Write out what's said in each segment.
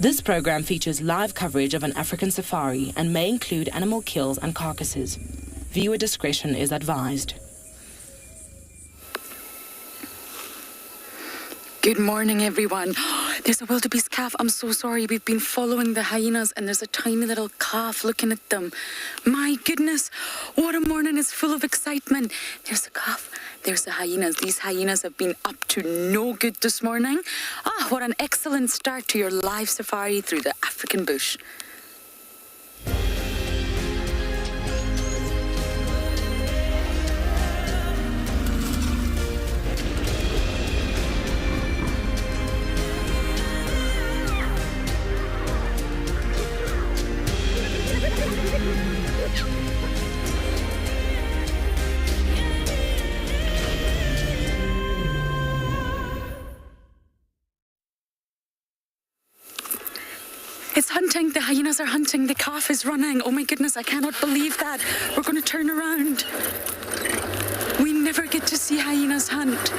This program features live coverage of an African safari and may include animal kills and carcasses. Viewer discretion is advised. Good morning, everyone. There's a wildebeest calf. I'm so sorry. We've been following the hyenas and there's a tiny little calf looking at them. My goodness, what a morning is full of excitement. There's a calf. There's the hyenas. These hyenas have been up to no good this morning. What an excellent start to your live safari through the African bush. It's hunting. The hyenas are hunting. The calf is running. Oh my goodness, I cannot believe that. We're going to turn around. We never get to see hyenas hunt.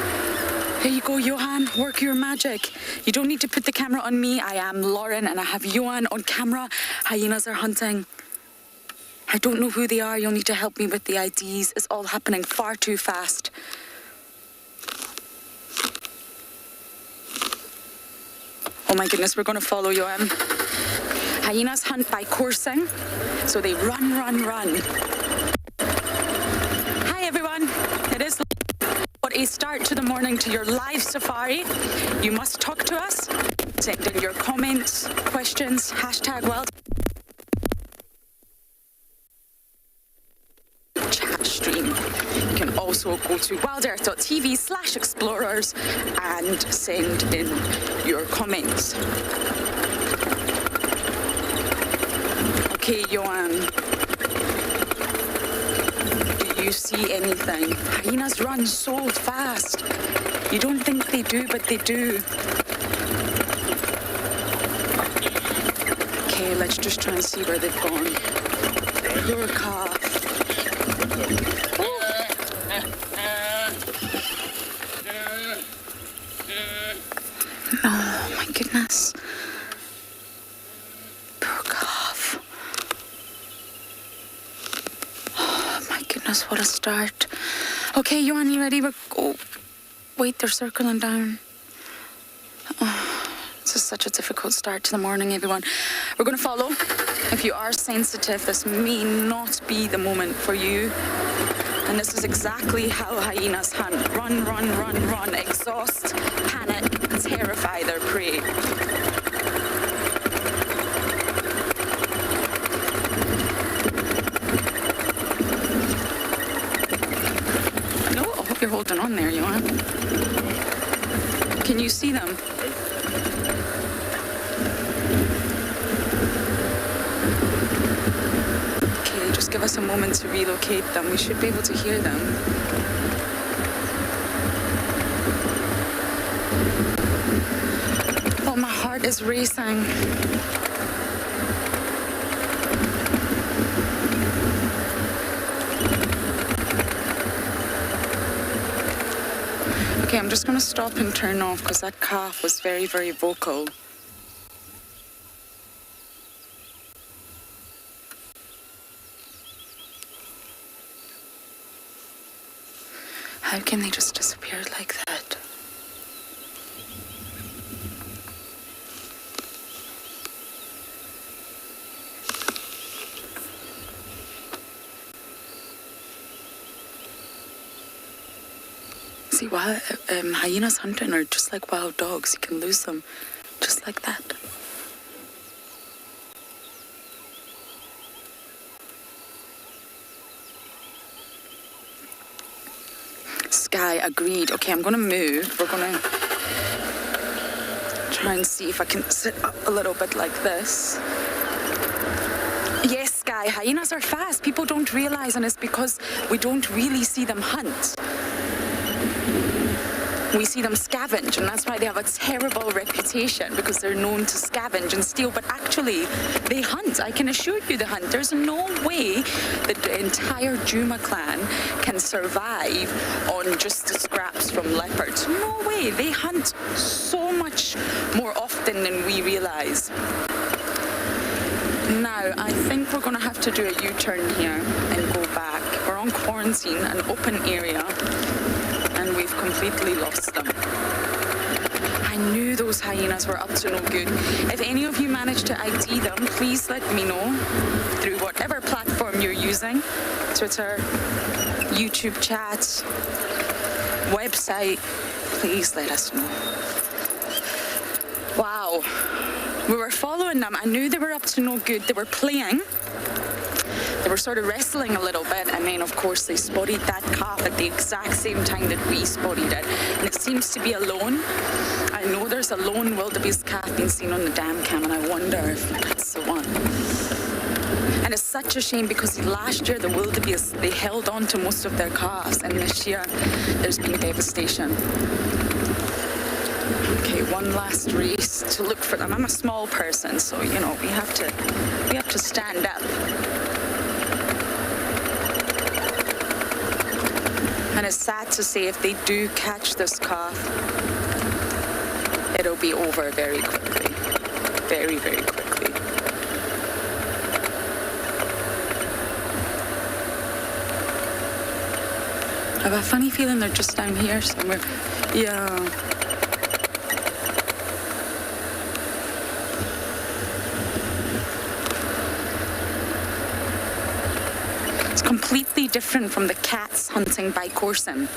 Here you go, Johan. Work your magic. You don't need to put the camera on me. I am Lauren and I have Johan on camera. Hyenas are hunting. I don't know who they are. You'll need to help me with the IDs. It's all happening far too fast. Oh my goodness, we're going to follow Johan. Hyenas hunt by coursing, so they run, run, run. Hi everyone, it is what a start to the morning to your live safari. You must talk to us, send in your comments, questions, #wild. Chat stream. You can also go to wildearth.tv/explorers and send in your comments. Okay, Johan, do you see anything? Hyenas run so fast. You don't think they do, but they do. Okay, let's just try and see where they've gone. Your calf. Oh my goodness. What a start. Okay, Johan, you ready? Oh, wait, they're circling down. This is such a difficult start to the morning, everyone. We're going to follow. If you are sensitive, this may not be the moment for you. And this is exactly how hyenas hunt. Run, run, run, run. Exhaust, panic, terrify their prey. You're holding on there, Johan. Can you see them? Okay, just give us a moment to relocate them. We should be able to hear them. Oh, my heart is racing. Okay, I'm just going to stop and turn off because that calf was very, very vocal. How can they just disappear like that? See, hyenas hunting are just like wild dogs. You can lose them just like that. Sky, agreed. Okay, I'm going to move. We're going to try and see if I can sit up a little bit like this. Yes, Sky, hyenas are fast. People don't realize, and it's because we don't really see them hunt. We see them scavenge, and that's why they have a terrible reputation, because they're known to scavenge and steal, but actually they hunt. I can assure you they hunt. There's no way that the entire Juma clan can survive on just the scraps from leopards. No way. They hunt so much more often than we realize. Now, I think we're going to have to do a U-turn here and go back. We're on quarantine, an open area, and we've completely lost them. I knew those hyenas were up to no good. If any of you manage to ID them, please let me know through whatever platform you're using. Twitter, YouTube chats, website. Please let us know. Wow. We were following them. I knew they were up to no good. They were playing. They were sort of wrestling a little bit, and then, of course, they spotted that calf at the exact same time that we spotted it. And it seems to be a lone. I know there's a lone wildebeest calf being seen on the dam cam, and I wonder if that's the one. And it's such a shame, because last year the wildebeest, they held on to most of their calves, and this year there's been devastation. Okay, one last race to look for them. I'm a small person, so you know we have to stand up. And it's sad to say, if they do catch this calf, it'll be over very quickly. Very, very quickly. I have a funny feeling they're just down here somewhere. Yeah. Completely different from the cats hunting by coursing.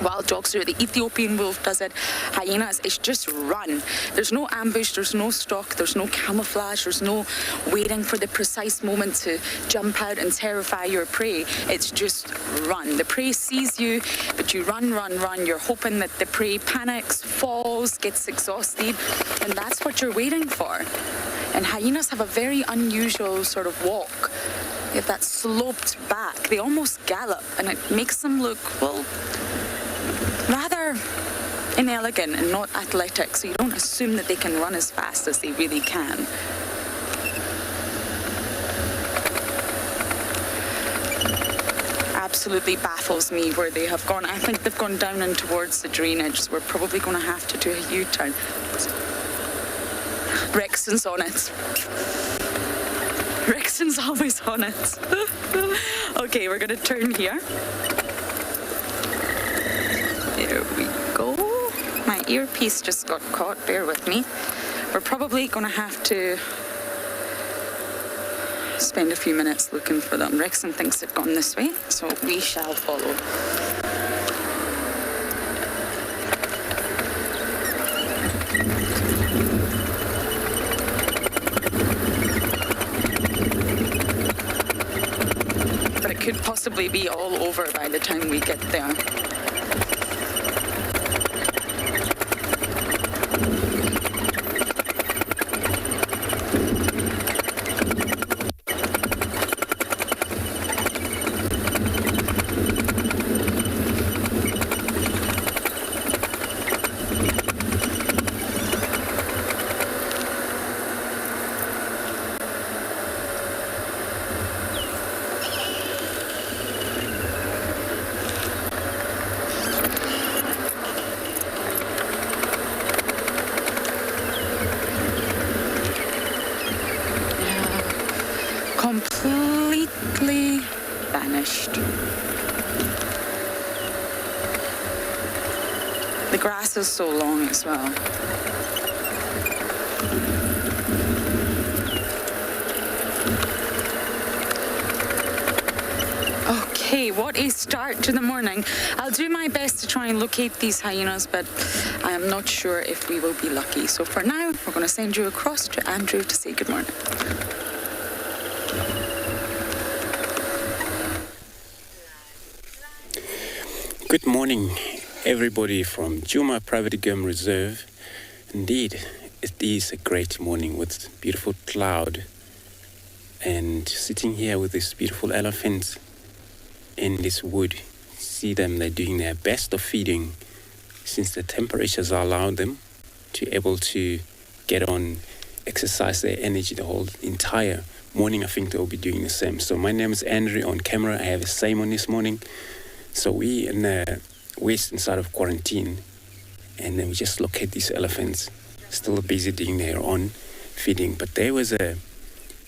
Wild dogs do it, the Ethiopian wolf does it, hyenas, it's just run. There's no ambush, there's no stalk, there's no camouflage, there's no waiting for the precise moment to jump out and terrify your prey. It's just run. The prey sees you, but you run, run, run. You're hoping that the prey panics, falls, gets exhausted, and that's what you're waiting for. And hyenas have a very unusual sort of walk. They have that sloped back. They almost gallop, and it makes them look, well, rather inelegant and not athletic, so you don't assume that they can run as fast as they really can. Absolutely baffles me where they have gone. I think they've gone down and towards the drainage, so we're probably going to have to do a U-turn. Rexon's on it. Rexon's always on it. Okay, we're going to turn here. There we go. My earpiece just got caught. Bear with me. We're probably going to have to spend a few minutes looking for them. Rexon thinks they've gone this way, so we shall follow. Could possibly be all over by the time we get there. Completely vanished. The grass is so long as well. Okay, what a start to the morning. I'll do my best to try and locate these hyenas, but I am not sure if we will be lucky. So for now, we're going to send you across to Andrew to say good morning. Good morning, everybody from Djuma Private Game Reserve. Indeed, it is a great morning with beautiful cloud, and sitting here with these beautiful elephants in this wood. See them, they're doing their best of feeding since the temperatures allow them to able to get on, exercise their energy the whole entire morning. I think they'll be doing the same. So my name is Andrew on camera. I have a Simon this morning. So we in the western side of quarantine, and then we just locate these elephants, still busy doing their own feeding. But there was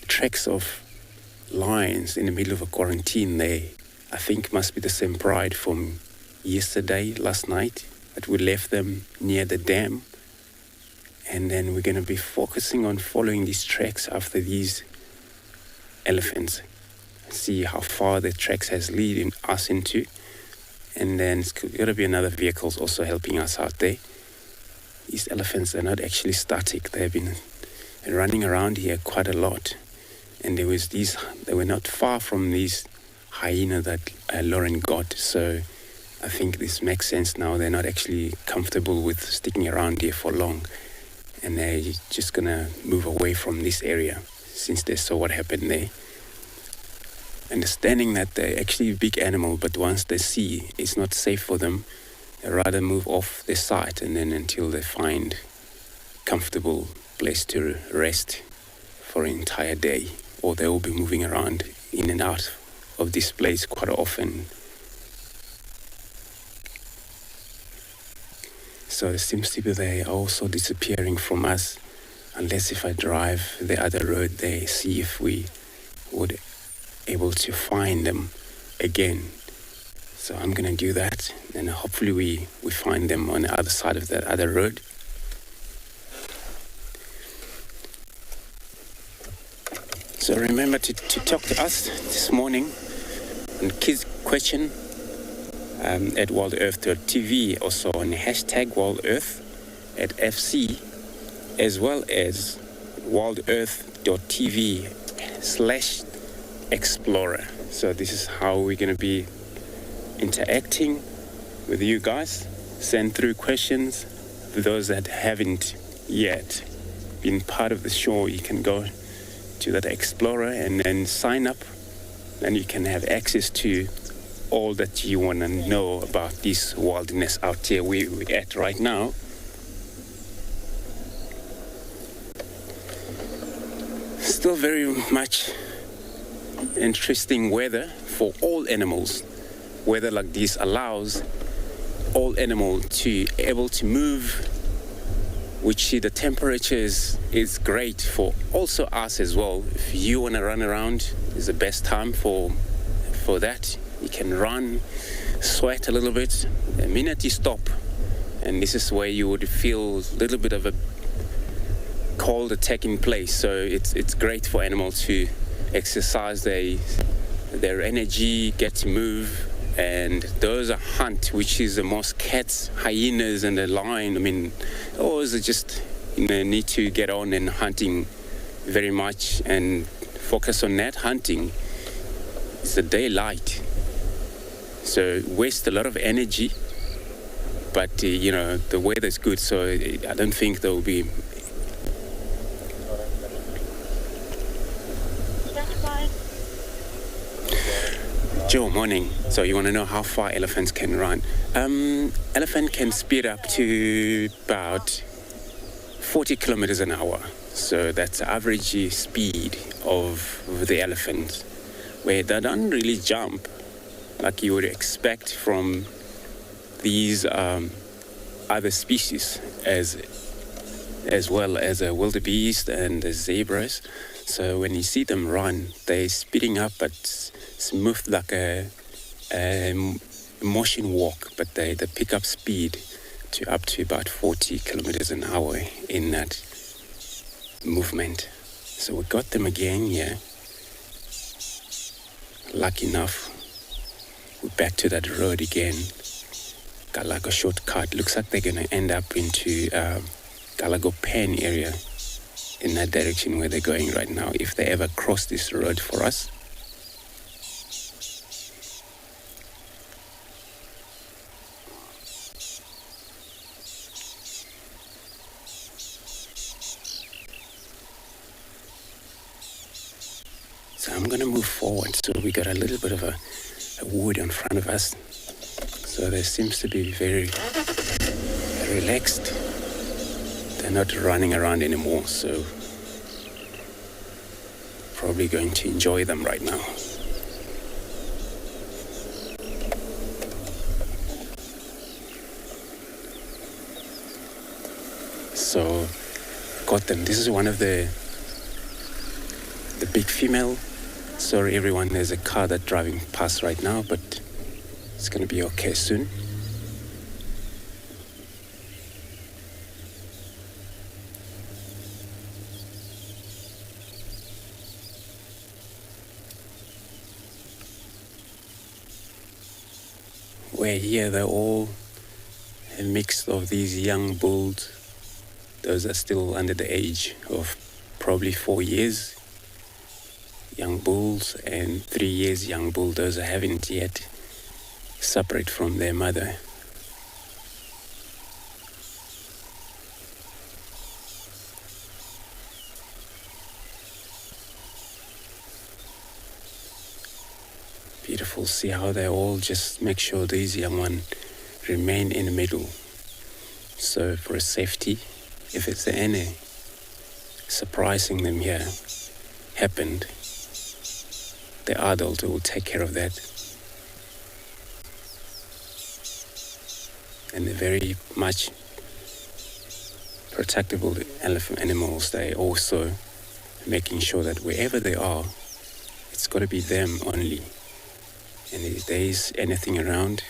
tracks of lions in the middle of a quarantine there. I think must be the same pride from last night, that we left them near the dam. And then we're going to be focusing on following these tracks after these elephants, see how far the tracks has leading us into. And then it's going to be another vehicles also helping us out there. These elephants are not actually static. They've been running around here quite a lot. And they were not far from these hyena that Lauren got. So I think this makes sense now. They're not actually comfortable with sticking around here for long. And they're just going to move away from this area since they saw what happened there. Understanding that they're actually a big animal, but once they see it's not safe for them, they rather move off their site and then until they find comfortable place to rest for an entire day, or they will be moving around in and out of this place quite often. So it seems to be they are also disappearing from us, unless if I drive the other road there, see if we would able to find them again. So I'm going to do that, and hopefully we find them on the other side of that other road. So remember to talk to us this morning on Kids Question at WildEarth.tv, also on hashtag WildEarth at FC, as well as WildEarth.tv/Explorer. So this is how we're going to be interacting with you guys. Send through questions. For those that haven't yet been part of the show, you can go to that Explorer and then sign up, and you can have access to all that you want to know about this wilderness out here we're at right now. Still very much interesting weather for all animals. Weather like this allows all animals to able to move, which the temperature is great for also us as well. If you want to run around, it's the best time for that. You can run, sweat a little bit. The minute you stop, and this is where you would feel a little bit of a cold taking place. So it's great for animals to exercise their energy, get to move. And those are hunt, which is the most cats, hyenas, and the lion. I mean, always just need to get on and hunting very much and focus on that hunting. It's the daylight, so waste a lot of energy. But the weather's good, so I don't think there will be. Joe, morning. So you want to know how far elephants can run? Elephant can speed up to about 40 kilometers an hour. So that's the average speed of the elephant, where they don't really jump like you would expect from these other species, as well as a wildebeest and the zebras. So when you see them run, they're speeding up, but smooth like a motion walk, but they pick up speed to up to about 40 kilometers an hour in that movement. So we got them again here. Lucky enough, we're back to that road again. Got like a shortcut. Looks like they're going to end up into Galago Pen area, in that direction where they're going right now, if they ever cross this road for us. So I'm going to move forward. So we got a little bit of a wood in front of us. So there seems to be very relaxed. They're not running around anymore, so probably going to enjoy them right now. So got them. This is one of the big female. Sorry everyone, there's a car that's driving past right now, but it's going to be okay soon. Where here they're all a mix of these young bulls. Those are still under the age of probably 4 years. Young bulls, and 3 years young bull. Those that haven't yet separate from their mother. Beautiful. See how they all just make sure these young ones remain in the middle. So for safety, if it's any surprising them here happened, the adult will take care of that. And they're very much protectable elephant animals. They also making sure that wherever they are, it's got to be them only. And if there is anything around,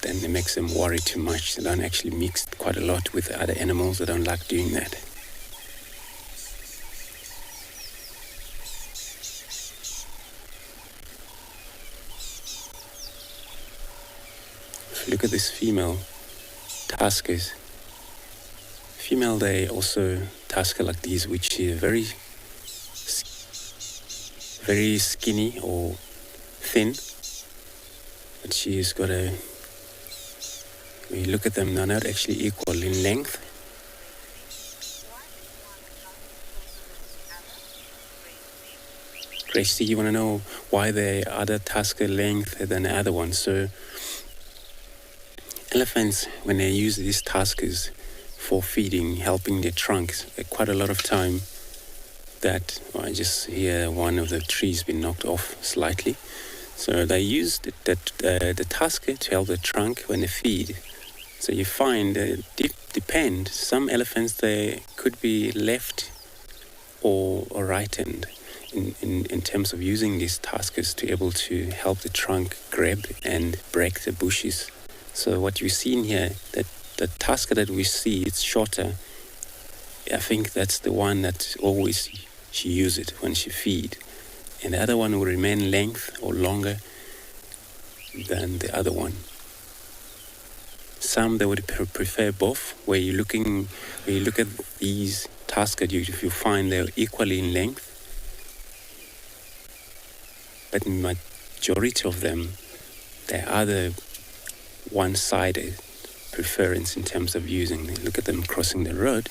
then it makes them worry too much. They don't actually mix quite a lot with other animals. They don't like doing that. Look at this female tuskers. Female, they also tusker like these, which is very skinny or thin. But she's got we look at them, they're not actually equal in length. Gracie, you want to know why the other tusker length than the other one? So elephants, when they use these tuskers for feeding, helping their trunks, quite a lot of time that, I just hear one of the trees been knocked off slightly. So they use the tusker to help the trunk when they feed. So you find, depend, some elephants, they could be left or right-handed in terms of using these tuskers to able to help the trunk grab and break the bushes. So what you see in here, that the tusker that we see, it's shorter. I think that's the one that always she use it when she feed. And the other one will remain length or longer than the other one. Some they would prefer both. When you look at these tuskers, you find they're equally in length. But majority of them, they are the one-sided preference in terms of using. Look at them crossing the road.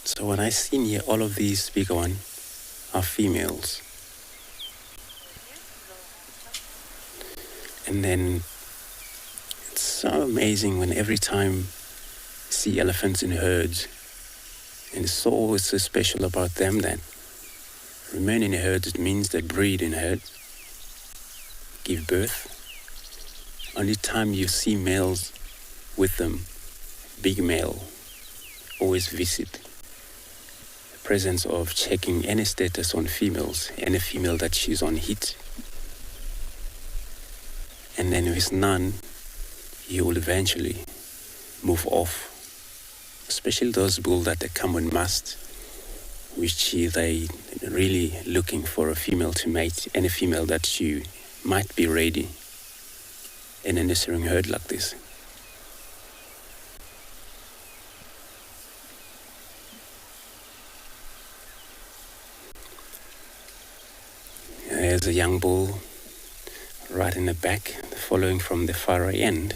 So when I seen here, all of these bigger ones are females. And then it's so amazing when every time you see elephants in herds, and it's always so special about them that remain in herds. It means they breed in herds, give birth. Only time you see males with them, big male, always visit. The presence of checking any status on females, any female that she's on heat. And then with none, you will eventually move off. Especially those bulls that they come with mast, which they really looking for a female to mate, any female that you might be ready in a nurturing herd like this. There's a young bull right in the back, following from the far end.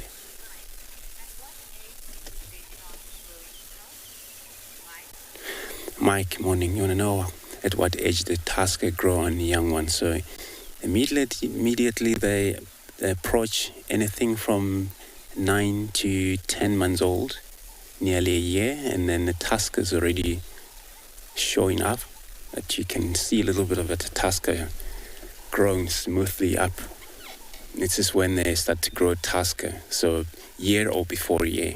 Mike, morning. You want to know at what age the tusker grow on the young one? So immediately they approach anything from 9 to 10 months old, nearly a year, and then the tusker is already showing up. That you can see a little bit of a tusker growing smoothly up. This is when they start to grow tusker, so year or before a year.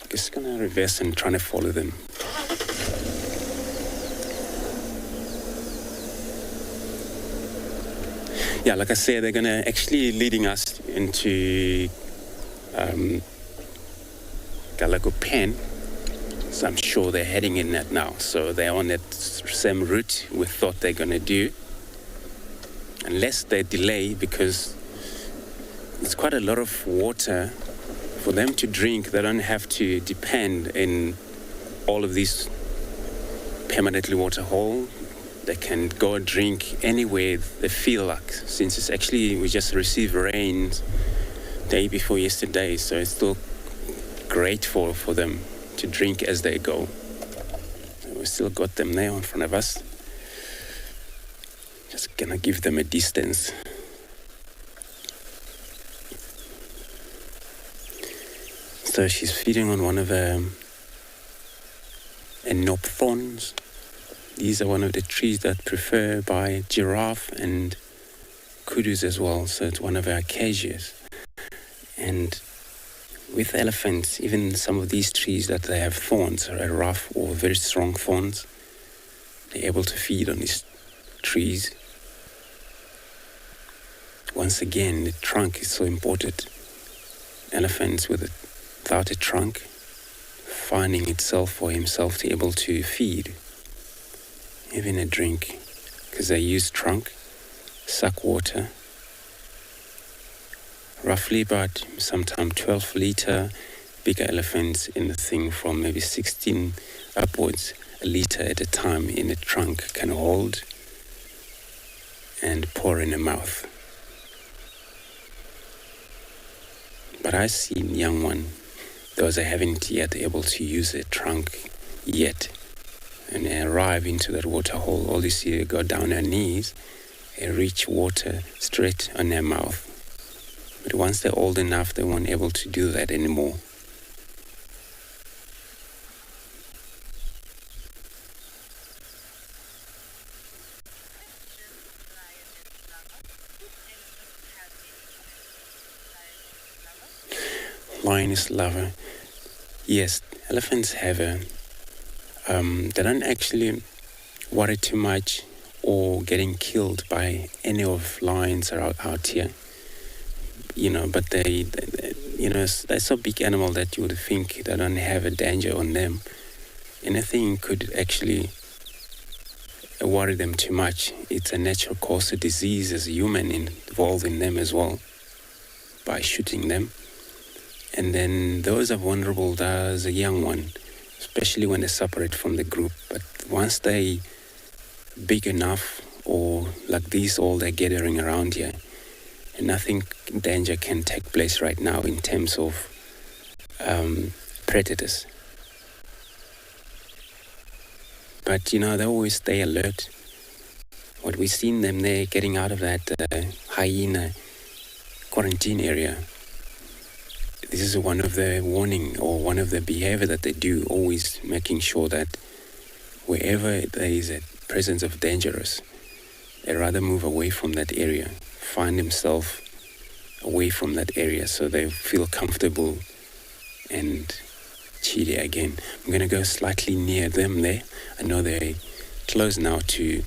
Just gonna reverse and trying to follow them. Yeah, like I said, they're gonna actually leading us into Galago Pen. So I'm sure they're heading in that now. So they're on that same route we thought they're gonna do. Unless they delay, because it's quite a lot of water for them to drink. They don't have to depend in all of these permanently waterhole. They can go drink anywhere they feel like, since it's actually, we just received rain day before yesterday, so it's still great for them to drink as they go. So we still got them there in front of us. Just gonna give them a distance. So she's feeding on one of the thorns. These are one of the trees that preferred by giraffe and kudus as well. So it's one of our acacias. And with elephants, even some of these trees that they have thorns, are rough or very strong thorns, they're able to feed on these trees. Once again, the trunk is so important. Elephants without a trunk, finding itself or himself to be able to feed, even a drink, because they use trunk, suck water, roughly about sometimes 12 liter. Bigger elephants in the thing from maybe 16 upwards, a liter at a time in the trunk can hold and pour in the mouth. But I've seen young one, those that haven't yet able to use a trunk yet, and they arrive into that water hole. All you see, they go down their knees, they reach water straight on their mouth. But once they're old enough, they weren't able to do that anymore. Lioness lover. Yes, elephants have they don't actually worry too much or getting killed by any of lions out here. But they they're so big animal that you would think they don't have a danger on them. Anything could actually worry them too much. It's a natural cause of disease as a human involved in them as well by shooting them. And then those are vulnerable as a young one, especially when they separate from the group. But once they big enough, or like these, all they're gathering around here, and nothing danger can take place right now in terms of predators. But they always stay alert. What we've seen them there getting out of that hyena quarantine area. This is one of the warning or one of the behavior that they do, always making sure that wherever there is a presence of dangerous, they rather move away from that area, find themselves away from that area so they feel comfortable and chill again. I'm going to go slightly near them there. I know they're close now to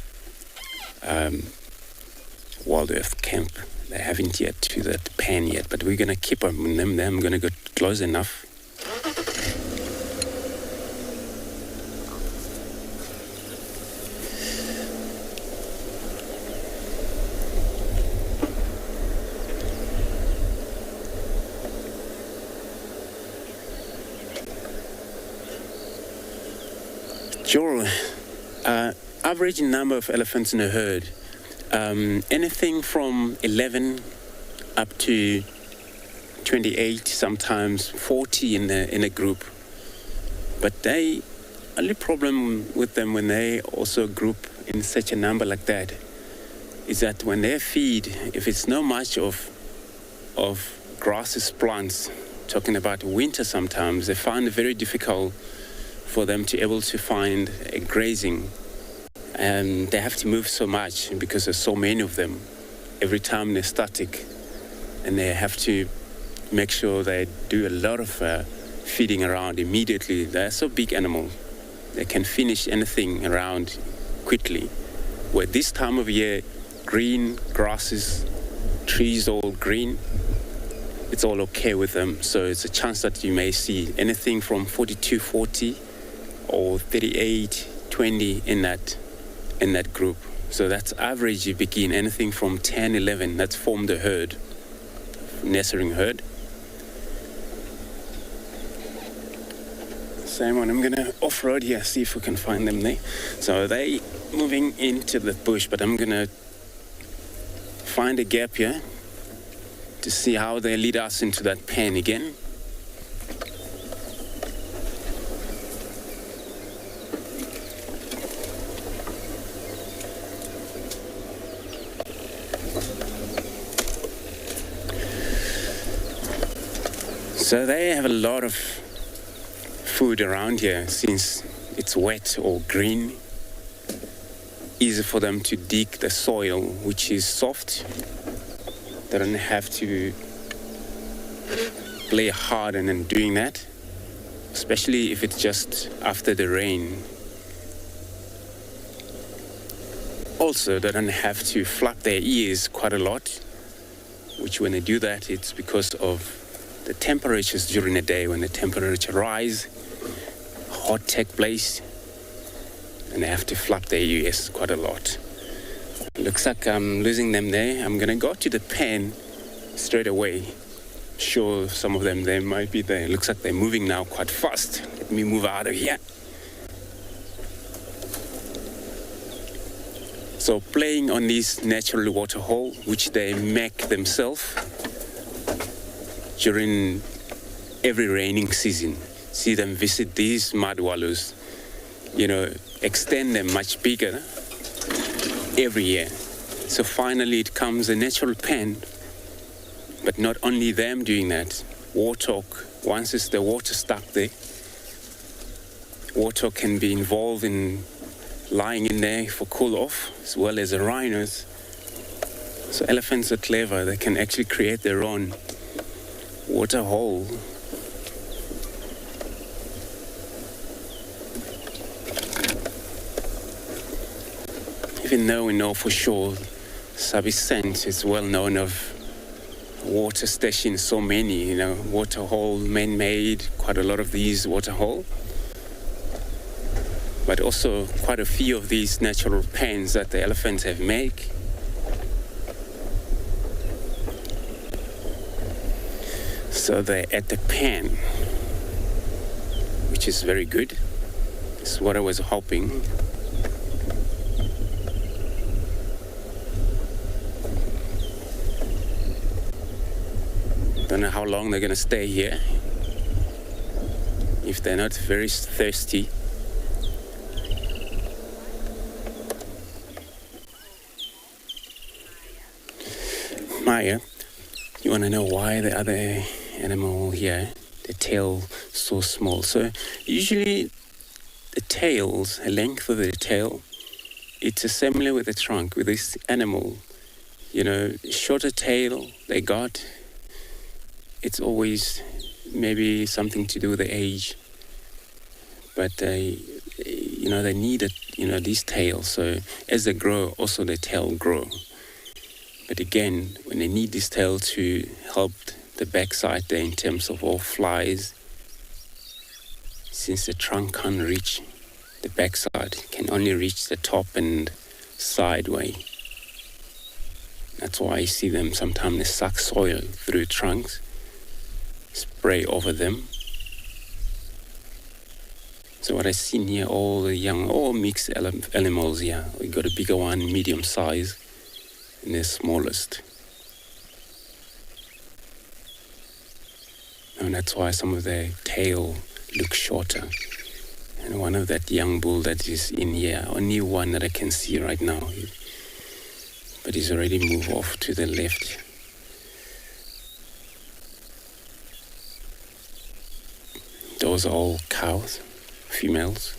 WildEarth camp. They haven't yet to that pen yet, but we're going to keep on them there. I'm going to go close enough. Sure. Average number of elephants in a herd Anything from 11 up to 28, sometimes 40 in a group. But the only problem with them when they also group in such a number like that is that when they feed, if it's not much of grasses, plants, talking about winter sometimes, they find it very difficult for them to able to find a grazing. And they have to move so much because there's so many of them. Every time they're static, and they have to make sure they do a lot of feeding around immediately. They're so big animal. They can finish anything around quickly. Where this time of year, green grasses, trees all green, it's all okay with them. So it's a chance that you may see anything from 42, 40 or 38, 20 in that group. So that's average. You begin anything from 10, 11. That's form the herd, nestling herd. Same one. I'm gonna off-road here, see if we can find them there. So they moving into the bush, but I'm gonna find a gap here to see how they lead us into that pen again. So they have a lot of food around here since it's wet or green. Easy for them to dig the soil, which is soft. They don't have to play hard and then doing that, especially if it's just after the rain. Also, they don't have to flap their ears quite a lot, which when they do that, it's because of the temperatures during the day. When the temperature rise, hot take place, and they have to flap their ears quite a lot. Looks like I'm losing them there. I'm gonna go to the pen straight away. Sure, some of them, they might be there. Looks like they're moving now quite fast. Let me move out of here. So playing on this natural waterhole, which they make themselves during every raining season. See them visit these mud wallows, extend them much bigger every year. So finally it comes a natural pen, but not only them doing that. Warthog, once it's the water stuck there, warthog can be involved in lying in there for cool off, as well as the rhinos. So elephants are clever. They can actually create their own water hole. Even though we know for sure Sabi scent is well known of water stations, so many, water hole, man-made, quite a lot of these water hole. But also quite a few of these natural pens that the elephants have made. So they're at the pen, which is very good. It's what I was hoping. Don't know how long they're gonna stay here. If they're not very thirsty. Maya, you wanna know why the other animal here, the tail so small? So usually the tails, the length of the tail, it's similar with the trunk with this animal. Shorter tail they got, it's always maybe something to do with the age. But they need these tails. So as they grow, also the tail grow. But again, when they need this tail to help the backside there in terms of all flies, since the trunk can't reach the backside, can only reach the top and sideway. That's why you see them sometimes they suck soil through trunks, spray over them. So what I've seen here, all the young, all mixed animals here. We got a bigger one, medium size. and the smallest. And that's why some of the tail looks shorter. And one of that young bull that is in here, only one that I can see right now, but he's already moved off to the left. Those are all cows, females.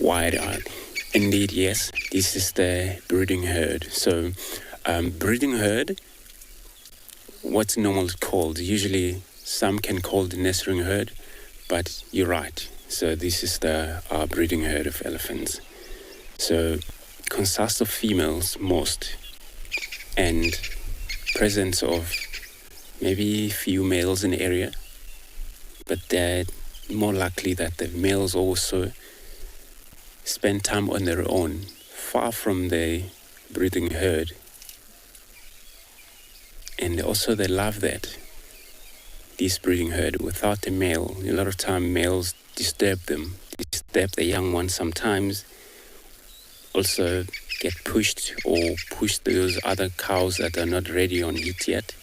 Wide-eyed. Indeed, yes. This is the breeding herd. So, breeding herd, what's normally called? Usually, some can call the nestling herd, but you're right. So this is our breeding herd of elephants. So, consists of females most, and presence of maybe few males in the area, but they're more likely that the males also spend time on their own, far from the breeding herd. And also they love that, this breeding herd, without the male. A lot of time males disturb the young ones sometimes, also get pushed or push those other cows that are not ready on heat yet.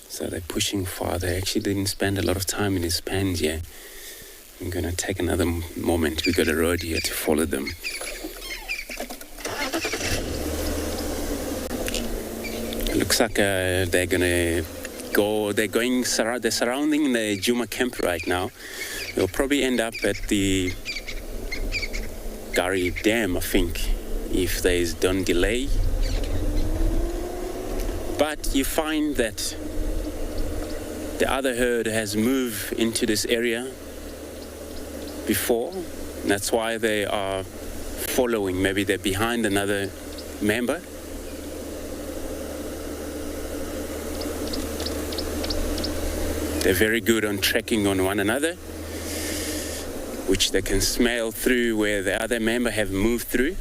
So they're pushing far. They actually didn't spend a lot of time in these pens here. I'm going to take another moment. We've got a road here to follow them. It looks like they're surrounding the Juma camp right now. They'll probably end up at the Gari Dam, I think, if there is don't delay. But you find that the other herd has moved into this area before. That's why they are following. Maybe they're behind another member. They're very good on tracking on one another, which they can smell through where the other member have moved through.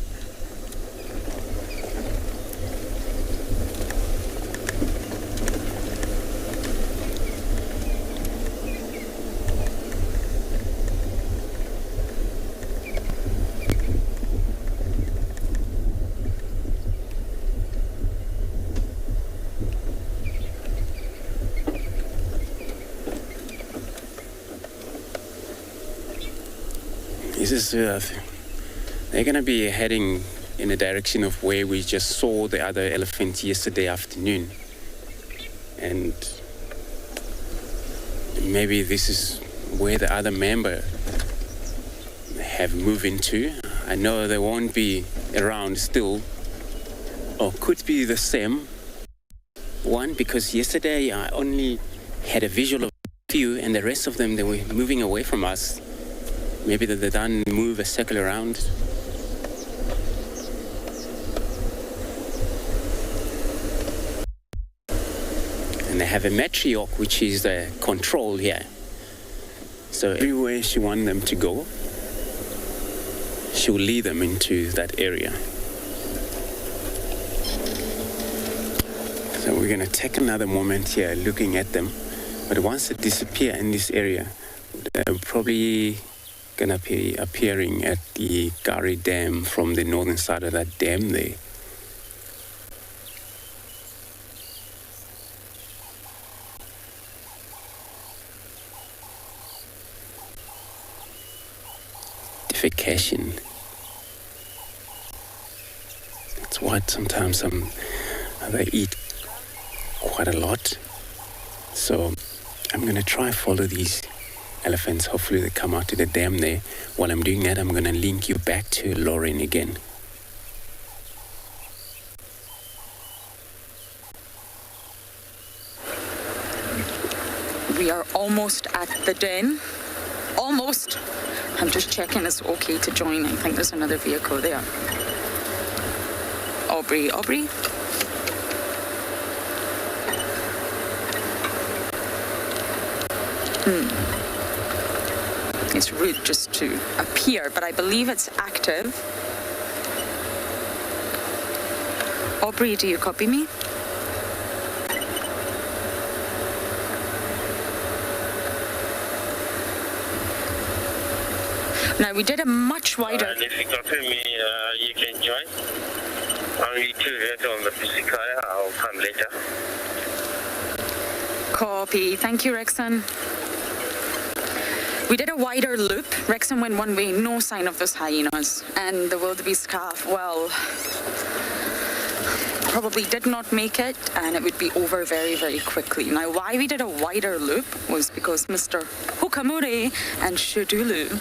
They're going to be heading in the direction of where we just saw the other elephant yesterday afternoon. And maybe this is where the other member have moved into. I know they won't be around still, or could be the same one, because yesterday I only had a visual of a few and the rest of them, they were moving away from us. Maybe they done move a circle around. And they have a matriarch, which is the control here. So everywhere she wants them to go, she will lead them into that area. So we're going to take another moment here looking at them. But once they disappear in this area, they're probably going to be appearing at the Gari Dam from the northern side of that dam there. Defecation. That's what sometimes they eat quite a lot. So I'm going to try follow these elephants. Hopefully they come out to the dam there. While I'm doing that, I'm going to link you back to Lauren again. We are almost at the den. Almost. I'm just checking it's okay to join. I think there's another vehicle there. Aubrey. It's rude just to appear, but I believe it's active. Aubrey, do you copy me? Now, we did a much wider... If you copy me, you can join. Only 2 days on the Pisikaya. I'll come later. Copy. Thank you, Rexon. We did a wider loop. Rexon went one way, no sign of those hyenas. And the wildebeest calf, well, probably did not make it, and it would be over very, very quickly. Now, why we did a wider loop was because Mr. Hukamuri and Shudulu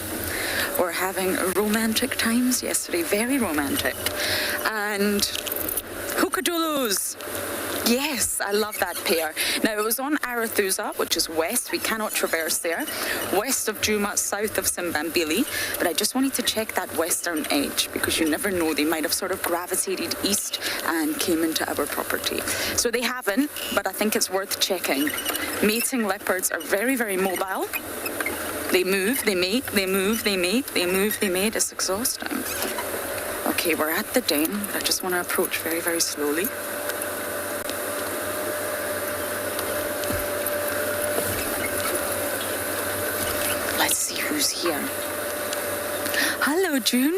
were having romantic times yesterday, very romantic. And Hookadulus. Yes, I love that pair. Now, it was on Arathusa, which is west. We cannot traverse there. West of Juma, south of Simbambili. But I just wanted to check that western edge because you never know. They might have sort of gravitated east and came into our property. So they haven't, but I think it's worth checking. Mating leopards are very, very mobile. They move, they mate, they move, they mate, they move, they mate. It's exhausting. Okay, we're at the den, but I just want to approach very, very slowly. Let's see who's here. Hello, June.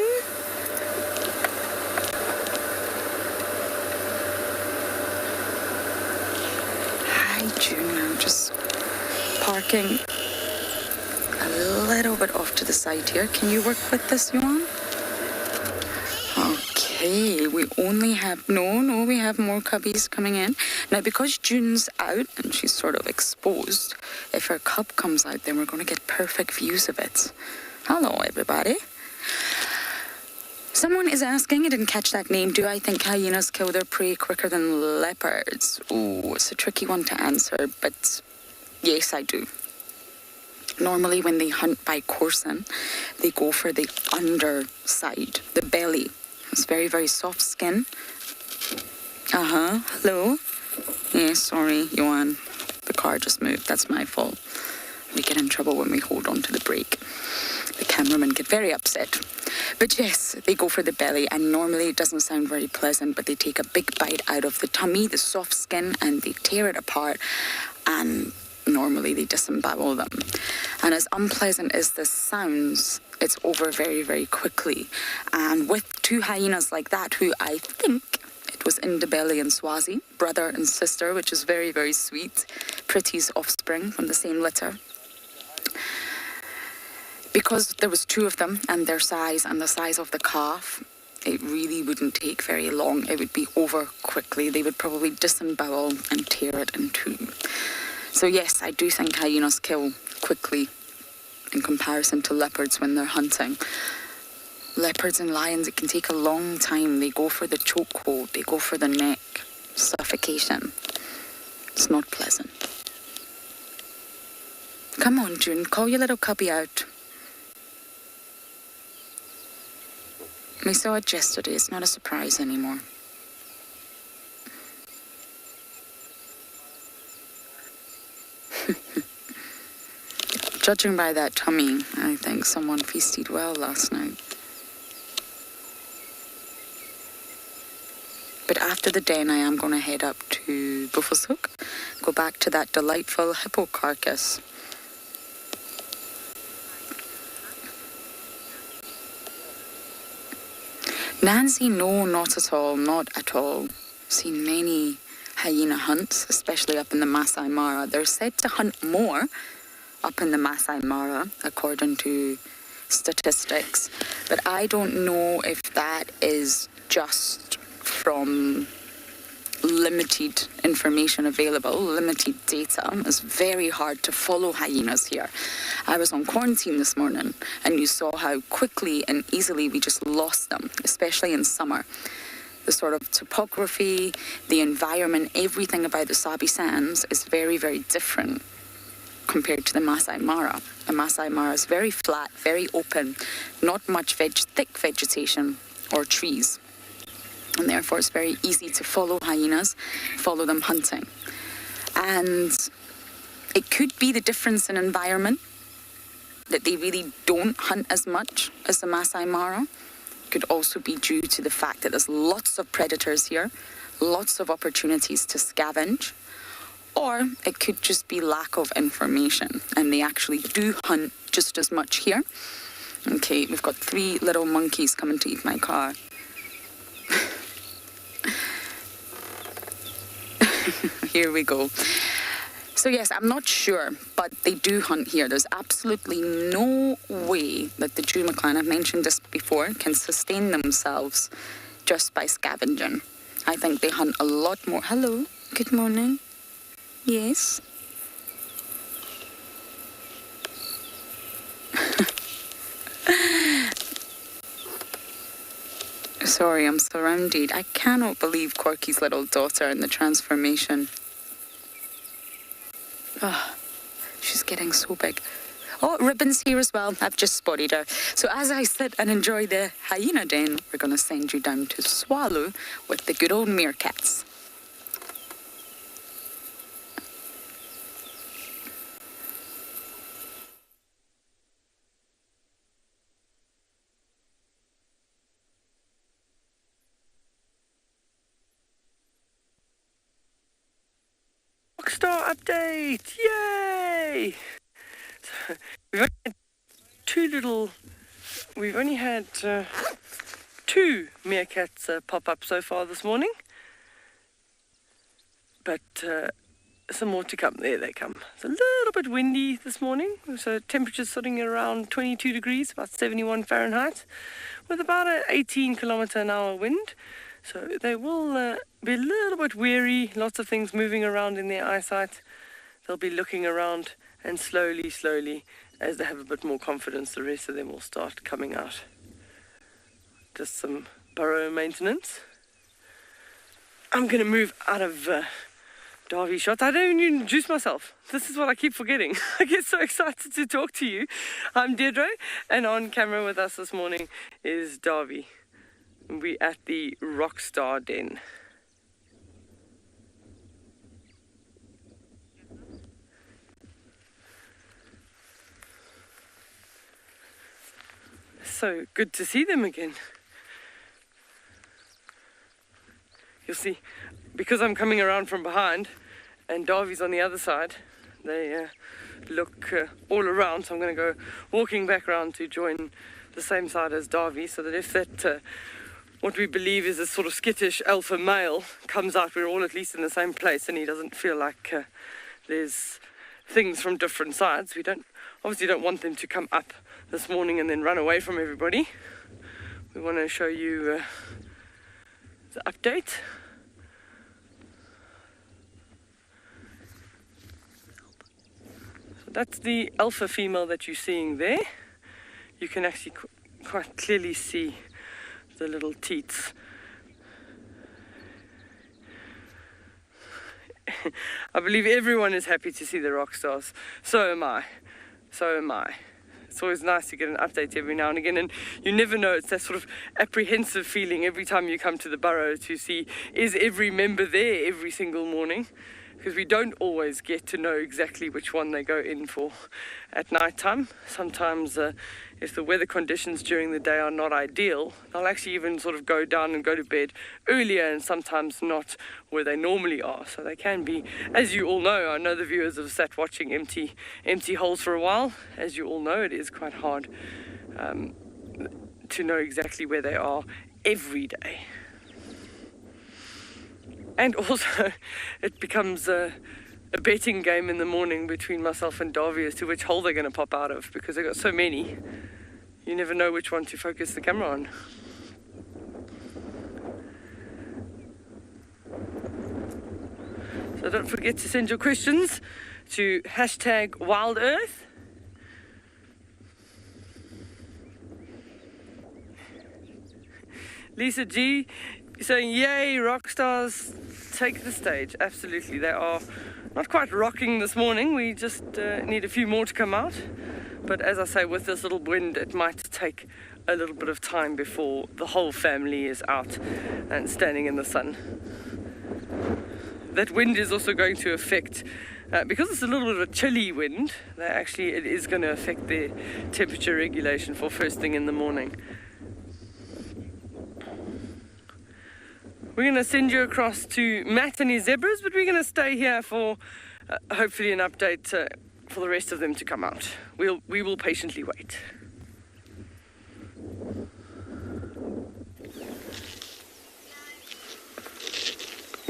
Hi, June. I'm just parking a little bit off to the side here. Can you work with this, Johan? Okay, we only have... No, we have more cubbies coming in. Now, because June's out and she's sort of exposed, if her cub comes out, then we're going to get perfect views of it. Hello, everybody. Someone is asking, I didn't catch that name, do I think hyenas kill their prey quicker than leopards? Oh, it's a tricky one to answer, but yes, I do. Normally, when they hunt by coursing, they go for the underside, the belly. It's very, very soft skin. Hello? Yeah, sorry, Johan. The car just moved. That's my fault. We get in trouble when we hold on to the brake. The cameramen get very upset. But yes, they go for the belly, and normally it doesn't sound very pleasant, but they take a big bite out of the tummy, the soft skin, and they tear it apart, and normally they disembowel them. And as unpleasant as this sounds, it's over very, very quickly. And with 2 hyenas like that, who I think it was Ndebele and Swazi, brother and sister, which is very, very sweet, Pretty's offspring from the same litter. Because there was 2 of them and their size and the size of the calf, it really wouldn't take very long. It would be over quickly. They would probably disembowel and tear it in 2. So yes, I do think hyenas kill quickly in comparison to leopards when they're hunting. Leopards and lions, it can take a long time. They go for the chokehold, they go for the neck, suffocation. It's not pleasant. Come on, June, call your little cubby out. We saw it yesterday, it's not a surprise anymore. Judging by that tummy, I think someone feasted well last night. But after the den, I am going to head up to Buffelshoek, go back to that delightful hippo carcass. Nancy, no, not at all, not at all. Seen many hyena hunts, especially up in the Masai Mara. They're said to hunt more up in the Masai Mara, according to statistics. But I don't know if that is just from limited information available, limited data. It's very hard to follow hyenas here. I was on quarantine this morning, and you saw how quickly and easily we just lost them, especially in summer. The sort of topography, the environment, everything about the Sabi Sands is very, very different compared to the Masai Mara. The Masai Mara is very flat, very open, not much thick vegetation or trees. And therefore it's very easy to follow hyenas, follow them hunting. And it could be the difference in environment, that they really don't hunt as much as the Masai Mara. Could also be due to the fact that there's lots of predators here, lots of opportunities to scavenge, or it could just be lack of information and they actually do hunt just as much here Okay, we've got 3 little monkeys coming to eat my car. Here we go. So yes, I'm not sure, but they do hunt here. There's absolutely no way that the Juma clan, I've mentioned this before, can sustain themselves just by scavenging. I think they hunt a lot more. Hello, good morning. Yes. Sorry, I'm surrounded. I cannot believe Corky's little daughter and the transformation. Oh, she's getting so big. Oh, Ribbon's here as well. I've just spotted her. So as I sit and enjoy the hyena den, we're going to send you down to Tswalu with the good old meerkats. Rockstar update! Yay! So we've only had two meerkats pop up so far this morning, but some more to come. There they come. It's a little bit windy this morning, so temperature's sitting around 22 degrees, about 71 Fahrenheit, with about an 18 kilometer an hour wind. So they will be a little bit weary, lots of things moving around in their eyesight. They'll be looking around, and slowly, as they have a bit more confidence, the rest of them will start coming out. Just some burrow maintenance. I'm going to move out of Darby shots. I don't even introduce myself. This is what I keep forgetting. I get so excited to talk to you. I'm Deirdre, and on camera with us this morning is Darby. We're at the Rockstar Den. So good to see them again. You'll see, because I'm coming around from behind and Darby's on the other side, they look all around, so I'm going to go walking back around to join the same side as Darby, so that if that what we believe is a sort of skittish alpha male comes out, we're all at least in the same place, and he doesn't feel like there's things from different sides. We obviously don't want them to come up this morning and then run away from everybody. We want to show you the update. So that's the alpha female that you're seeing there. You can actually quite clearly see the little teats. I believe everyone is happy to see the rock stars. So am I. It's always nice to get an update every now and again, and you never know, it's that sort of apprehensive feeling every time you come to the burrow to see, is every member there every single morning? Because we don't always get to know exactly which one they go in for at night time. Sometimes if the weather conditions during the day are not ideal, they'll actually even sort of go down and go to bed earlier, and sometimes not where they normally are. So they can be, as you all know, I know the viewers have sat watching empty holes for a while. As you all know, it is quite hard to know exactly where they are every day. And also, it becomes a betting game in the morning between myself and Darby as to which hole they're going to pop out of, because they've got so many. You never know which one to focus the camera on. So don't forget to send your questions to #WildEarth. Lisa G saying, yay, rock stars take the stage. Absolutely, they are not quite rocking this morning. We just need a few more to come out. But as I say, with this little wind, it might take a little bit of time before the whole family is out and standing in the sun. That wind is also going to affect, because it's a little bit of a chilly wind, it is going to affect the temperature regulation for first thing in the morning. We're going to send you across to Matt and his zebras, but we're going to stay here for hopefully an update for the rest of them to come out. We will patiently wait.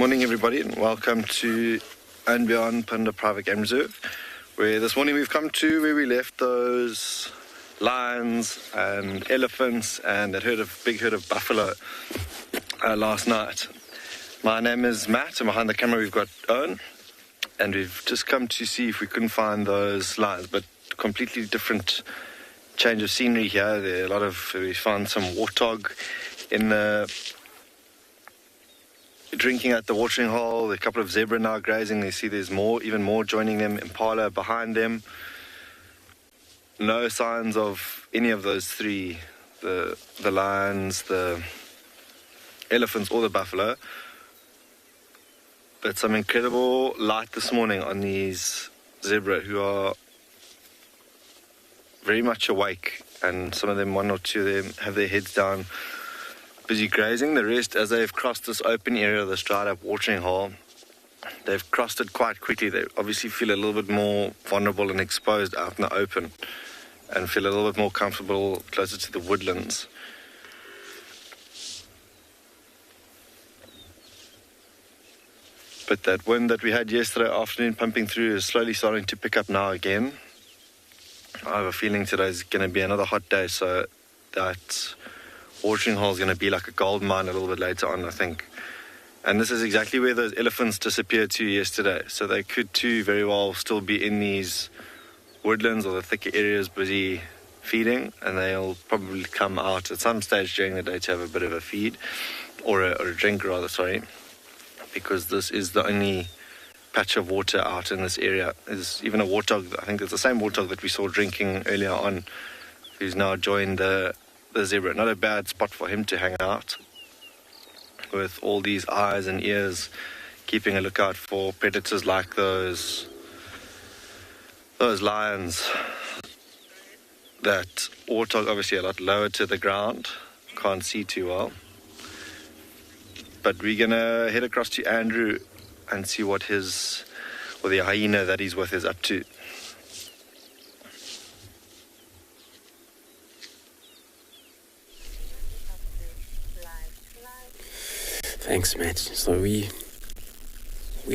Morning everybody, and welcome to andBeyond Phinda Private Game Reserve, where this morning we've come to where we left those lions and elephants and that big herd of buffalo last night. My name is Matt, and behind the camera we've got Owen, and we've just come to see if we couldn't find those lions, but completely different change of scenery here. We found some warthog in the drinking at the watering hole, a couple of zebra now grazing. You see there's even more joining them, Impala behind them. No signs of any of those three, the lions, the elephants or the buffalo. But some incredible light this morning on these zebra who are very much awake, and some of them, one or two of them, have their heads down, busy grazing. The rest, as they've crossed this open area, this dried up watering hole, they've crossed it quite quickly. They obviously feel a little bit more vulnerable and exposed out in the open, and feel a little bit more comfortable closer to the woodlands. But that wind that we had yesterday afternoon pumping through is slowly starting to pick up now again. I have a feeling today's going to be another hot day, so that watering hole is going to be like a gold mine a little bit later on, I think. And this is exactly where those elephants disappeared to yesterday. So they could too very well still be in these woodlands or the thicker areas busy feeding, and they'll probably come out at some stage during the day to have a bit of a feed, or a drink rather, sorry, because this is the only patch of water out in this area. There's even a warthog, I think it's the same warthog that we saw drinking earlier on, who's now joined the zebra. Not a bad spot for him to hang out, with all these eyes and ears keeping a lookout for predators like those lions. That warthog obviously a lot lower to the ground, can't see too well. But we're gonna head across to Andrew and see what the hyena that he's with is up to. Thanks, Matt. So we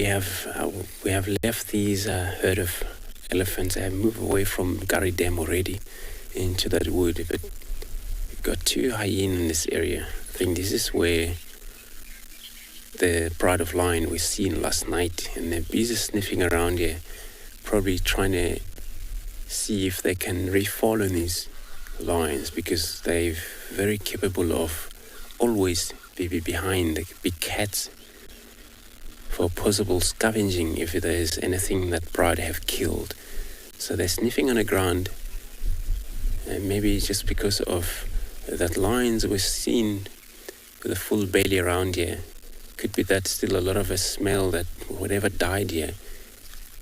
have left these herd of elephants and moved away from Gary Dam already into that wood, but we've got two hyenas in this area. I think this is where the pride of lion was seen last night, and they're busy sniffing around here, probably trying to see if they can refollow these lions, because they're very capable of always be behind the big cats for possible scavenging if there's anything that pride have killed. So they're sniffing on the ground, and maybe just because of that lions were seen with a full belly around here. Could be that still a lot of a smell that whatever died here,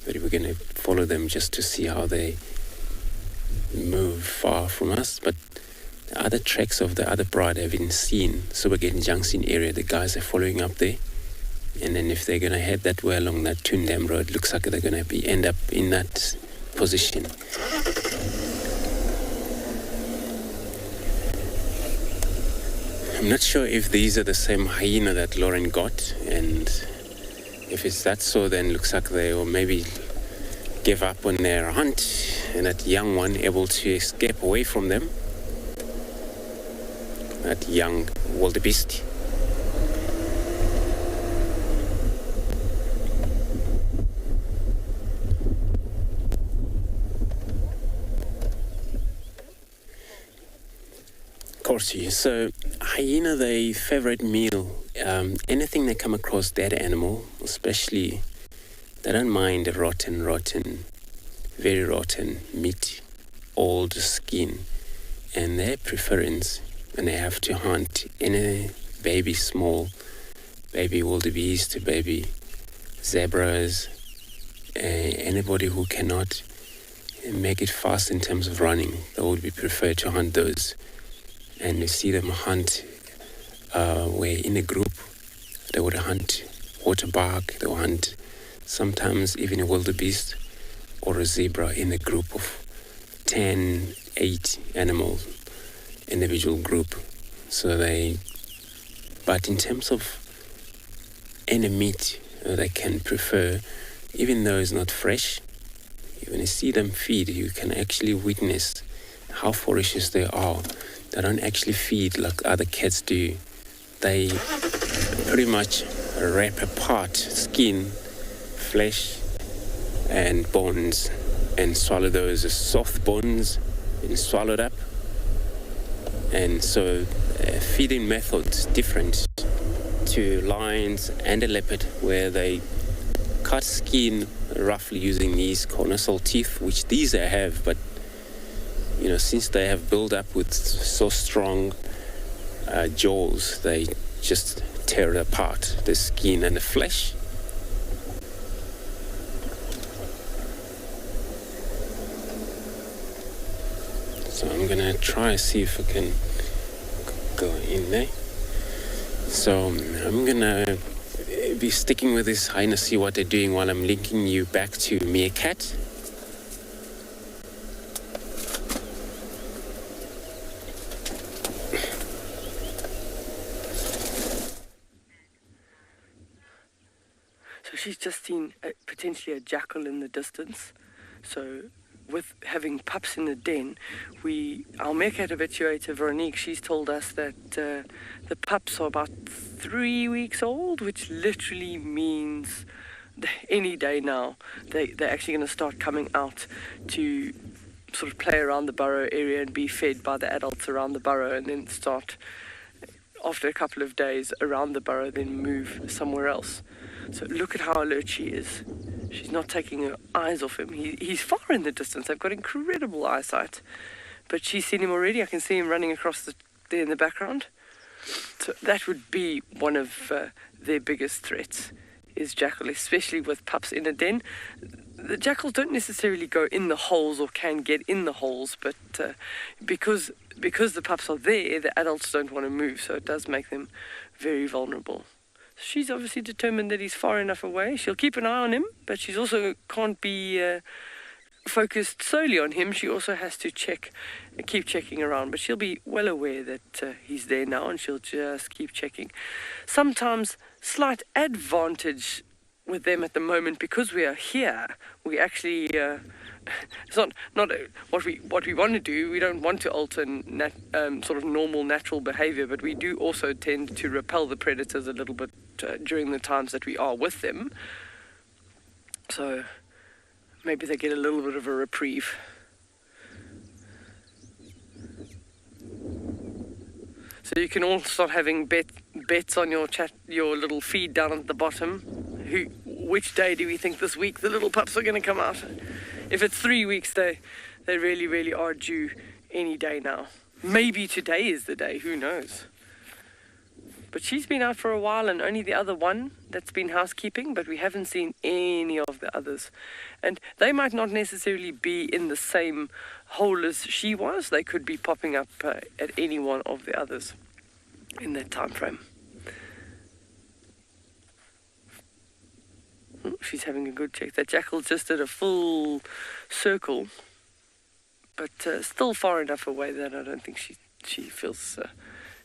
but we're going to follow them just to see how they move far from us. But the other tracks of the other pride have been seen. So we're getting Junction area, the guys are following up there, and then if they're going to head that way along that Tundam road, looks like they're going to end up in that position. I'm not sure if these are the same hyena that Lauren got, and if it's that so, then looks like they or maybe gave up on their hunt, and that young one able to escape away from them. That young wildebeest. Corsi. So hyena, their favorite meal, anything they come across dead animal, especially, they don't mind rotten, very rotten meat, old skin, and their preference when they have to hunt any small baby wildebeest, baby zebras, anybody who cannot make it fast in terms of running, they would be preferred to hunt those. And you see them hunt where in a group. They would hunt waterbuck, they would hunt sometimes even a wildebeest or a zebra in a group of 10, 8 animals, individual group. But in terms of any meat they can prefer, even though it's not fresh. When you see them feed, you can actually witness how ferocious they are. They don't actually feed like other cats do. They pretty much rip apart skin, flesh, and bones, and swallow those as soft bones and swallowed up. And so feeding methods different to lions and a leopard, where they cut skin roughly using these carnassial teeth, which these they have, but since they have built up with so strong jaws, they just tear apart the skin and the flesh. So I'm gonna try see if I can go in there. So I'm gonna be sticking with this Hyena, see what they're doing while I'm linking you back to Meerkat. So she's just seen potentially a jackal in the distance. So with having pups in the den, our Meerkat habituator, Veronique, she's told us that the pups are about 3 weeks old, which literally means any day now they're actually going to start coming out to sort of play around the burrow area and be fed by the adults around the burrow, and then start, after a couple of days around the burrow, then move somewhere else. So look at how alert she is. She's not taking her eyes off him. He's far in the distance. They've got incredible eyesight. But she's seen him already. I can see him running across there in the background. So that would be one of their biggest threats, is jackal, especially with pups in a den. The jackals don't necessarily go in the holes or can get in the holes, but because the pups are there, the adults don't want to move, so it does make them very vulnerable. She's obviously determined that he's far enough away. She'll keep an eye on him, but she's also can't be focused solely on him. She also has to keep checking around, but she'll be well aware that he's there now, and she'll just keep checking. Sometimes slight advantage with them at the moment, because we are here, we actually it's not what we want to do. We don't want to alter sort of normal natural behavior, but we do also tend to repel the predators a little bit during the times that we are with them. So maybe they get a little bit of a reprieve. So you can all start having bets on your little feed down at the bottom. Which day do we think this week the little pups are going to come out? If it's 3 weeks, they really, really are due any day now. Maybe today is the day, who knows? But she's been out for a while, and only the other one that's been housekeeping, but we haven't seen any of the others. And they might not necessarily be in the same hole as she was. They could be popping up at any one of the others in that time frame. She's having a good check. That jackal just did a full circle, but still far enough away that I don't think she feels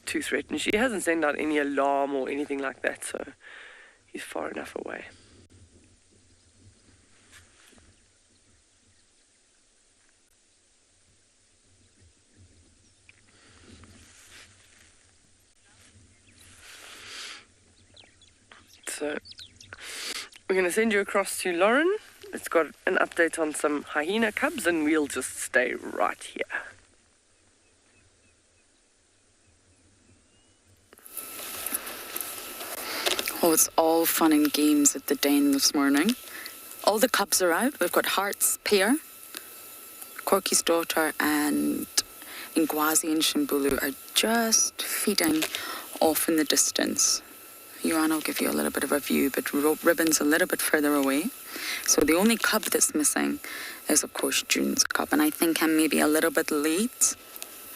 too threatened. She hasn't sent out any alarm or anything like that, so he's far enough away. So we're going to send you across to Lauren. It's got an update on some hyena cubs, and we'll just stay right here. Oh, it's all fun and games at the den this morning. All the cubs are out. We've got Heart's pair, Corky's daughter, and Ngwazi and Shimbulu are just feeding off in the distance. Joanna will give you a little bit of a view, but Ribbon's a little bit further away. So the only cub that's missing is, of course, June's cub. And I think I'm maybe a little bit late.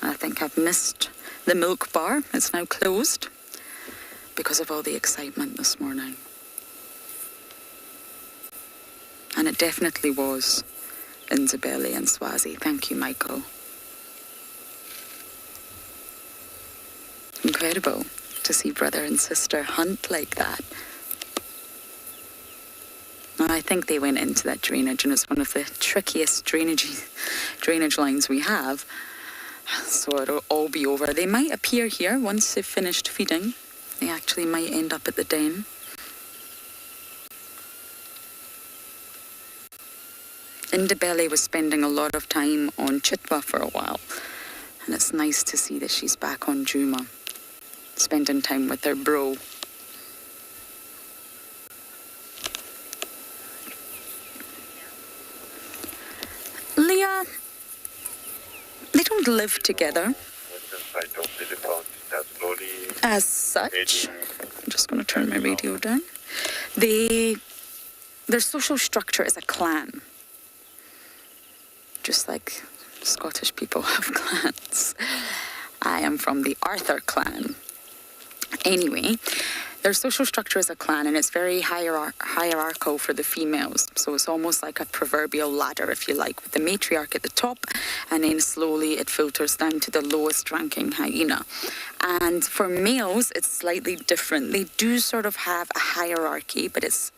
I think I've missed the milk bar. It's now closed because of all the excitement this morning. And it definitely was Nzabeli and Swazi. Thank you, Michael. Incredible to see brother and sister hunt like that. I think they went into that drainage, and it's one of the trickiest drainage lines we have. So it'll all be over. They might appear here once they've finished feeding. They actually might end up at the den. Indabelle was spending a lot of time on Chitwa for a while, and it's nice to see that she's back on Juma, spending time with her bro. Leah, they don't live together as such. I'm just going to turn my radio down. Their social structure is a clan. Just like Scottish people have clans. I am from the Arthur clan. Anyway, their social structure is a clan, and it's very hierarchical for the females. So it's almost like a proverbial ladder, if you like, with the matriarch at the top, and then slowly it filters down to the lowest ranking hyena. And for males, it's slightly different. They do sort of have a hierarchy, but it's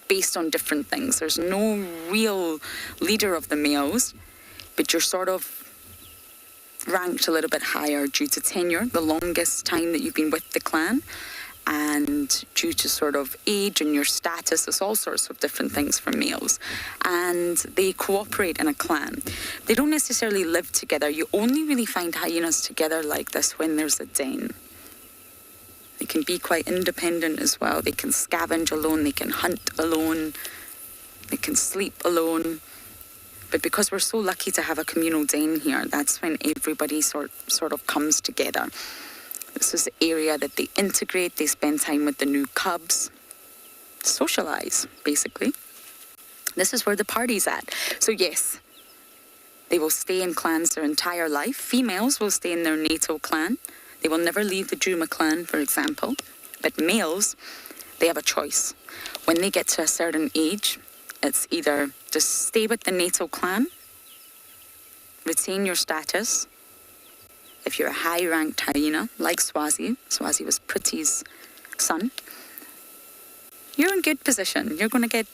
based on different things. There's no real leader of the males, but you're sort of ranked a little bit higher due to tenure, the longest time that you've been with the clan, and due to sort of age and your status. There's all sorts of different things for males, and they cooperate in a clan. They don't necessarily live together. You only really find hyenas together like this when there's a den. They can be quite independent as well. They can scavenge alone, they can hunt alone, they can sleep alone. But because we're so lucky to have a communal den here, that's when everybody sort of comes together. This is the area that they integrate, they spend time with the new cubs, socialize, basically. This is where the party's at. So yes, they will stay in clans their entire life. Females will stay in their natal clan. They will never leave the Juma clan, for example. But males, they have a choice. When they get to a certain age, it's either just stay with the natal clan, retain your status. If you're a high-ranked hyena, like Tswalu was Pretty's son, you're in good position. You're going to get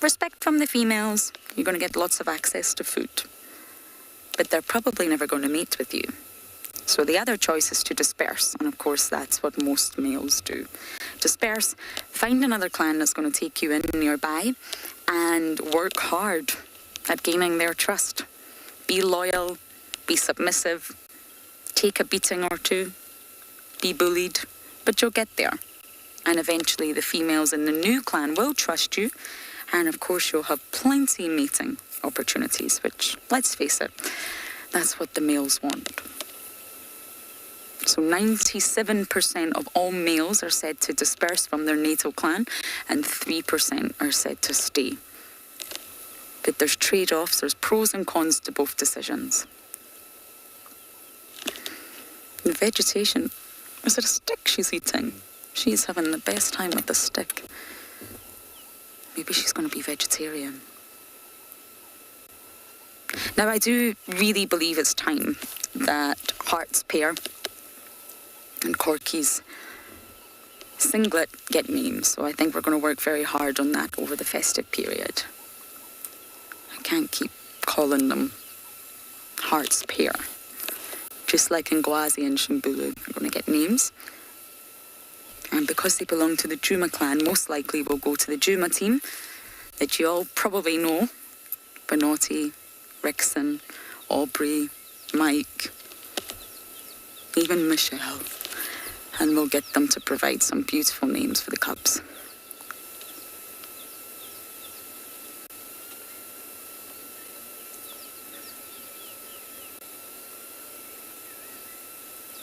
respect from the females. You're going to get lots of access to food. But they're probably never going to mate with you. So the other choice is to disperse, and of course that's what most males do. Disperse, find another clan that's going to take you in nearby, and work hard at gaining their trust. Be loyal, be submissive, take a beating or two, be bullied, but you'll get there. And eventually the females in the new clan will trust you, and of course you'll have plenty mating opportunities, which, let's face it, that's what the males want. So 97% of all males are said to disperse from their natal clan, and 3% are said to stay. But there's trade-offs, there's pros and cons to both decisions. The vegetation, is it a stick she's eating? She's having the best time with the stick. Maybe she's going to be vegetarian. Now, I do really believe it's time that Heart's pair and Corky's singlet get names, so I think we're going to work very hard on that over the festive period. I can't keep calling them Heart's pair. Just like Ngwazi and Shimbulu are going to get names. And because they belong to the Juma clan, most likely will go to the Juma team that you all probably know. Benotti, Rickson, Aubrey, Mike, even Michelle. And we'll get them to provide some beautiful names for the cubs.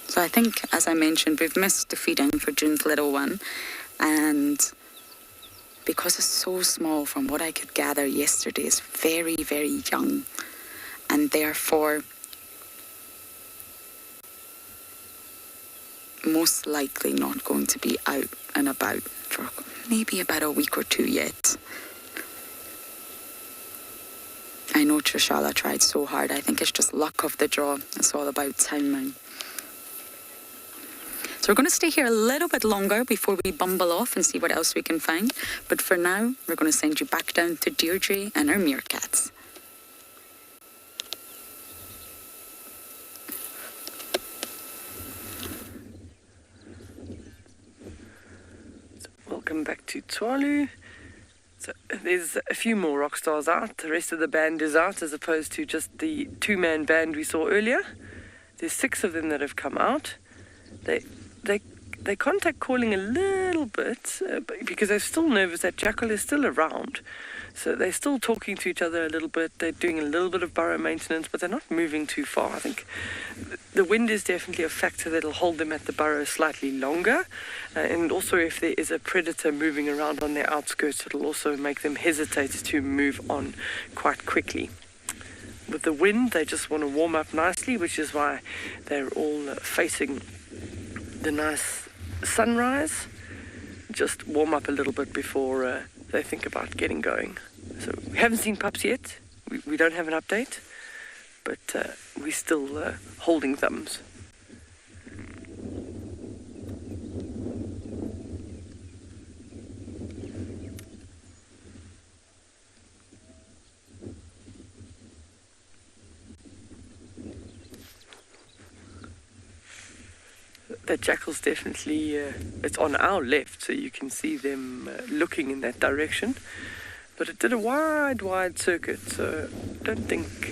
So I think, as I mentioned, we've missed the feeding for June's little one, and because it's so small, from what I could gather yesterday, it's very, very young, and therefore most likely not going to be out and about for maybe about a week or two yet. I know Trishala tried so hard. I think it's just luck of the draw. It's all about timing. So So we're going to stay here a little bit longer before we bumble off and see what else we can find. But for now, we're going to send you back down to Deirdre and our meerkats. Welcome back to Tswalu. So there's a few more rock stars out. The rest of the band is out, as opposed to just the two-man band we saw earlier. There's 6 of them that have come out. They contact calling a little bit because they're still nervous that Jackal is still around. So they're still talking to each other a little bit. They're doing a little bit of burrow maintenance, but they're not moving too far. I think the wind is definitely a factor that'll hold them at the burrow slightly longer. And also if there is a predator moving around on their outskirts, it'll also make them hesitate to move on quite quickly. With the wind, they just want to warm up nicely, which is why they're all facing the nice sunrise. Just warm up a little bit before they think about getting going. So we haven't seen pups yet. We don't have an update, but we're still holding thumbs. The jackal's definitely, it's on our left, so you can see them looking in that direction. But it did a wide circuit, so I don't think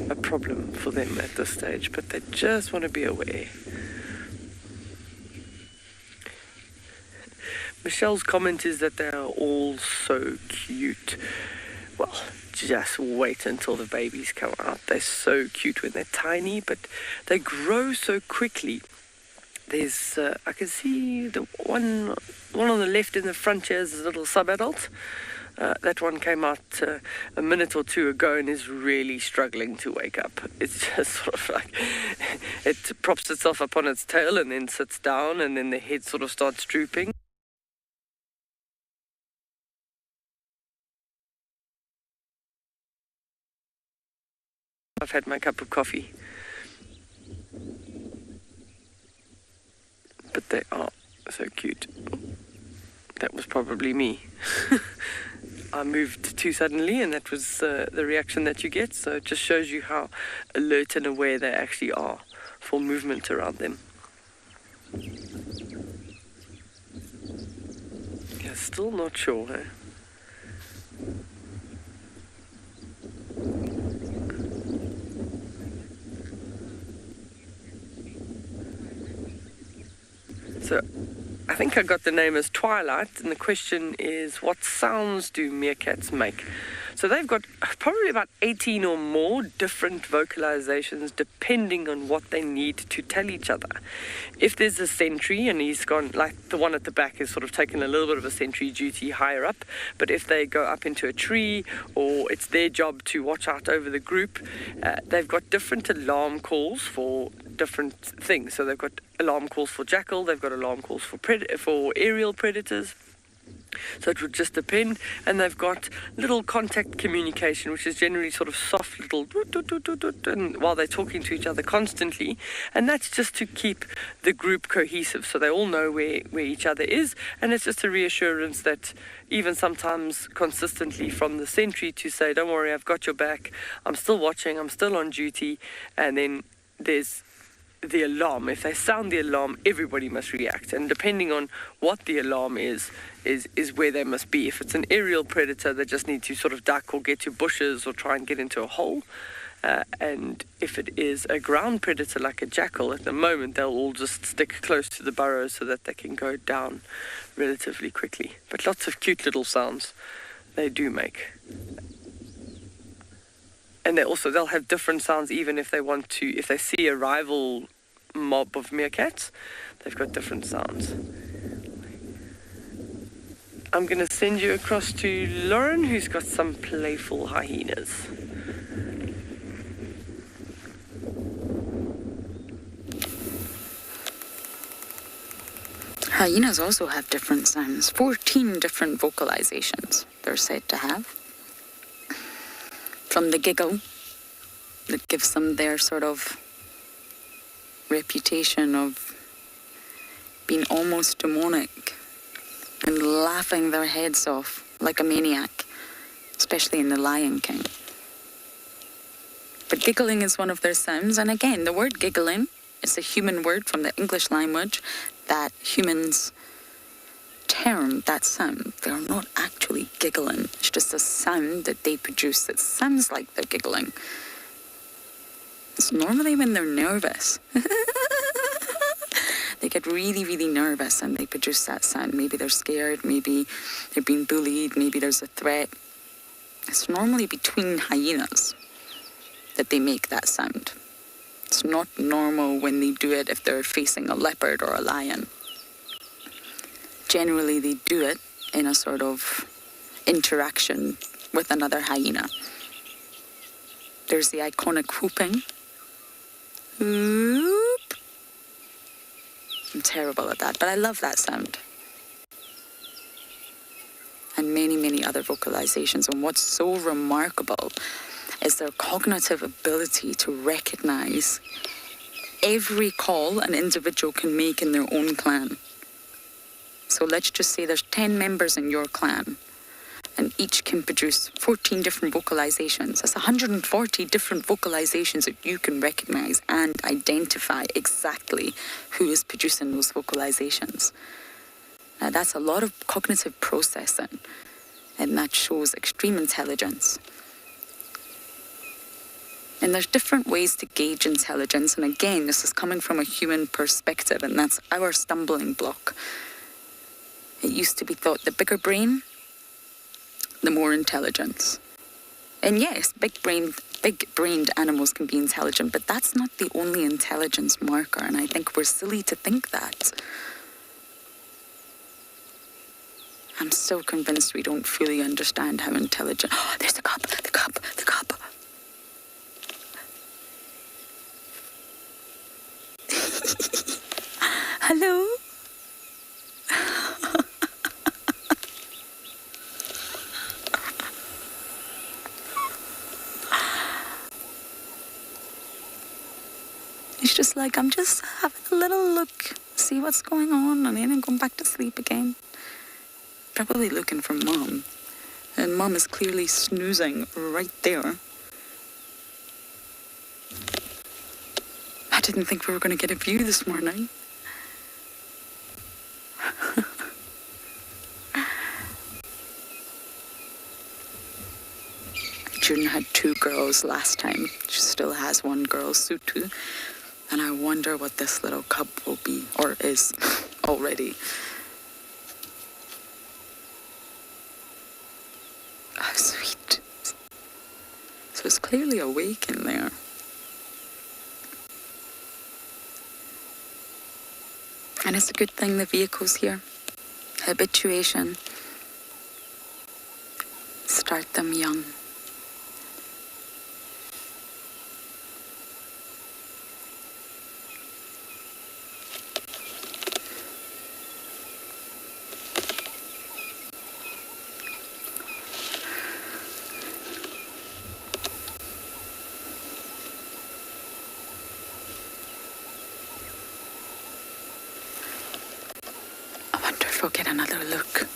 a problem for them at this stage, but they just want to be aware. Michelle's comment is that they are all so cute. Well, just wait until the babies come out. They're so cute when they're tiny, but they grow so quickly. There's, I can see the one on the left in the front here is a little sub-adult. That one came out a minute or two ago and is really struggling to wake up. It's just sort of like, it props itself up on its tail and then sits down, and then the head sort of starts drooping. I've had my cup of coffee. But they are so cute. That was probably me. I moved too suddenly, and that was the reaction that you get. So it just shows you how alert and aware they actually are for movement around them. Yeah, still not sure, eh? So I think I got the name as Twilight, and the question is, what sounds do meerkats make? So they've got probably about 18 or more different vocalizations depending on what they need to tell each other. If there's a sentry and he's gone, like the one at the back is sort of taken a little bit of a sentry duty higher up, but if they go up into a tree or it's their job to watch out over the group, they've got different alarm calls for different things. So they've got alarm calls for jackal, they've got alarm calls for aerial predators. So it would just depend. And they've got little contact communication, which is generally sort of soft little doot, doot, doot, doot, doot, and while they're talking to each other constantly. And that's just to keep the group cohesive, so they all know where each other is. And it's just a reassurance that even sometimes consistently from the sentry to say, don't worry, I've got your back, I'm still watching, I'm still on duty. And then there's the alarm. If they sound the alarm, everybody must react, and depending on what the alarm is where they must be. If it's an aerial predator, they just need to sort of duck or get to bushes or try and get into a hole, and if it is a ground predator like a jackal, at the moment they'll all just stick close to the burrow so that they can go down relatively quickly. But lots of cute little sounds they do make. And they'll have different sounds even if if they see a rival mob of meerkats, they've got different sounds. I'm going to send you across to Lauren, who's got some playful hyenas. Hyenas also have different sounds, 14 different vocalizations they're said to have. From the giggle, that gives them their sort of reputation of being almost demonic and laughing their heads off like a maniac, especially in The Lion King. But giggling is one of their sounds, and again, the word giggling is a human word from the English language that humans term that sound. They're not actually giggling. It's just a sound that they produce that sounds like they're giggling. It's normally when they're nervous. They get really, really nervous and they produce that sound. Maybe they're scared, maybe they're being bullied, maybe there's a threat. It's normally between hyenas that they make that sound. It's not normal when they do it if they're facing a leopard or a lion. Generally, they do it in a sort of interaction with another hyena. There's the iconic whooping. Whoop. I'm terrible at that, but I love that sound. And many, many other vocalizations. And what's so remarkable is their cognitive ability to recognize every call an individual can make in their own clan. So let's just say there's 10 members in your clan, and each can produce 14 different vocalizations. That's 140 different vocalizations that you can recognize and identify exactly who is producing those vocalizations. Now, that's a lot of cognitive processing, and that shows extreme intelligence. And there's different ways to gauge intelligence, and again, this is coming from a human perspective, and that's our stumbling block. It used to be thought the bigger brain, the more intelligence. And yes, big-brained animals can be intelligent, but that's not the only intelligence marker, and I think we're silly to think that. I'm so convinced we don't fully understand how intelligent... Oh, there's the cup. Hello? It's just like, I'm just having a little look, see what's going on, and then I'm going back to sleep again. Probably looking for Mum. And Mum is clearly snoozing right there. I didn't think we were going to get a view this morning. June had 2 girls last time. She still has 1 girl, Sutu. And I wonder what this little cub will be, or is already. Oh, sweet. So it's clearly awake in there. And it's a good thing the vehicle's here. Habituation. Start them young. We'll get another look.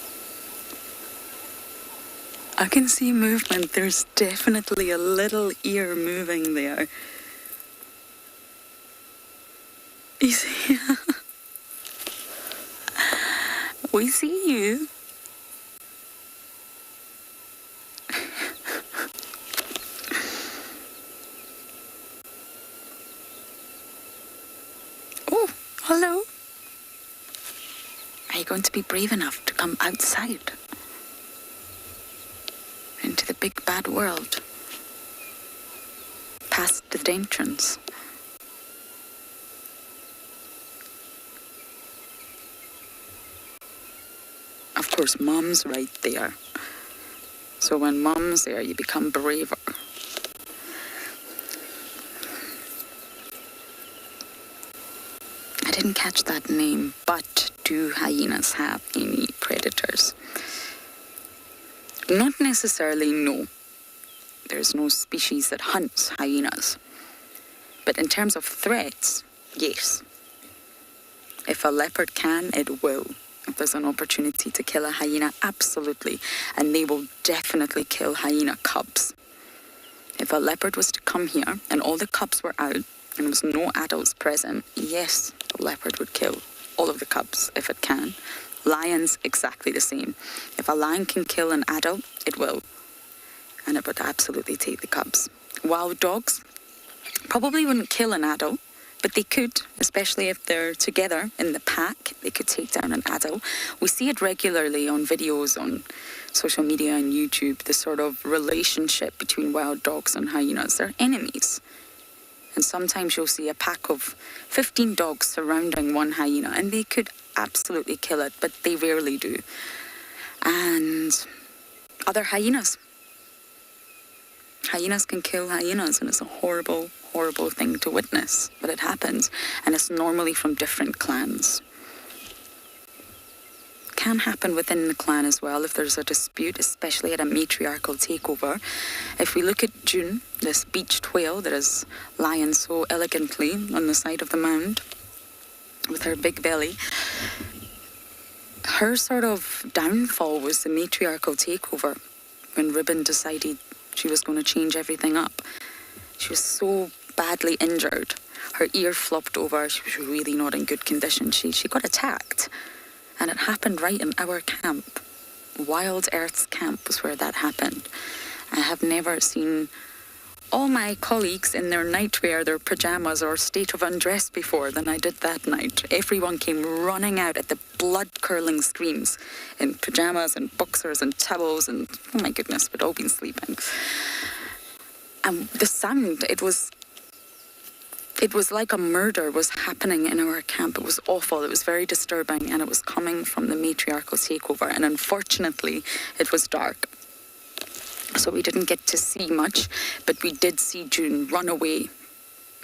I can see movement. There's definitely a little ear moving there. You see? We see you. Oh, hello. Are you going to be brave enough to come outside? Into the big bad world? Past the entrance? Of course, Mum's right there. So when Mum's there, you become braver. I didn't catch that name, but do hyenas have any predators? Not necessarily, no. There's no species that hunts hyenas. But in terms of threats, yes. If a leopard can, it will. If there's an opportunity to kill a hyena, absolutely. And they will definitely kill hyena cubs. If a leopard was to come here and all the cubs were out and there was no adults present, yes, the leopard would kill all of the cubs if it can. Lions, exactly the same. If a lion can kill an adult, it will. And it would absolutely take the cubs. Wild dogs probably wouldn't kill an adult, but they could, especially if they're together in the pack, they could take down an adult. We see it regularly on videos on social media and YouTube, the sort of relationship between wild dogs and hyenas. They're enemies. And sometimes you'll see a pack of 15 dogs surrounding one hyena, and they could absolutely kill it, but they rarely do. And other hyenas. Hyenas can kill hyenas, and it's a horrible, horrible thing to witness, but it happens, and it's normally from different clans. It can happen within the clan as well if there's a dispute, especially at a matriarchal takeover. If we look at June, this beached whale that is lying so elegantly on the side of the mound with her big belly, her sort of downfall was the matriarchal takeover when Ribbon decided she was going to change everything up. She was so badly injured. Her ear flopped over. She was really not in good condition. She got attacked. And it happened right in our camp. WildEarth's camp was where that happened. I have never seen all my colleagues in their nightwear, their pajamas or state of undress before than I did that night. Everyone came running out at the blood-curdling screams in pajamas and boxers and towels and, oh my goodness, we'd all been sleeping. And the sound, it was like a murder was happening in our camp. It was awful. It was very disturbing, and it was coming from the matriarchal takeover. And unfortunately, it was dark. So we didn't get to see much, but we did see June run away,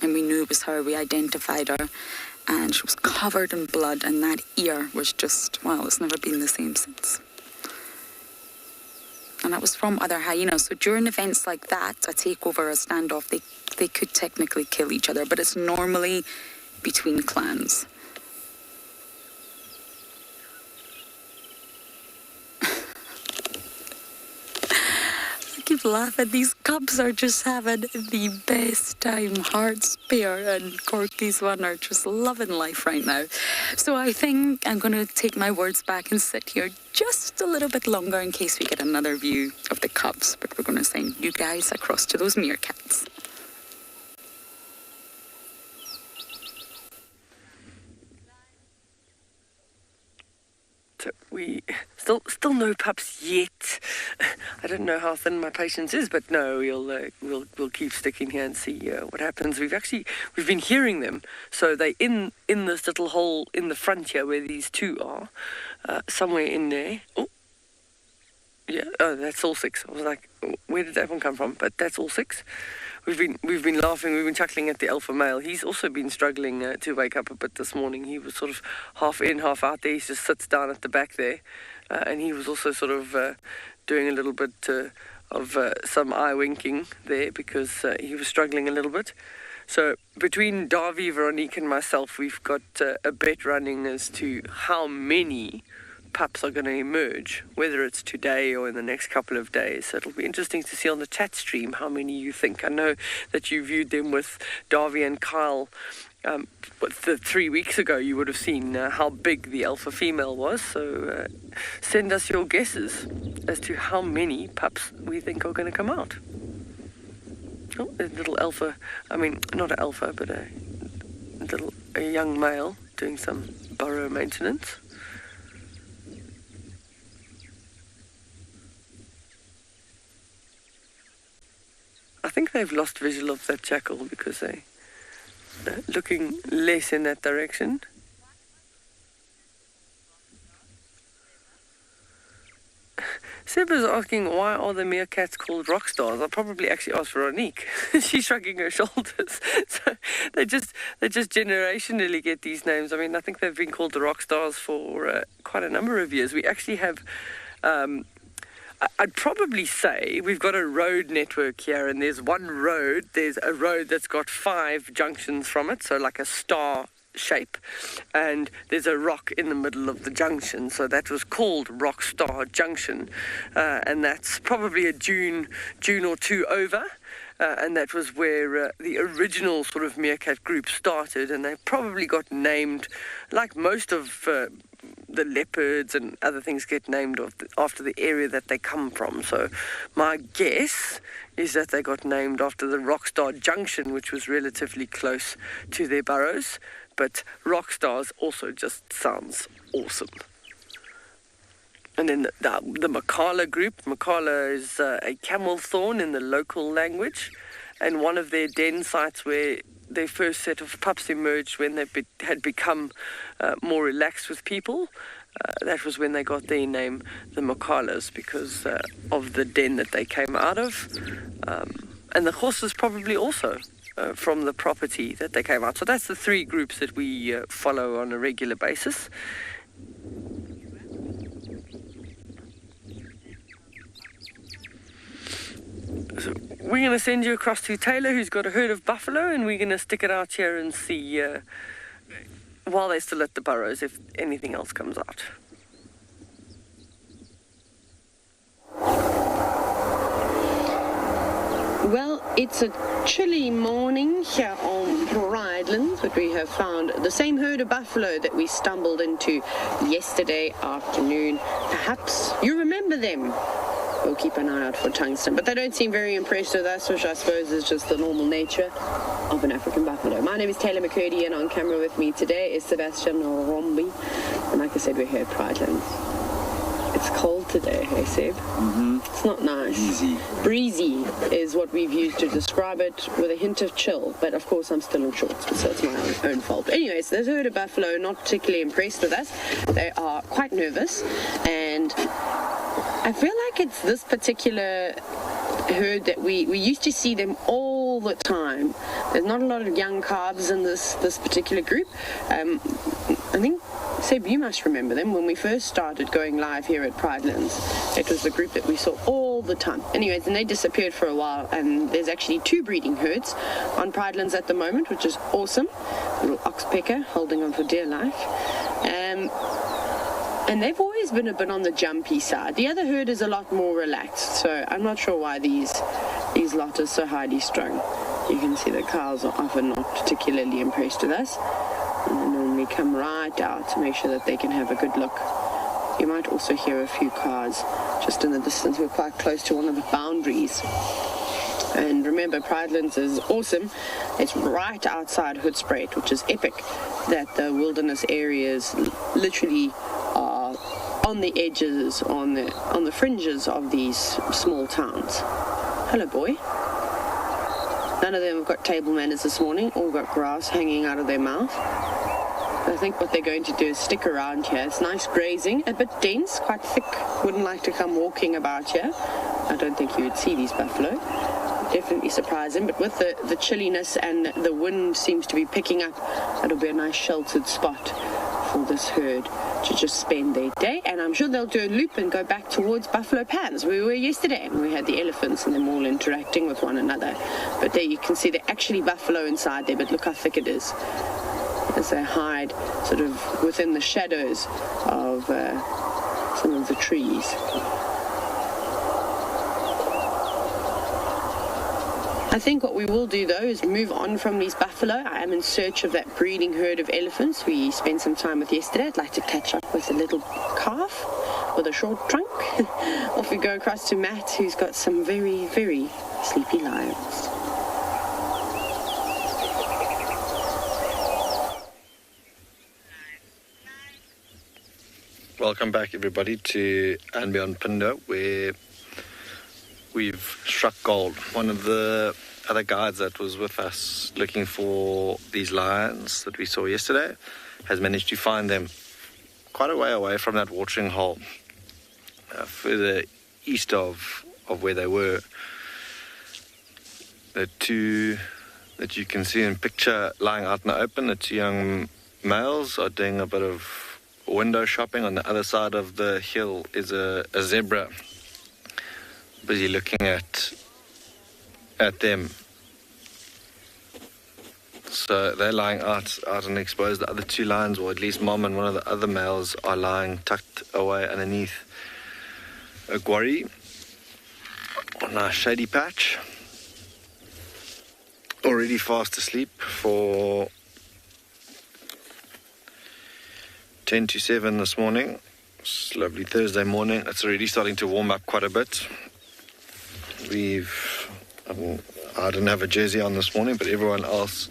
and we knew it was her. We identified her, and she was covered in blood, and that ear was just, well, it's never been the same since. And that was from other hyenas. So during events like that, a takeover, a standoff, they could technically kill each other, but it's normally between clans. Keep laughing. These cubs are just having the best time. Heartspare and Corky's one are just loving life right now. So I think I'm going to take my words back and sit here just a little bit longer in case we get another view of the cubs. But we're going to send you guys across to those meerkats. So we still no pups yet. I don't know how thin my patience is, but no, we'll keep sticking here and see what happens. We've been hearing them. So they in this little hole in the front here where these two are, somewhere in there. Oh, yeah. Oh, that's all six. I was like, where did that one come from? But that's all six. We've been laughing, we've been chuckling at the alpha male. He's also been struggling to wake up a bit this morning. He was sort of half in, half out there. He just sits down at the back there. And he was also sort of doing a little bit of some eye winking there because he was struggling a little bit. So between Davy, Veronique and myself, we've got a bet running as to how many pups are going to emerge, whether it's today or in the next couple of days. So it'll be interesting to see on the chat stream how many you think. I know that you viewed them with Davy and Kyle. 3 weeks ago you would have seen how big the alpha female was. So send us your guesses as to how many pups we think are going to come out. Oh, a little alpha, I mean not an alpha but a young male doing some burrow maintenance. I think they've lost visual of that jackal because they're looking less in that direction. Seb is asking, why are the meerkats called rock stars? I'll probably actually ask Veronique. She's shrugging her shoulders. So they just generationally get these names. I mean, I think they've been called the rock stars for quite a number of years. We actually have... I'd probably say we've got a road network here, and there's a road that's got 5 junctions from it, so like a star shape, and there's a rock in the middle of the junction, so that was called Rockstar Junction, and that's probably a June or two over. And that was where the original sort of meerkat group started, and they probably got named, like most of the leopards and other things get named after the area that they come from. So my guess is that they got named after the Rockstar Junction, which was relatively close to their burrows. But Rockstars also just sounds awesome. And then the Makala group. Makala is a camel thorn in the local language, and one of their den sites where their first set of pups emerged when they had become more relaxed with people. That was when they got their name, the Makalas, because of the den that they came out of. And the horses probably also from the property that they came out. So that's the three groups that we follow on a regular basis. So we're going to send you across to Taylor, who's got a herd of buffalo, and we're going to stick it out here and see, while they're still at the burrows, if anything else comes out. Well, it's a chilly morning here on Prrivate, but we have found the same herd of buffalo that we stumbled into yesterday afternoon. Perhaps you remember them. We'll keep an eye out for tungsten, but they don't seem very impressed with us, which I suppose is just the normal nature of an African buffalo. My name is Taylor McCurdy, and on camera with me today is Sebastian Rombi, and like I said, we're here at Prrivate. It's cold today, hey Seb? Mm-hmm. It's not nice. Breezy is what we've used to describe it, with a hint of chill, but of course I'm still in shorts, so it's my own fault. Anyways, this herd of buffalo not particularly impressed with us. They are quite nervous, and I feel like it's this particular herd that we used to see them all the time. There's not a lot of young calves in this particular group. I think, Seb, you must remember them when we first started going live here at Prrivate. It was the group that we saw all the time. Anyways, and they disappeared for a while, and there's actually 2 breeding herds on Prrivate at the moment, which is awesome. Little oxpecker holding on for dear life. And they've always been a bit on the jumpy side. The other herd is a lot more relaxed, so I'm not sure why these lot are so highly strung. You can see the cows are often not particularly impressed with us, and they normally come right out to make sure that they can have a good look. You might also hear a few cars just in the distance. We're quite close to one of the boundaries. And remember, Prrivate is awesome. It's right outside Hoedspruit, which is epic, that the wilderness areas literally are on the edges, on the fringes of these small towns. Hello, boy. None of them have got table manners this morning, all got grass hanging out of their mouth. I think what they're going to do is stick around here. It's nice grazing, a bit dense, quite thick. Wouldn't like to come walking about here. I don't think you would see these buffalo. Definitely surprising, but with the chilliness and the wind seems to be picking up, that'll be a nice sheltered spot for this herd to just spend their day. And I'm sure they'll do a loop and go back towards Buffalo Pans. We were yesterday and we had the elephants and them all interacting with one another. But there you can see they're actually buffalo inside there, but look how thick it is as they hide sort of within the shadows of some of the trees. I think what we will do, though, is move on from these buffalo. I am in search of that breeding herd of elephants we spent some time with yesterday. I'd like to catch up with a little calf with a short trunk. Off we go across to Matt, who's got some very, very sleepy lions. Welcome back, everybody, to andBeyond Phinda, where we've struck gold. One of the other guides that was with us looking for these lions that we saw yesterday has managed to find them quite a way away from that watering hole, further east of where they were. The 2 that you can see in picture lying out in the open, the 2 young males are doing a bit of window shopping. On the other side of the hill is a zebra busy looking at them. So they're lying out and exposed. The other two lions, or at least mom and one of the other males, are lying tucked away underneath a quarry on a shady patch. Already fast asleep for 10 to 7 this morning. It's a lovely Thursday morning. It's already starting to warm up quite a bit. I didn't have a jersey on this morning, but everyone else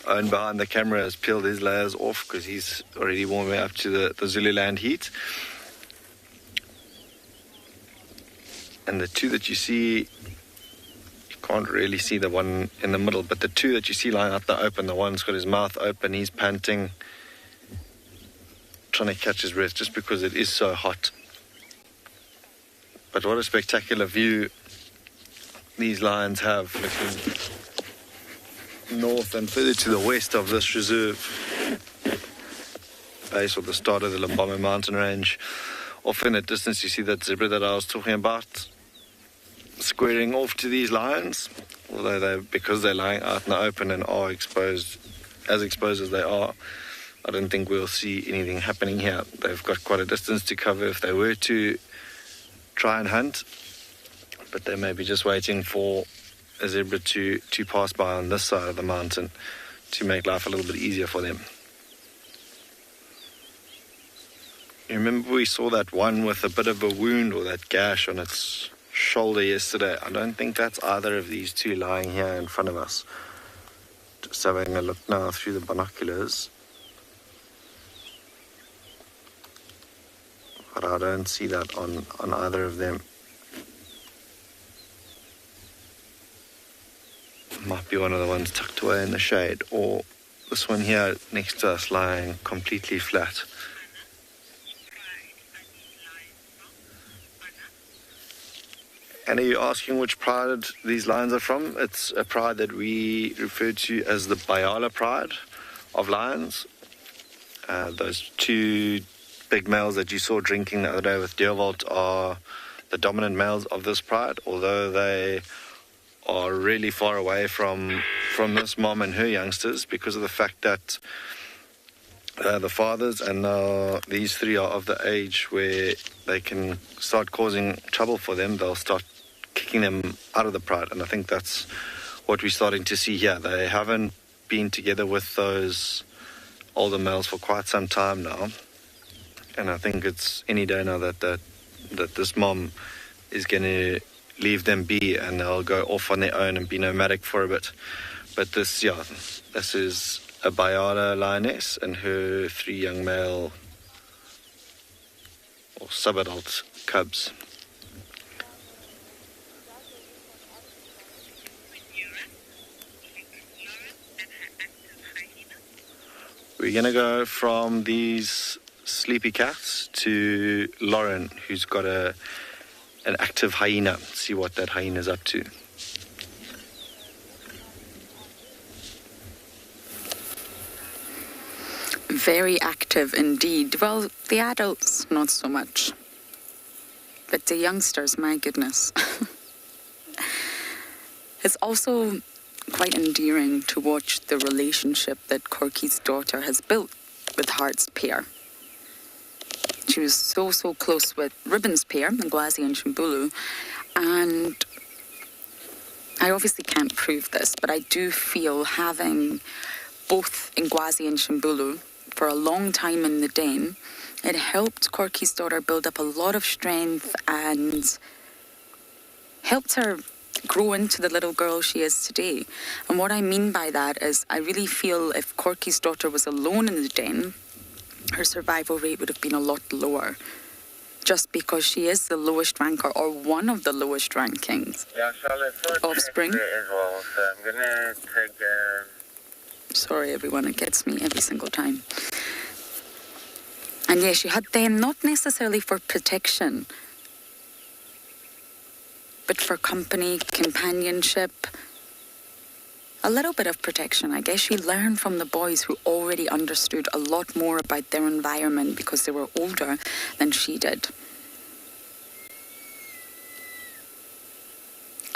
owned behind the camera has peeled his layers off because he's already warming up to the Zululand heat. And the two that you see, you can't really see the one in the middle, but the two that you see lying out in the open, the one's got his mouth open, he's panting, trying to catch his breath just because it is so hot. But what a spectacular view these lions have, looking north and further to the west of this reserve base, or the start of the Lambama mountain range. Off in the distance you see that zebra that I was talking about squaring off to these lions, although because they're lying out in the open and are exposed as they are, I don't think we'll see anything happening here. They've got quite a distance to cover if they were to try and hunt, but they may be just waiting for a zebra to pass by on this side of the mountain to make life a little bit easier for them. You remember we saw that one with a bit of a wound, or that gash on its shoulder yesterday? I don't think that's either of these two lying here in front of us. Just having a look now through the binoculars. But I don't see that on either of them. Might be one of the ones tucked away in the shade, or this one here next to us lying completely flat. And are you asking which pride these lions are from? It's a pride that we refer to as the Nyala pride of lions. Those two big males that you saw drinking the other day with Deerwald are the dominant males of this pride, although they are really far away from this mom and her youngsters because of the fact that the fathers and these three are of the age where they can start causing trouble for them. They'll start kicking them out of the pride, and I think that's what we're starting to see here. They haven't been together with those older males for quite some time now, and I think it's any day now that this mom is going to leave them be and they'll go off on their own and be nomadic for a bit. But this is a Nyala lioness and her three young male or sub-adult cubs. We're going to go from these sleepy cats to Lauren, who's got an active hyena. See what that hyena's up to. Very active indeed. Well, the adults, not so much. But the youngsters, my goodness. It's also quite endearing to watch the relationship that Corky's daughter has built with Hart's pair. She was so close with Ribbon's pair, Ngwazi and Shimbulu, and I obviously can't prove this, but I do feel having both Ngwazi and Shimbulu for a long time in the den, it helped Corky's daughter build up a lot of strength and helped her grow into the little girl she is today. And what I mean by that is I really feel if Corky's daughter was alone in the den, her survival rate would have been a lot lower, just because she is the lowest ranker, or one of the lowest rankings offspring. Well, so I'm gonna take Sorry everyone, it gets me every single time. And yeah, she had them not necessarily for protection, but for company, companionship, a little bit of protection. I guess she learned from the boys who already understood a lot more about their environment because they were older than she did.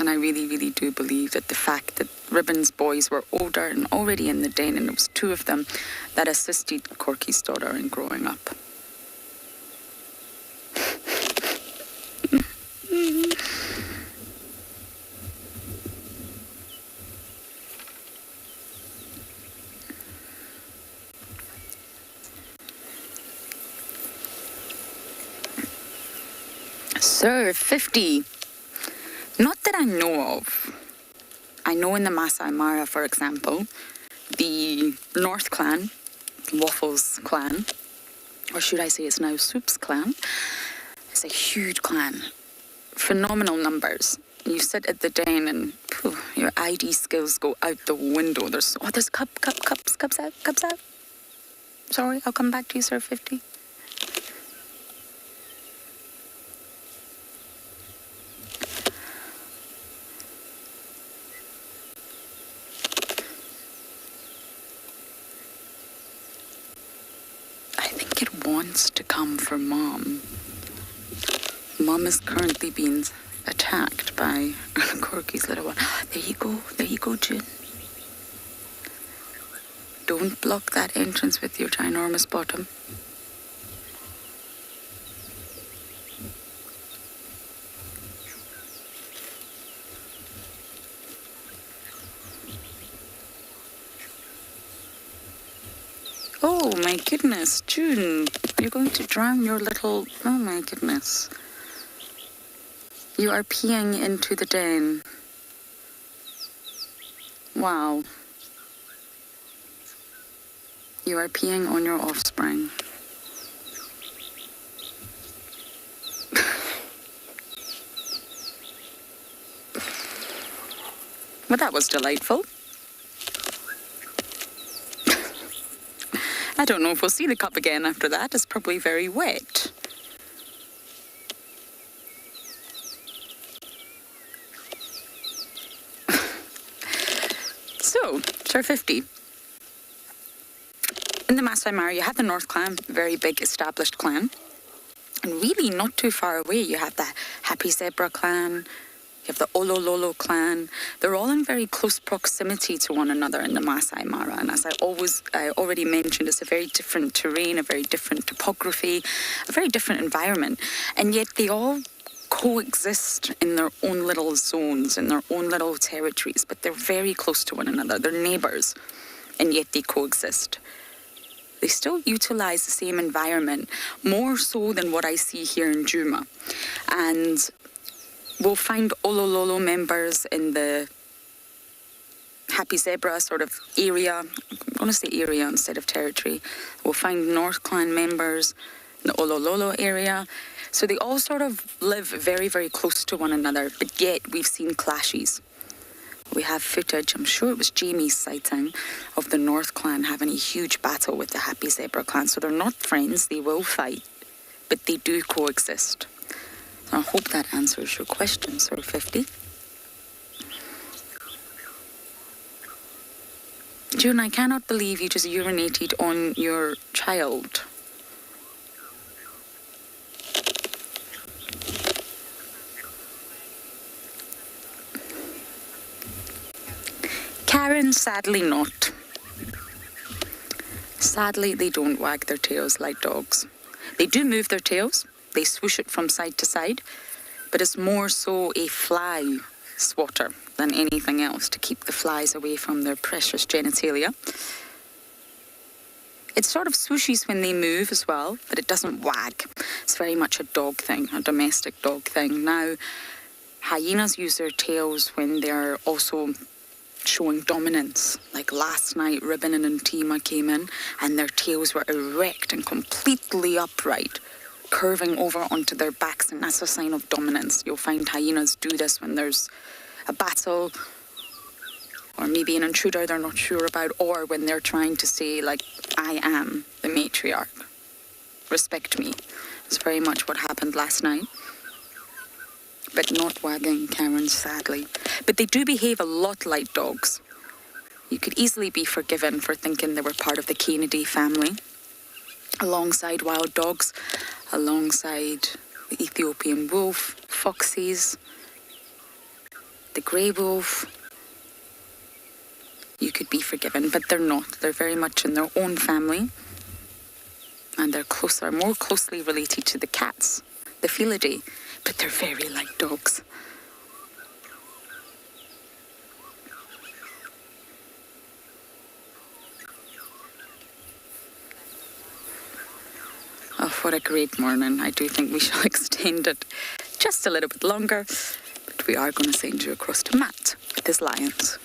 And I really, really do believe that the fact that Ribbon's boys were older and already in the den, and it was two of them that assisted Corky's daughter in growing up. Sir, 50. Not that I know of. I know in the Masai Mara, for example, the North Clan, Waffles clan, or should I say it's now Soup's clan, it's a huge clan. Phenomenal numbers. You sit at the den and your ID skills go out the window. There's cups out. Sorry, I'll come back to you, Sir, 50. Wants to come for Mom. Mom is currently being attacked by Corky's little one. There you go, June. Don't block that entrance with your ginormous bottom. Oh my goodness, June, you're going to drown your little... Oh my goodness. You are peeing into the den. Wow. You are peeing on your offspring. Well, that was delightful. I don't know if we'll see the cup again after that. It's probably very wet. So, Sir 50. In the Masai Mara, you have the North Clan, very big established clan. And really not too far away, you have the Happy Zebra clan, you have the Olololo clan. They're all in very close proximity to one another in the Masai Mara. And as I already mentioned, it's a very different terrain, a very different topography, a very different environment. And yet they all coexist in their own little zones, in their own little territories. But they're very close to one another. They're neighbours, and yet they coexist. They still utilise the same environment, more so than what I see here in Juma. And we'll find Olololo members in the Happy Zebra sort of area. I'm going to say area instead of territory. We'll find North Clan members in the Olololo area. So they all sort of live very, very close to one another, but yet we've seen clashes. We have footage, I'm sure it was Jamie's sighting, of the North Clan having a huge battle with the Happy Zebra clan. So they're not friends, they will fight, but they do coexist. I hope that answers your question, Sir 50. June, I cannot believe you just urinated on your child. Karen, sadly not. Sadly, they don't wag their tails like dogs. They do move their tails. They swoosh it from side to side, but it's more so a fly swatter than anything else to keep the flies away from their precious genitalia. It sort of swooshes when they move as well, but it doesn't wag. It's very much a dog thing, a domestic dog thing. Now, hyenas use their tails when they're also showing dominance. Like last night, Ribbon and Ntima came in and their tails were erect and completely upright, curving over onto their backs, and that's a sign of dominance. You'll find hyenas do this when there's a battle, or maybe an intruder they're not sure about, or when they're trying to say, like, I am the matriarch. Respect me. It's very much what happened last night. But not wagging, Karen, sadly. But they do behave a lot like dogs. You could easily be forgiven for thinking they were part of the Kennedy family, alongside wild dogs, alongside the Ethiopian wolf, foxes. the grey wolf, you could be forgiven, but they're not. They're very much in their own family, and they're more closely related to the cats, the Felidae, but they're very like dogs. Oh, what a great morning. I do think we shall extend it just a little bit longer, but we are going to send you across to Matt with his lions.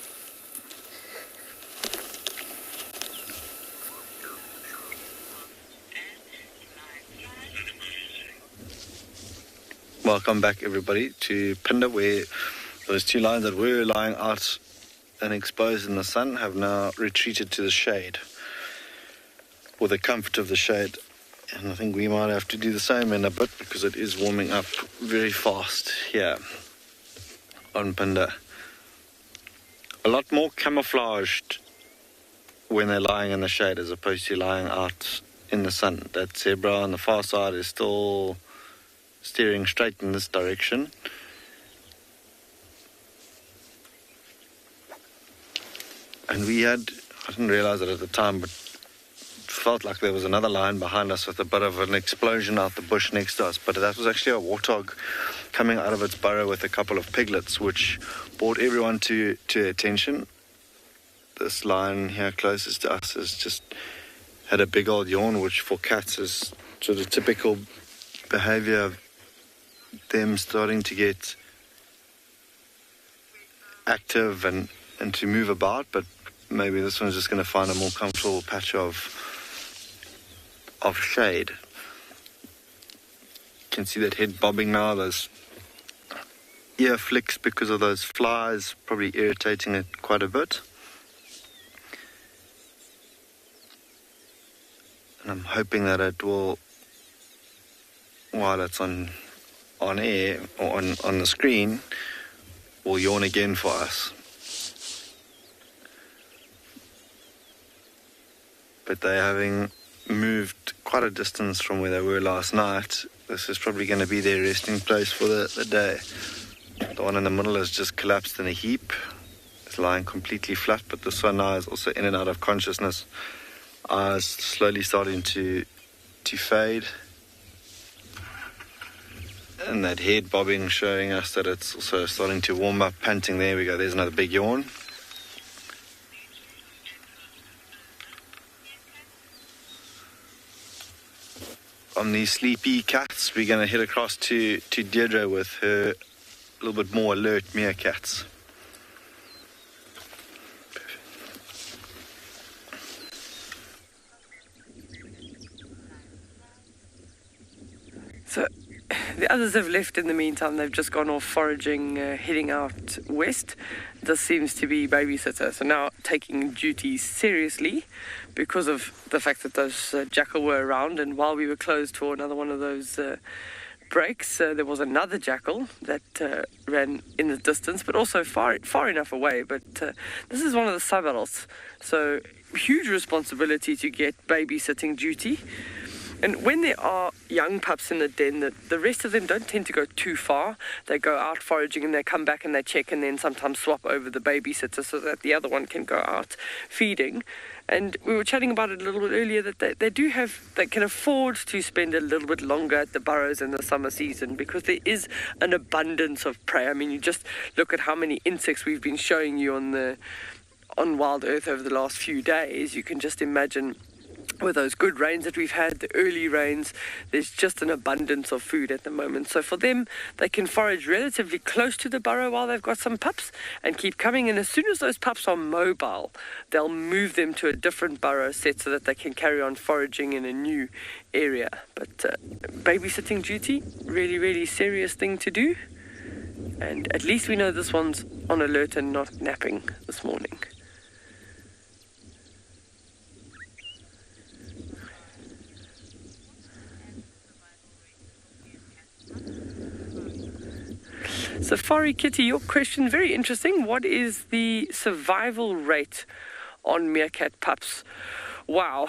Welcome back, everybody, to Phinda, where those two lions that were lying out and exposed in the sun have now retreated to the shade, or the comfort of the shade. And I think we might have to do the same in a bit, because it is warming up very fast here on Phinda. A lot more camouflaged when they're lying in the shade as opposed to lying out in the sun. That zebra on the far side is still steering straight in this direction. And I didn't realize it at the time, but felt like there was another lion behind us with a bit of an explosion out the bush next to us. But that was actually a warthog coming out of its burrow with a couple of piglets, which brought everyone to attention. This lion here closest to us has just had a big old yawn, which for cats is sort of typical behavior of them starting to get active and to move about. But maybe this one's just going to find a more comfortable patch of shade. You can see that head bobbing now, those ear flicks because of those flies, probably irritating it quite a bit. And I'm hoping that it will, while it's on air or on the screen, will yawn again for us. But they're having moved quite a distance from where they were last night. This is probably going to be their resting place for the day. The one in the middle has just collapsed in a heap. It's lying completely flat, but this one now is also in and out of consciousness. Eyes slowly starting to fade. And that head bobbing showing us that it's also starting to warm up, panting. There we go, there's another big yawn. On these sleepy cats, we're going to head across to Deirdre with her a little bit more alert meerkats. So the others have left in the meantime. They've just gone off foraging, heading out west. This seems to be babysitter, so now taking duty seriously because of the fact that those jackal were around. And while we were closed for another one of those breaks, there was another jackal that ran in the distance, but also far enough away. But this is one of the sub-adults, so huge responsibility to get babysitting duty. And when there are young pups in the den, the rest of them don't tend to go too far. They go out foraging and they come back and they check and then sometimes swap over the babysitter so that the other one can go out feeding. And we were chatting about it a little bit earlier that they can afford to spend a little bit longer at the burrows in the summer season because there is an abundance of prey. I mean, you just look at how many insects we've been showing you on WildEarth over the last few days. You can just imagine with those good rains that we've had, the early rains, there's just an abundance of food at the moment. So for them, they can forage relatively close to the burrow while they've got some pups and keep coming. And as soon as those pups are mobile, they'll move them to a different burrow set so that they can carry on foraging in a new area. But babysitting duty, really, really serious thing to do. And at least we know this one's on alert and not napping this morning. Safari Kitty, your question, very interesting. What is the survival rate on meerkat pups? Wow.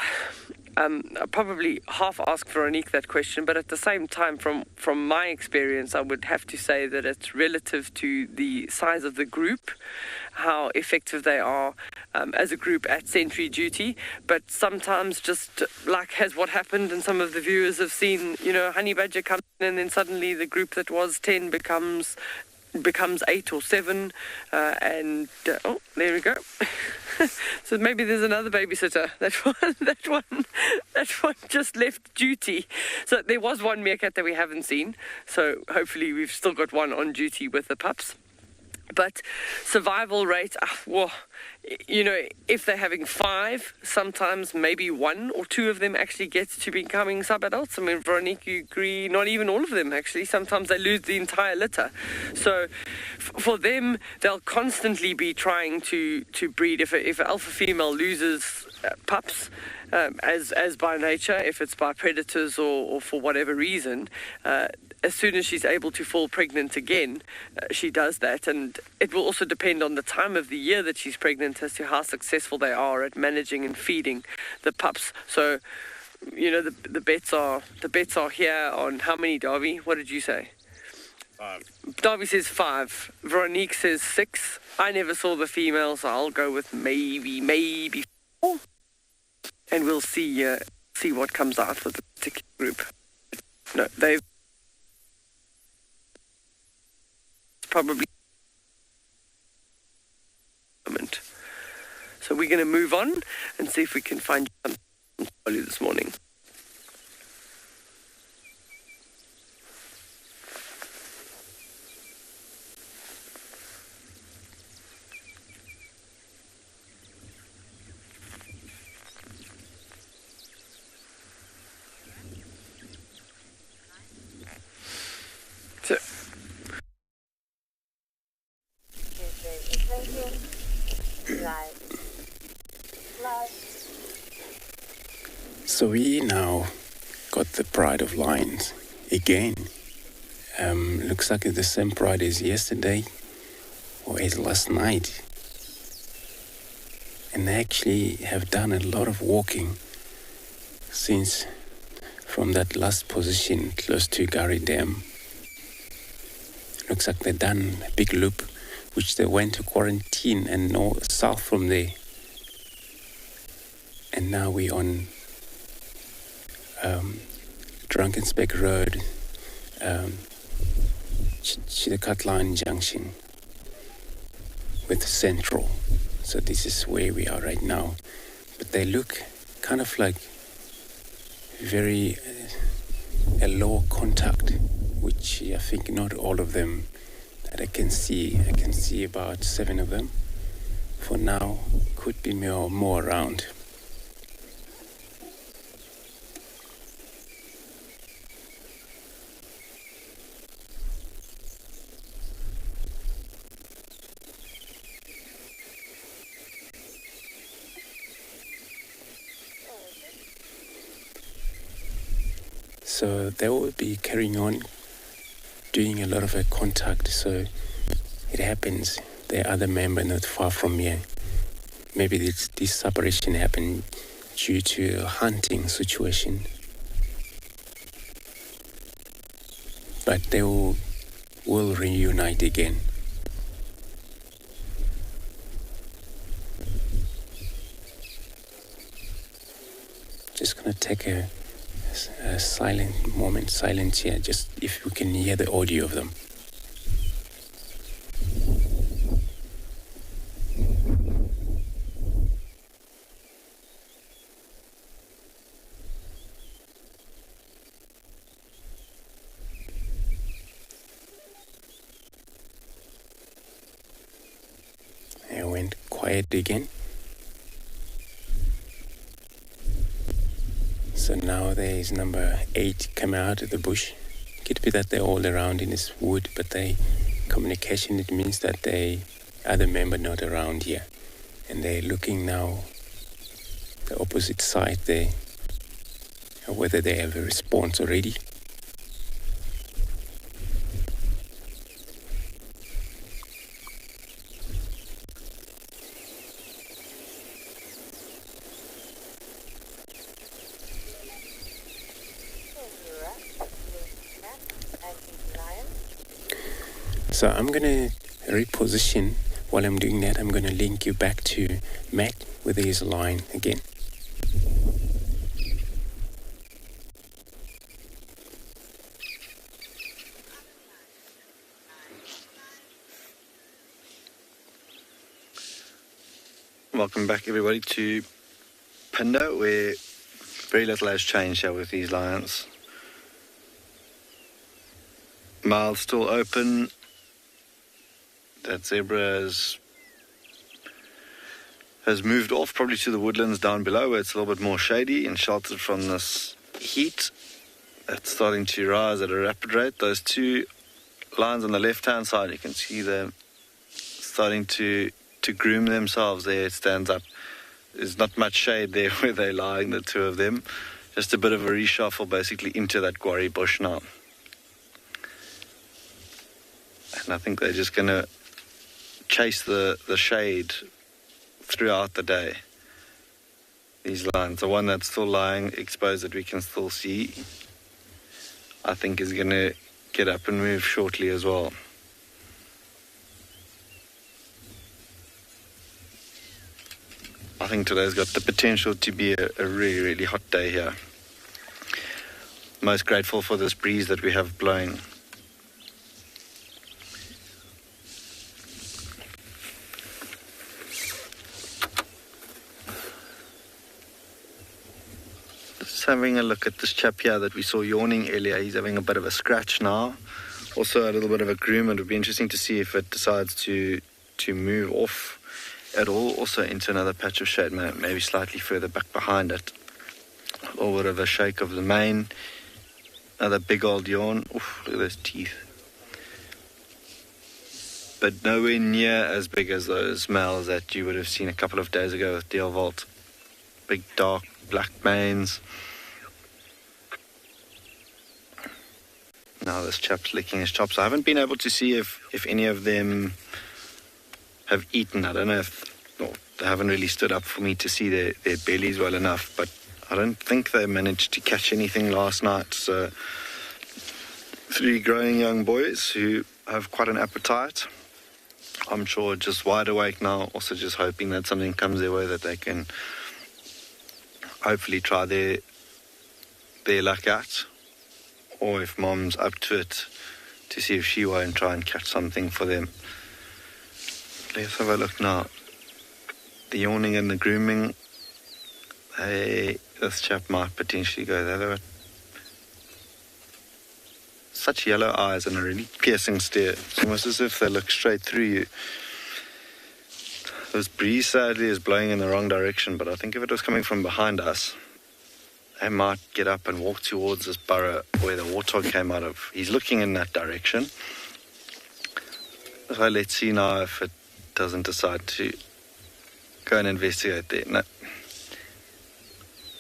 I probably half ask Veronique that question, but at the same time, from my experience, I would have to say that it's relative to the size of the group, how effective they are as a group at sentry duty. But sometimes, just like has what happened, and some of the viewers have seen, honey badger come in, and then suddenly the group that was 10 becomes 8 or 7, and there we go. So maybe there's another babysitter. That one just left duty. So there was one meerkat that we haven't seen. So hopefully we've still got one on duty with the pups. But survival rate, if they're having 5, sometimes maybe 1 or 2 of them actually get to becoming sub-adults. I mean, Veronique, you agree, not even all of them actually. Sometimes they lose the entire litter. So for them, they'll constantly be trying to breed. If an alpha female loses pups, as by nature, if it's by predators or for whatever reason, as soon as she's able to fall pregnant again, she does that. And it will also depend on the time of the year that she's pregnant as to how successful they are at managing and feeding the pups. So, the bets are here on how many, Darby? What did you say? 5. Darby says 5. Veronique says 6. I never saw the female, so I'll go with maybe 4. And we'll see what comes out for the particular group. No, they've probably. So we're going to move on and see if we can find something early this morning. So we now got the pride of lions again. Looks like it's the same pride as yesterday or as last night. And they actually have done a lot of walking since from that last position close to Gary Dam. Looks like they've done a big loop, which they went to quarantine and south from there. And now we're on Drakensberg Road, Chidakat Line Junction with Central. So this is where we are right now. But they look kind of like very a low contact, which I think not all of them that I can see. I can see about 7 of them. For now, could be more around. So they will be carrying on doing a lot of contact. So it happens. The other member not far from here. Maybe this separation happened due to a hunting situation. But they will reunite again. Just gonna take a silent here, just if we can hear the audio of them. It went quiet again. So now there is number 8 coming out of the bush. Could be that they're all around in this wood, but communication, it means that they other member not around here. And they're looking now the opposite side there, whether they have a response already. So I'm going to reposition. While I'm doing that, I'm going to link you back to Matt with his line again. Welcome back, everybody, to Phinda, where very little has changed here with these lions. Mouth still open. That zebra has moved off, probably to the woodlands down below, where it's a little bit more shady and sheltered from this heat. That's starting to rise at a rapid rate. Those two lions on the left-hand side, you can see them starting to groom themselves there. It stands up. There's not much shade there where they're lying, the two of them. Just a bit of a reshuffle basically into that guarri bush now. And I think they're just going to chase the shade throughout the day. These lions, the one that's still lying exposed that we can still see, I think is going to get up and move shortly as well. I think today's got the potential to be a really, really hot day here. Most grateful for this breeze that we have blowing. Just having a look at this chap here that we saw yawning earlier. He's having a bit of a scratch now. Also a little bit of a groom. It would be interesting to see if it decides to move off at all, also into another patch of shade, maybe slightly further back behind it. A little bit of a shake of the mane. Another big old yawn. Oof, look at those teeth. But nowhere near as big as those males that you would have seen a couple of days ago with Deelwald. Big, dark, black manes. Now this chap's licking his chops. I haven't been able to see if any of them have eaten. I don't know they haven't really stood up for me to see their bellies well enough, but I don't think they managed to catch anything last night. So 3 growing young boys who have quite an appetite. I'm sure just wide awake now, also just hoping that something comes their way that they can hopefully try their luck at, or if mom's up to it, to see if she won't try and catch something for them. Let's have a look now. The yawning and the grooming. This chap might potentially go there. They've got such yellow eyes and a really piercing stare. It's almost as if they look straight through you. This breeze sadly is blowing in the wrong direction, but I think if it was coming from behind us, they might get up and walk towards this burrow where the warthog came out of. He's looking in that direction. So let's see now if it doesn't decide to go and investigate there. No.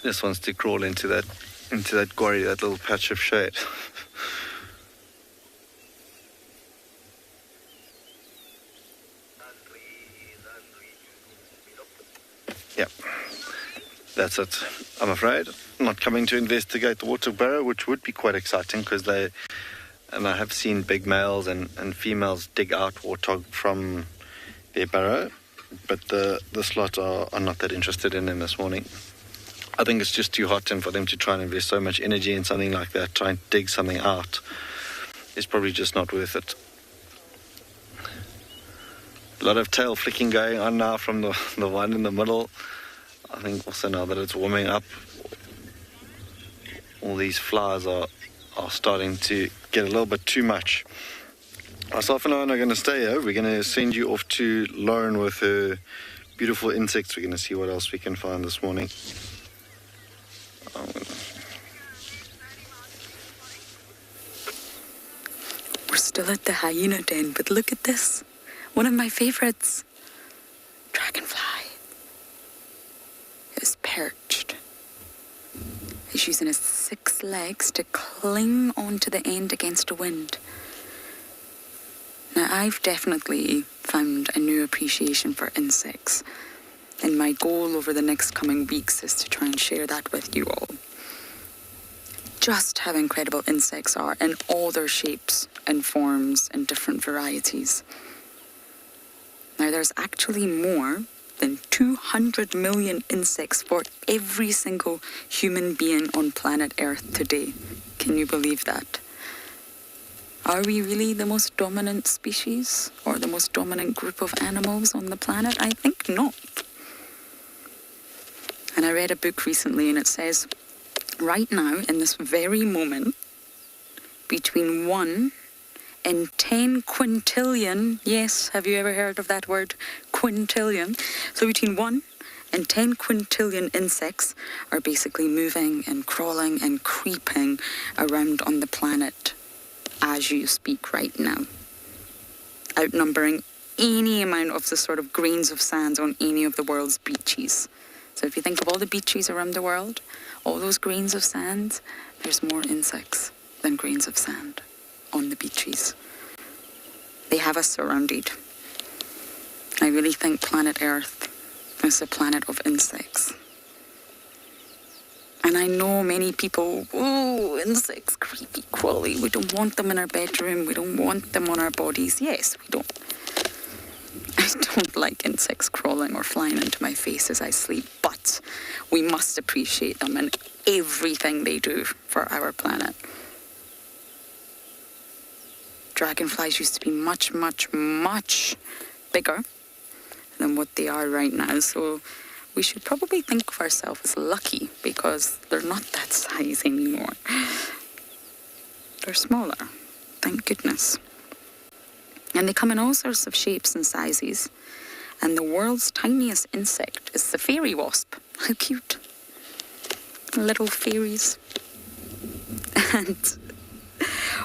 Just wants to crawl into that guarri, that little patch of shade. Yep. That's it. I'm afraid. Not coming to investigate the water burrow, which would be quite exciting because I have seen big males and females dig out warthog from their burrow, but the slot are not that interested in them this morning. I think it's just too hot, and for them to try and invest so much energy in something like that, try and dig something out, is probably just not worth it. A lot of tail flicking going on now from the one in the middle. I think also now that it's warming up, all these flies are starting to get a little bit too much. Myself and Owen are going to stay here. We're going to send you off to Lauren with her beautiful insects. We're going to see what else we can find this morning. We're still at the hyena den, but look at this. One of my favourites. Dragonfly. Is perched. He's using his 6 legs to cling onto the end against a wind. Now, I've definitely found a new appreciation for insects, and my goal over the next coming weeks is to try and share that with you all. just how incredible insects are in all their shapes and forms and different varieties. Now, there's actually more than 200 million insects for every single human being on planet Earth today. Can you believe that? Are we really the most dominant species or the most dominant group of animals on the planet? I think not. And I read a book recently and it says, right now, in this very moment, between 1 in 10 quintillion, yes, have you ever heard of that word? Quintillion. So between 1 and 10 quintillion insects are basically moving and crawling and creeping around on the planet as you speak right now, outnumbering any amount of the sort of grains of sand on any of the world's beaches. So if you think of all the beaches around the world, all those grains of sand, there's more insects than grains of sand on the beaches. They have us surrounded. I really think planet Earth is a planet of insects. And I know many people, insects, creepy, crawly, we don't want them in our bedroom, we don't want them on our bodies. Yes, we don't. I don't like insects crawling or flying into my face as I sleep, but we must appreciate them and everything they do for our planet. Dragonflies used to be much, much, much bigger than what they are right now, so we should probably think of ourselves as lucky because they're not that size anymore. They're smaller, thank goodness. And they come in all sorts of shapes and sizes. And the world's tiniest insect is the fairy wasp. How cute. Little fairies. And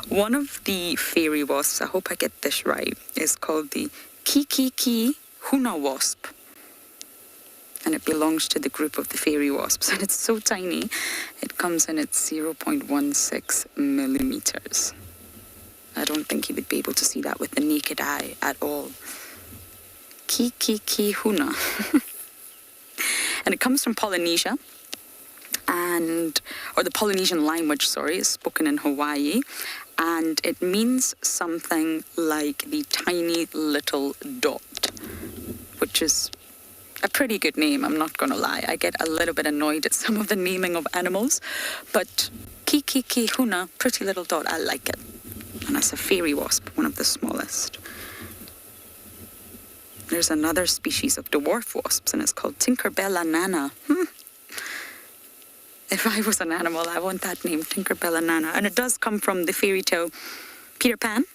one of the fairy wasps, I hope I get this right, is called the Huna wasp. And it belongs to the group of the fairy wasps. And it's so tiny, it comes in at 0.16 millimeters. I don't think you would be able to see that with the naked eye at all. Huna. And it comes from Polynesia. Or the Polynesian language, is spoken in Hawaii. And it means something like the tiny little dot, which is a pretty good name, I'm not going to lie. I get a little bit annoyed at some of the naming of animals. But Huna, pretty little dot, I like it. And that's a fairy wasp, one of the smallest. There's another species of dwarf wasps, and it's called Tinkerbella Nana. If I was an animal, I want that name, Tinkerbella Nana. And it does come from the fairy tale Peter Pan.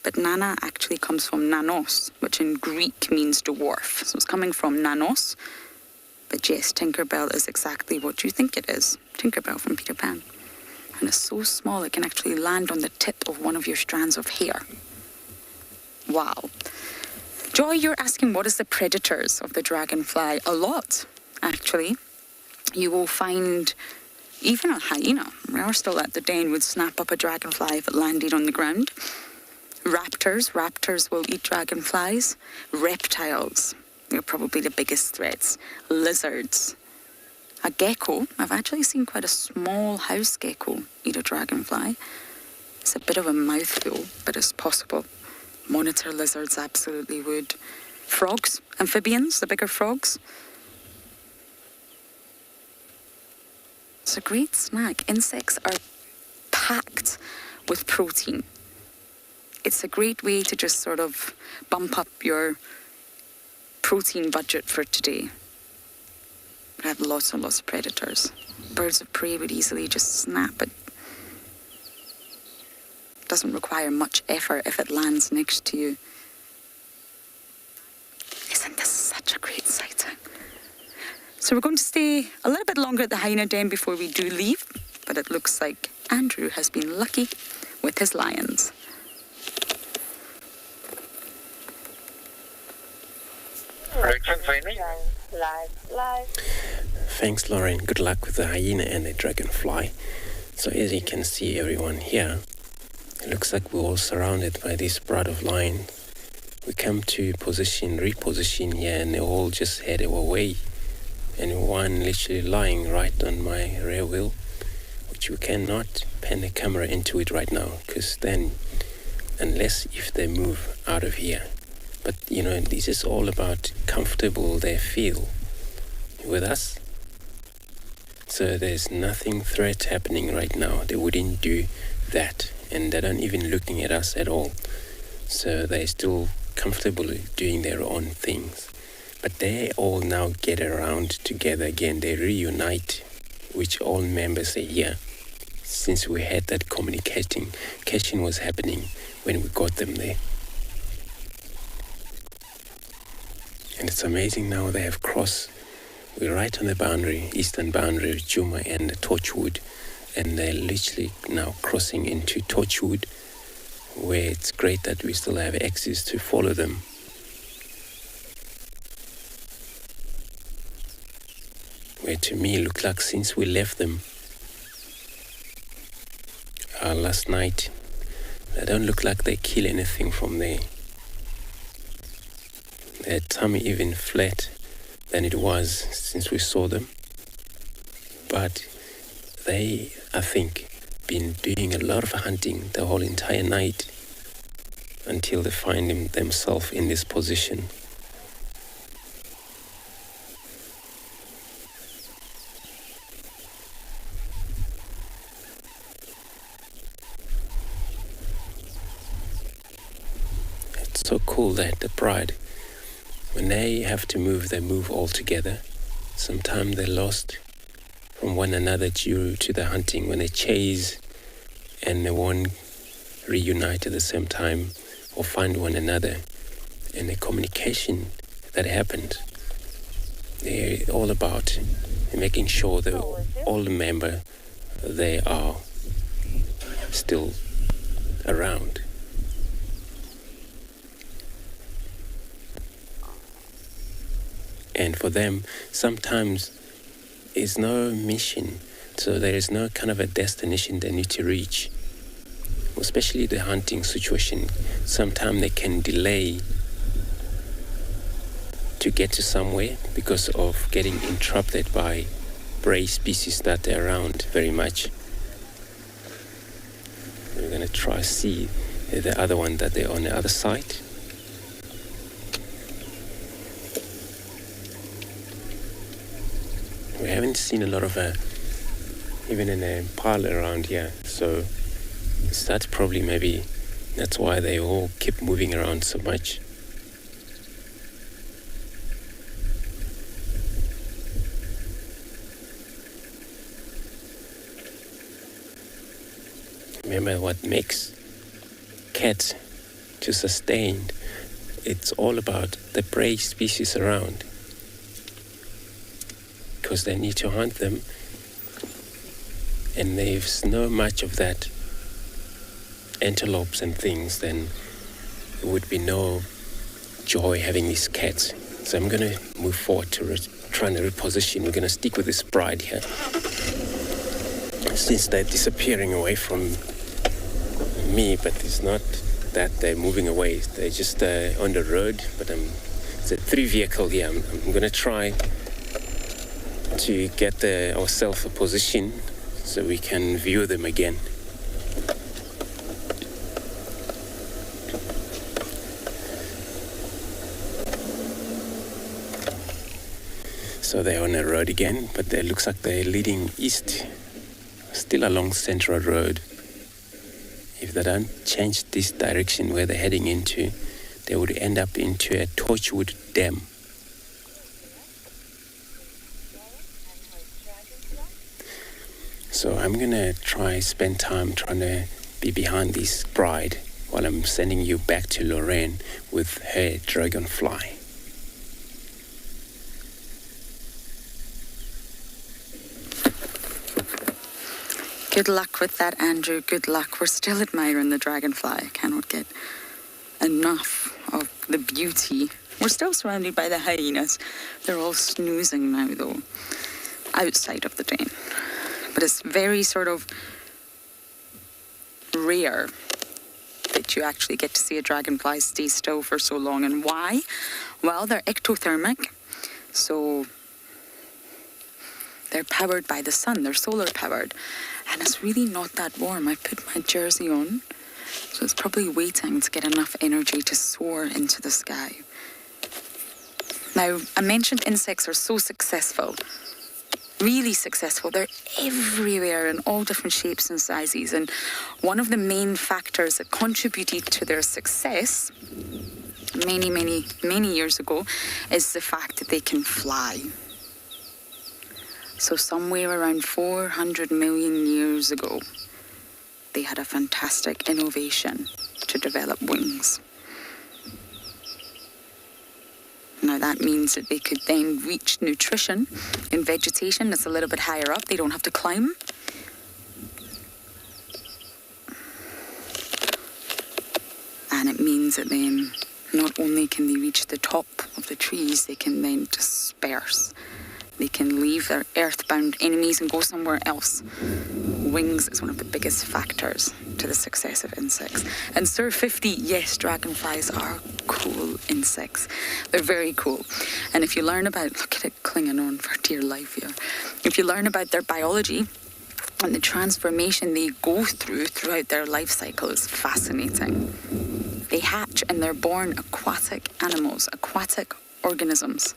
But Nana actually comes from Nanos, which in Greek means dwarf. So it's coming from Nanos. But yes, Tinkerbell is exactly what you think it is. Tinkerbell from Peter Pan. And it's so small it can actually land on the tip of one of your strands of hair. Wow. Joy, you're asking what is the predators of the dragonfly? A lot, actually. You will find even a hyena, we're still at the den, would snap up a dragonfly if it landed on the ground. Raptors will eat dragonflies. Reptiles, they're probably the biggest threats. Lizards. A gecko, I've actually seen quite a small house gecko eat a dragonfly. It's a bit of a mouthful, but it's possible. Monitor lizards absolutely would. Frogs, amphibians, the bigger frogs. It's a great snack. Insects are packed with protein. It's a great way to just sort of bump up your protein budget for today. I have lots and lots of predators. Birds of prey would easily just snap it. Doesn't require much effort if it lands next to you. Isn't this such a great sighting? So we're going to stay a little bit longer at the Hyena Den before we do leave, but it looks like Andrew has been lucky with his lions. Live. Thanks, Lauren. Good luck with the hyena and the dragonfly. So as you can see, everyone here, it looks like we're all surrounded by this brood of lions. We come to reposition here, and they all just head our way. And one literally lying right on my rear wheel, which we cannot pan the camera into it right now, because then, unless if they move out of here. But, this is all about comfortable they feel with us. So there's nothing threat happening right now. They wouldn't do that, and they're not even looking at us at all. So they're still comfortably doing their own things. But they all now get around together again. They reunite, which all members are here. Since we had that communication was happening when we got them there. And it's amazing now they have crossed. We're right on the boundary, eastern boundary of Juma and Torchwood. And they're literally now crossing into Torchwood, where it's great that we still have access to follow them. Where to me looked like since we left them last night, they don't look like they kill anything from there. Their tummy even flat than it was since we saw them. But they, I think, been doing a lot of hunting the whole entire night until they find themselves in this position. It's so cool that the pride, when they have to move, they move all together. Sometimes they're lost from one another due to the hunting when they chase and they won't reunite at the same time or find one another. And the communication that happened, they're all about making sure that all the members, they are still around. And for them, sometimes it's no mission, so there is no kind of a destination they need to reach. Especially the hunting situation, sometimes they can delay to get to somewhere because of getting interrupted by prey species that are around very much. We're going to try see the other one that they're on the other side. We haven't seen a lot of even an Impala around here, so that's probably maybe that's why they all keep moving around so much. Remember what makes cats to sustain, it's all about the prey species around. Because they need to hunt them, and there's no much of that antelopes and things, then there would be no joy having these cats. So I'm going to move forward to trying to reposition. We're going to stick with this pride here, since they're disappearing away from me, but it's not that they're moving away. They're just on the road, but it's a 3-vehicle here. I'm going to try to get ourselves a position so we can view them again. So they're on the road again, but it looks like they're leading east, still along Central Road. If they don't change this direction where they're heading into, they would end up into a Torchwood Dam. So I'm going to spend time trying to be behind this bride while I'm sending you back to Lorraine with her Dragonfly. Good luck with that, Andrew. Good luck. We're still admiring the Dragonfly. I cannot get enough of the beauty. We're still surrounded by the hyenas. They're all snoozing now, though, outside of the den. But it's very sort of rare that you actually get to see a dragonfly stay still for so long. And why? Well, they're ectothermic. So They're powered by the sun. They're solar powered. And it's really not that warm. I put my jersey on, so it's probably waiting to get enough energy to soar into the sky. Now, I mentioned insects are so successful. Really successful. They're everywhere in all different shapes and sizes. And one of the main factors that contributed to their success many years ago is the fact that they can fly. So somewhere around 400 million years ago, they had a fantastic innovation to develop wings. Now that means that they could then reach nutrition in vegetation that's a little bit higher up. They don't have to climb. And it means that then not only can they reach the top of the trees, they can then disperse. They can leave their earthbound enemies and go somewhere else. Wings is one of the biggest factors to the success of insects. And Sir 50, yes, dragonflies are cool insects. They're very cool. And if you learn about, look at it clinging on for dear life here. If you learn about their biology and the transformation they go throughout their life cycle, is fascinating. They hatch and they're born aquatic animals, aquatic organisms.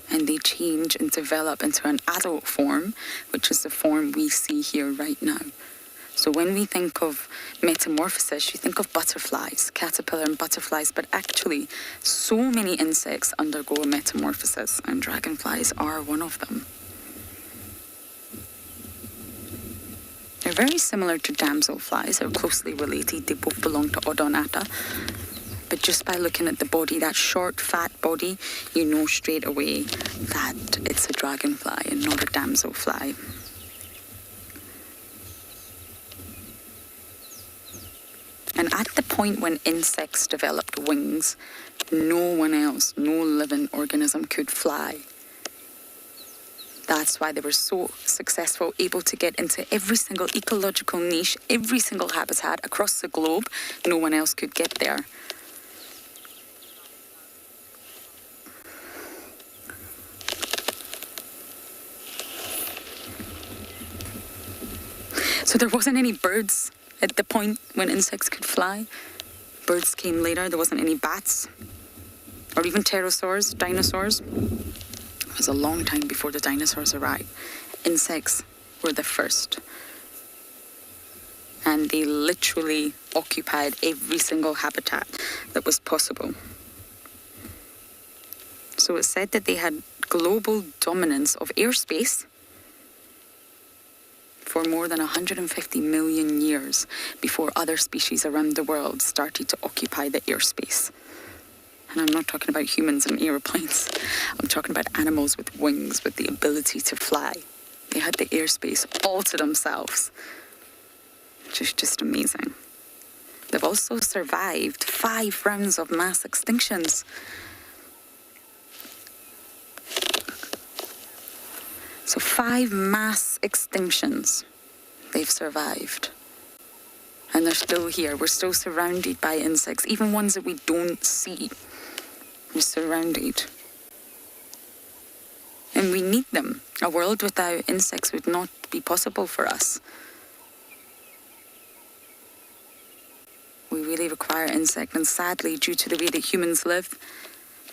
And they change and develop into an adult form, which is the form we see here right now. So when we think of metamorphosis, you think of butterflies, caterpillar and butterflies, but actually so many insects undergo a metamorphosis, and dragonflies are one of them. They're very similar to damselflies. They're closely related. They both belong to Odonata. But just by looking at the body, that short, fat body, you know straight away that it's a dragonfly and not a damselfly. And at the point when insects developed wings, no one else, no living organism could fly. That's why they were so successful, able to get into every single ecological niche, every single habitat across the globe. No one else could get there. So there wasn't any birds at the point when insects could fly. Birds came later. There wasn't any bats or even pterosaurs, dinosaurs. It was a long time before the dinosaurs arrived. Insects were the first. And they literally occupied every single habitat that was possible. So it's said that they had global dominance of airspace for more than 150 million years before other species around the world started to occupy the airspace. And I'm not talking about humans and aeroplanes. I'm talking about animals with wings, with the ability to fly. They had the airspace all to themselves, which is just amazing. They've also survived 5 rounds of mass extinctions. So 5 mass extinctions they've survived. And they're still here. We're still surrounded by insects, even ones that we don't see. We're surrounded. And we need them. A world without insects would not be possible for us. We really require insects. And sadly, due to the way that humans live,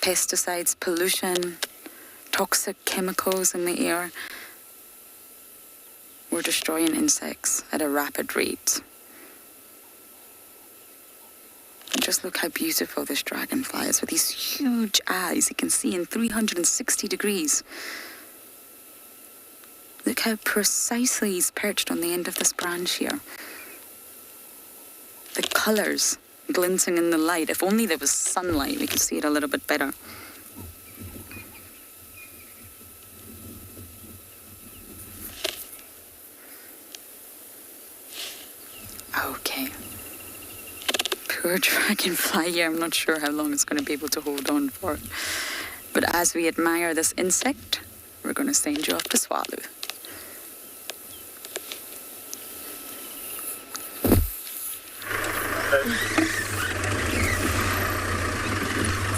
pesticides, pollution, toxic chemicals in the air, we're destroying insects at a rapid rate. And just look how beautiful this dragonfly is with these huge eyes you can see in 360 degrees. Look how precisely he's perched on the end of this branch here. The colours glinting in the light. If only there was sunlight, we could see it a little bit better. Okay. Poor dragonfly here. I'm not sure how long it's going to be able to hold on for. But as we admire this insect, we're going to send you off to Tswalu.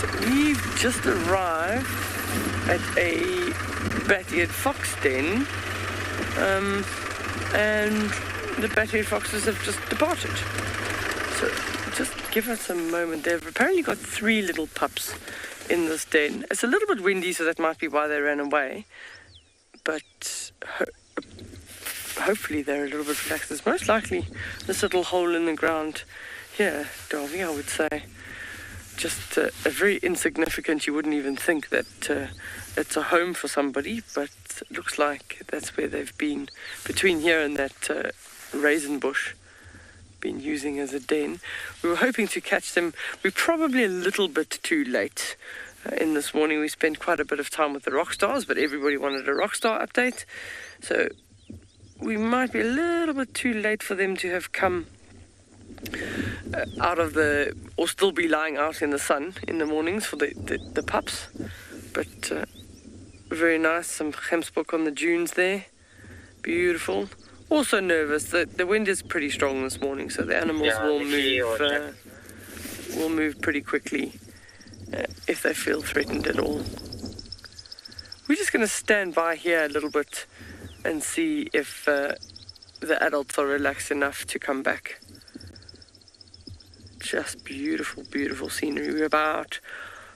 So we've just arrived at a bat-eared fox den, and the bat-eared foxes have just departed. So just give us a moment. They've apparently got 3 little pups in this den. It's a little bit windy, so that might be why they ran away, but hopefully they're a little bit relaxed. There's most likely this little hole in the ground here, Darby, I would say. Just very insignificant. You wouldn't even think that it's a home for somebody, but it looks like that's where they've been, between here and that raisin bush, been using as a den. We were hoping to catch them. We're probably a little bit too late in this morning. We spent quite a bit of time with the rock stars, but everybody wanted a rock star update, so we might be a little bit too late for them to have come out of the, or still be lying out in the sun in the mornings for the pups. But very nice, some gemsbok on the dunes there, beautiful. Also nervous, the wind is pretty strong this morning, so the animals will move pretty quickly if they feel threatened at all. We're just going to stand by here a little bit and see if the adults are relaxed enough to come back. Just beautiful, beautiful scenery. We're about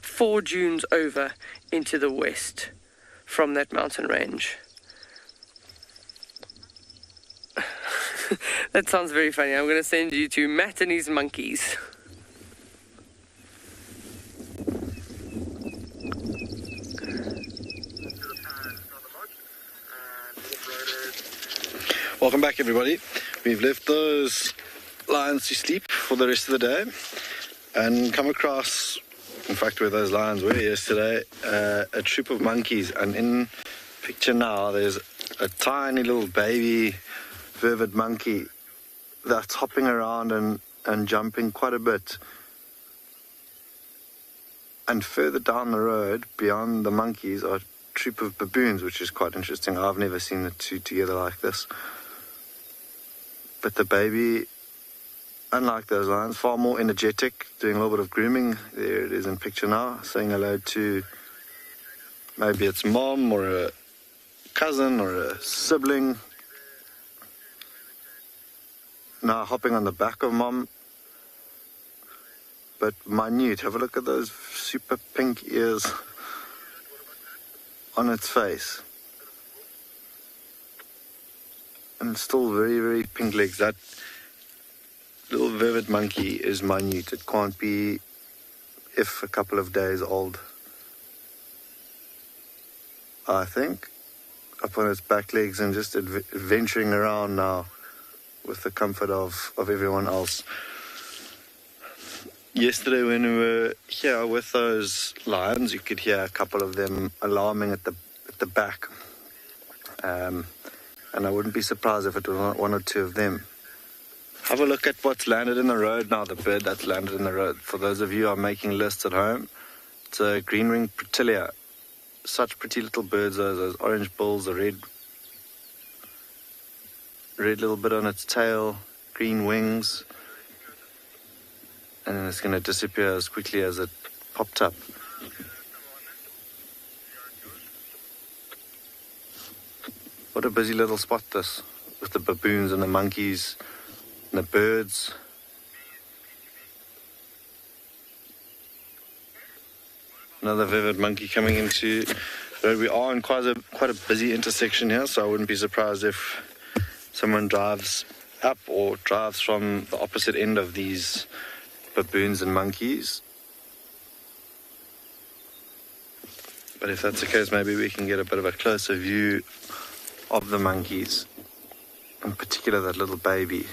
4 dunes over into the west from that mountain range. That sounds very funny. I'm going to send you to Matt and his monkeys. Welcome back, everybody. We've left those lions to sleep for the rest of the day and come across, in fact, where those lions were yesterday, a troop of monkeys. And in picture now, there's a tiny little baby Vervet monkey that's hopping around and jumping quite a bit. And further down the road, beyond the monkeys, are a troop of baboons, which is quite interesting. I've never seen the two together like this. But the baby, unlike those lions, far more energetic, doing a little bit of grooming. There it is in picture now, saying hello to maybe its mom or a cousin or a sibling. Now hopping on the back of mom, but minute. Have a look at those super pink ears on its face. And still very, very pink legs. That little Vervet monkey is minute. It can't be, if a couple of days old, I think, up on its back legs and just venturing around now with the comfort of everyone else. Yesterday when we were here with those lions, you could hear a couple of them alarming at the back. And I wouldn't be surprised if it was one or two of them. Have a look at what's landed in the road now, the bird that's landed in the road. For those of you who are making lists at home, it's a green-winged Prrivate. Such pretty little birds, those orange bills, the red little bit on its tail, green wings, and then it's going to disappear as quickly as it popped up. What a busy little spot this, with the baboons and the monkeys and the birds. Another Vervet monkey coming into the road. We are in quite a busy intersection here, so I wouldn't be surprised if someone drives up or drives from the opposite end of these baboons and monkeys. But if that's the case, maybe we can get a bit of a closer view of the monkeys, in particular that little baby.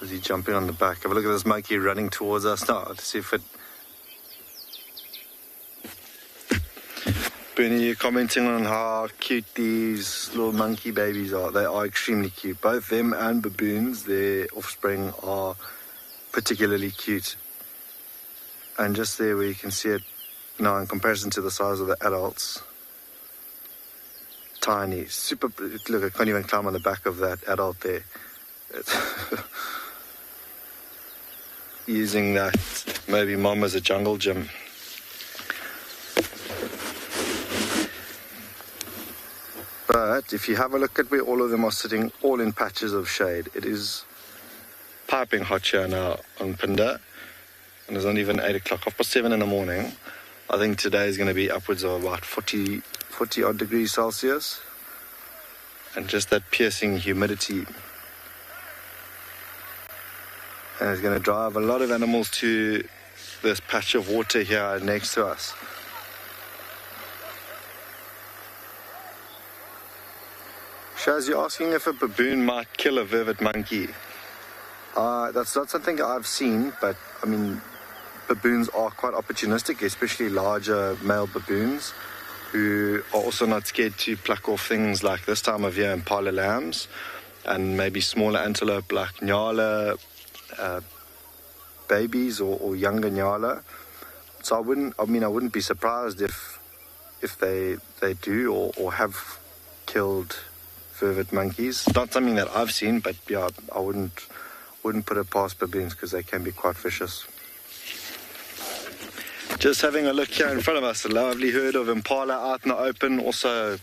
Is he jumping on the back? Have a look at this monkey running towards us now to see if it... Bernie, you're commenting on how cute these little monkey babies are. They are extremely cute. Both them and baboons, their offspring, are particularly cute. And just there where you can see it Now, in comparison to the size of the adults, tiny, super. Look, I can't even climb on the back of that adult there. It's using that maybe mom as a jungle gym. But if you have a look at where all of them are sitting, all in patches of shade, it is piping hot here now on Phinda, and it's not even 8 o'clock, 7:30 in the morning. I think today is going to be upwards of about 40 odd degrees Celsius, and just that piercing humidity. And it's going to drive a lot of animals to this patch of water here next to us. Shaz, you're asking if a baboon might kill a vervet monkey. That's not something I've seen, but I mean, baboons are quite opportunistic, especially larger male baboons, who are also not scared to pluck off things like this time of year Impala lambs, and maybe smaller antelope like Nyala, babies or younger Nyala. So I wouldn't be surprised if they do or have killed vervet monkeys. Not something that I've seen, but yeah, I wouldn't put it past baboons because they can be quite vicious. Just having a look here in front of us, a lovely herd of Impala out in the open, also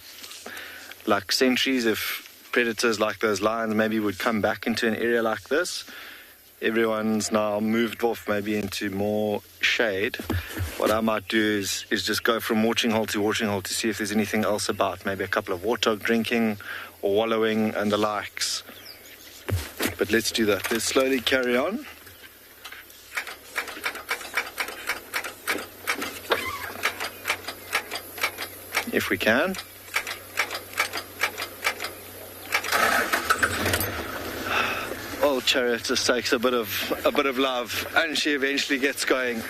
like sentries if predators like those lions maybe would come back into an area like this. Everyone's now moved off maybe into more shade. What I might do is just go from watching hole to watching hole to see if there's anything else about, maybe a couple of warthog drinking or wallowing and the likes. But let's do that. Let's slowly carry on. If we can. Old Chariot just takes a bit of love, and she eventually gets going.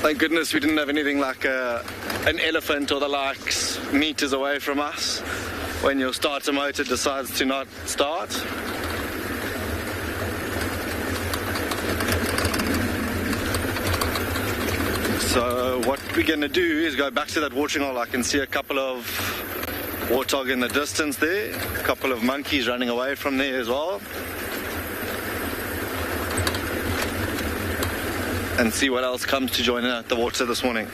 Thank goodness we didn't have anything like an elephant or the likes meters away from us when your starter motor decides to not start. So what we're going to do is go back to that watering hole. I can see a couple of warthog in the distance there, a couple of monkeys running away from there as well. And see what else comes to join in at the water this morning.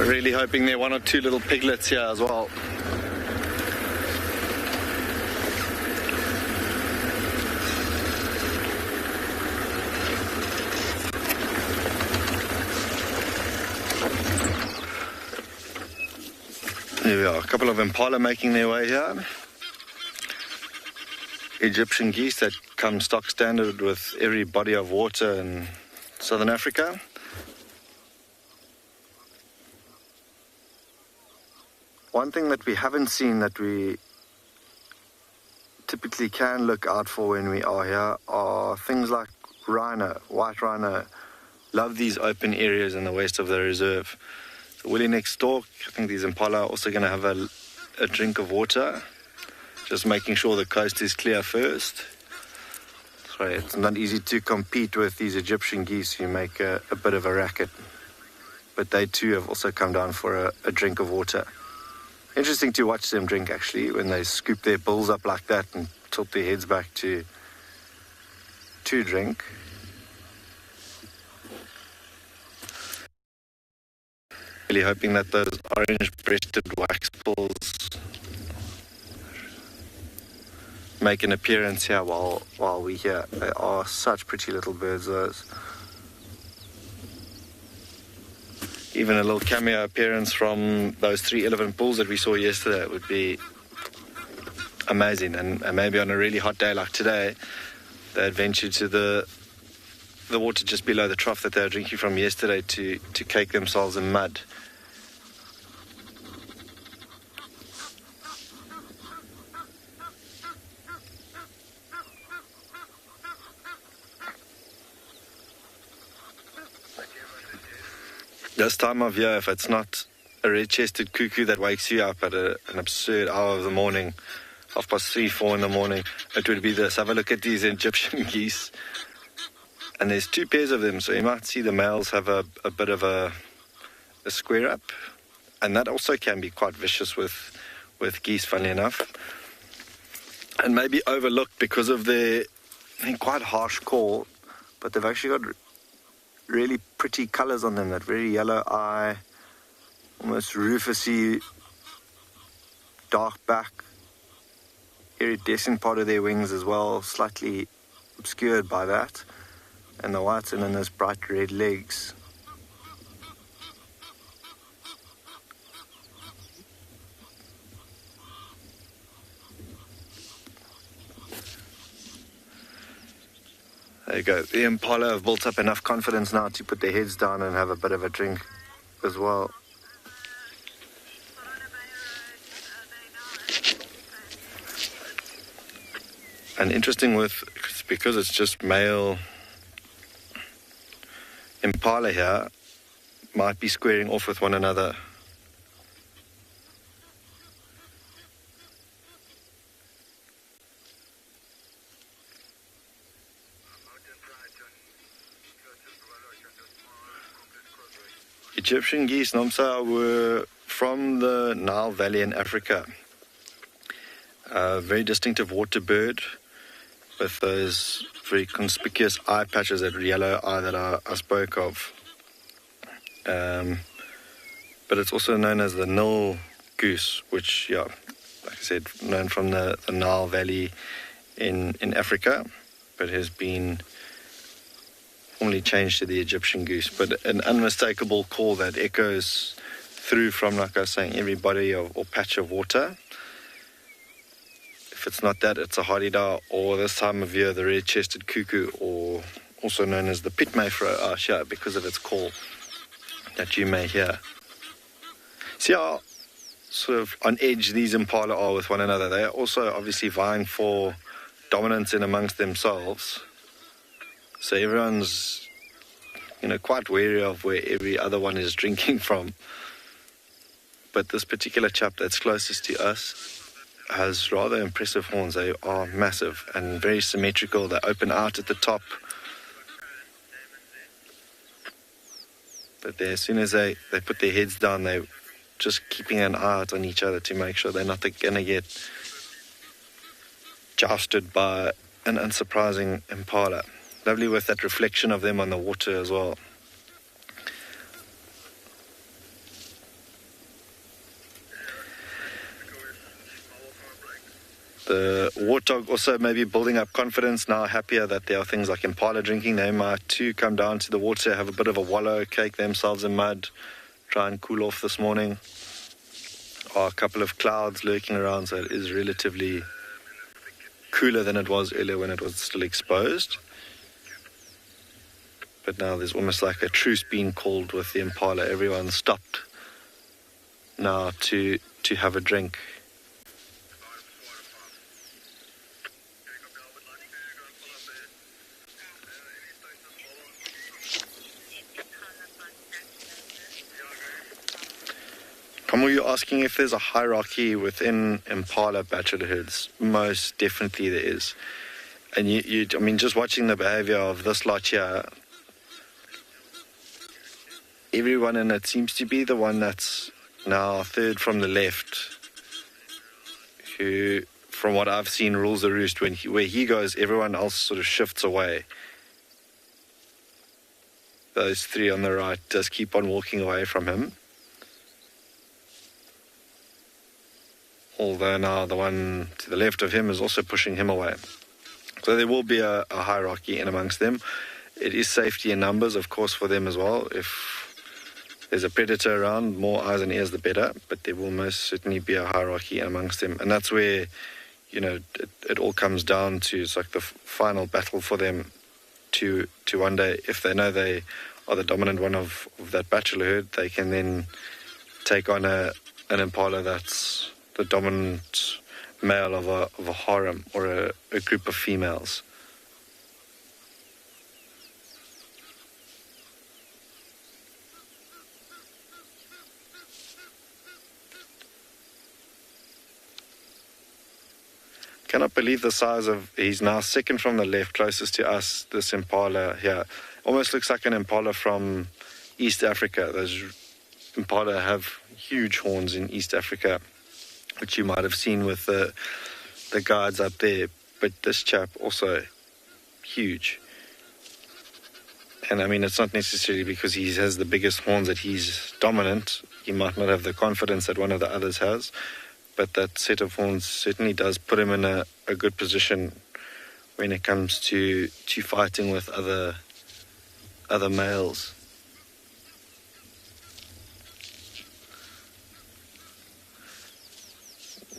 Really hoping there are one or two little piglets here as well. There we are, a couple of Impala making their way here. Egyptian geese that come stock standard with every body of water in southern Africa. One thing that we haven't seen that we typically can look out for when we are here are things like rhino, white rhino. Love these open areas in the west of the reserve. So Willie next door, I think these Impala are also going to have a drink of water. Just making sure the coast is clear first. So it's not easy to compete with these Egyptian geese who make a bit of a racket. But they too have also come down for a drink of water. Interesting to watch them drink actually, when they scoop their bills up like that and tilt their heads back to drink. Really hoping that those orange-breasted waxbills make an appearance here while we're here. They are such pretty little birds, those. Even a little cameo appearance from those 3 elephant bulls that we saw yesterday would be amazing. And maybe on a really hot day like today, they'd venture to the water just below the trough that they were drinking from yesterday to cake themselves in mud. This time of year, if it's not a red-chested cuckoo that wakes you up at an absurd hour of the morning, 3:30, 4 in the morning, it would be this. Have a look at these Egyptian geese. And there's 2 pairs of them, so you might see the males have a bit of a square up. And that also can be quite vicious with geese, funnily enough. And maybe overlooked because of their, I think, quite harsh call, but they've actually got really pretty colours on them, that very yellow eye, almost rufusy, dark back, iridescent part of their wings as well, slightly obscured by that, and the whites and then those bright red legs. There you go. The Impala have built up enough confidence now to put their heads down and have a bit of a drink as well. And interesting because it's just male Impala here, might be squaring off with one another. Egyptian geese, Nomsa, were from the Nile Valley in Africa. A very distinctive water bird with those very conspicuous eye patches, that yellow eye that I spoke of. But it's also known as the Nile goose, which, yeah, like I said, known from the Nile Valley in Africa, but has been formally changed to the Egyptian goose. But an unmistakable call that echoes through from, like I was saying, every body or patch of water. If it's not that, it's a hardy-da, or this time of year, the red-chested cuckoo, or also known as the pit mayfro, because of its call that you may hear. See how sort of on edge these impala are with one another. They are also obviously vying for dominance in amongst themselves. So everyone's, quite wary of where every other one is drinking from. But this particular chap that's closest to us has rather impressive horns. They are massive and very symmetrical. They open out at the top. But as soon as they put their heads down, they're just keeping an eye out on each other to make sure they're not going to get jousted by an unsurprising impala. Lovely with that reflection of them on the water as well. The warthog also maybe building up confidence now, happier that there are things like impala drinking. They might too come down to the water, have a bit of a wallow, cake themselves in mud, try and cool off this morning. A couple of clouds lurking around, so it is relatively cooler than it was earlier when it was still exposed. But now there's almost like a truce being called with the impala. Everyone stopped now to have a drink. Kamu, you're asking if there's a hierarchy within impala bachelorhoods. Most definitely there is. And just watching the behavior of this lot here, everyone in it seems to be the one that's now third from the left, who, from what I've seen, rules the roost. Where he goes, everyone else sort of shifts away. Those three on the right just keep on walking away from him. Although now the one to the left of him is also pushing him away. So there will be a hierarchy in amongst them. It is safety in numbers, of course, for them as well. If there's a predator around, more eyes and ears the better, but there will most certainly be a hierarchy amongst them. And that's where, it all comes down to, it's like the final battle for them to one day, if they know they are the dominant one of that bachelor herd, they can then take on an impala that's the dominant male of a harem or a group of females. cannot believe the size of, he's now second from the left, closest to us, this Impala here. Almost looks like an Impala from East Africa. Those Impala have huge horns in East Africa, which you might have seen with the guides up there. But this chap also huge. And I mean, it's not necessarily because he has the biggest horns that he's dominant. He might not have the confidence that one of the others has, but that set of horns certainly does put him in a good position when it comes to fighting with other males.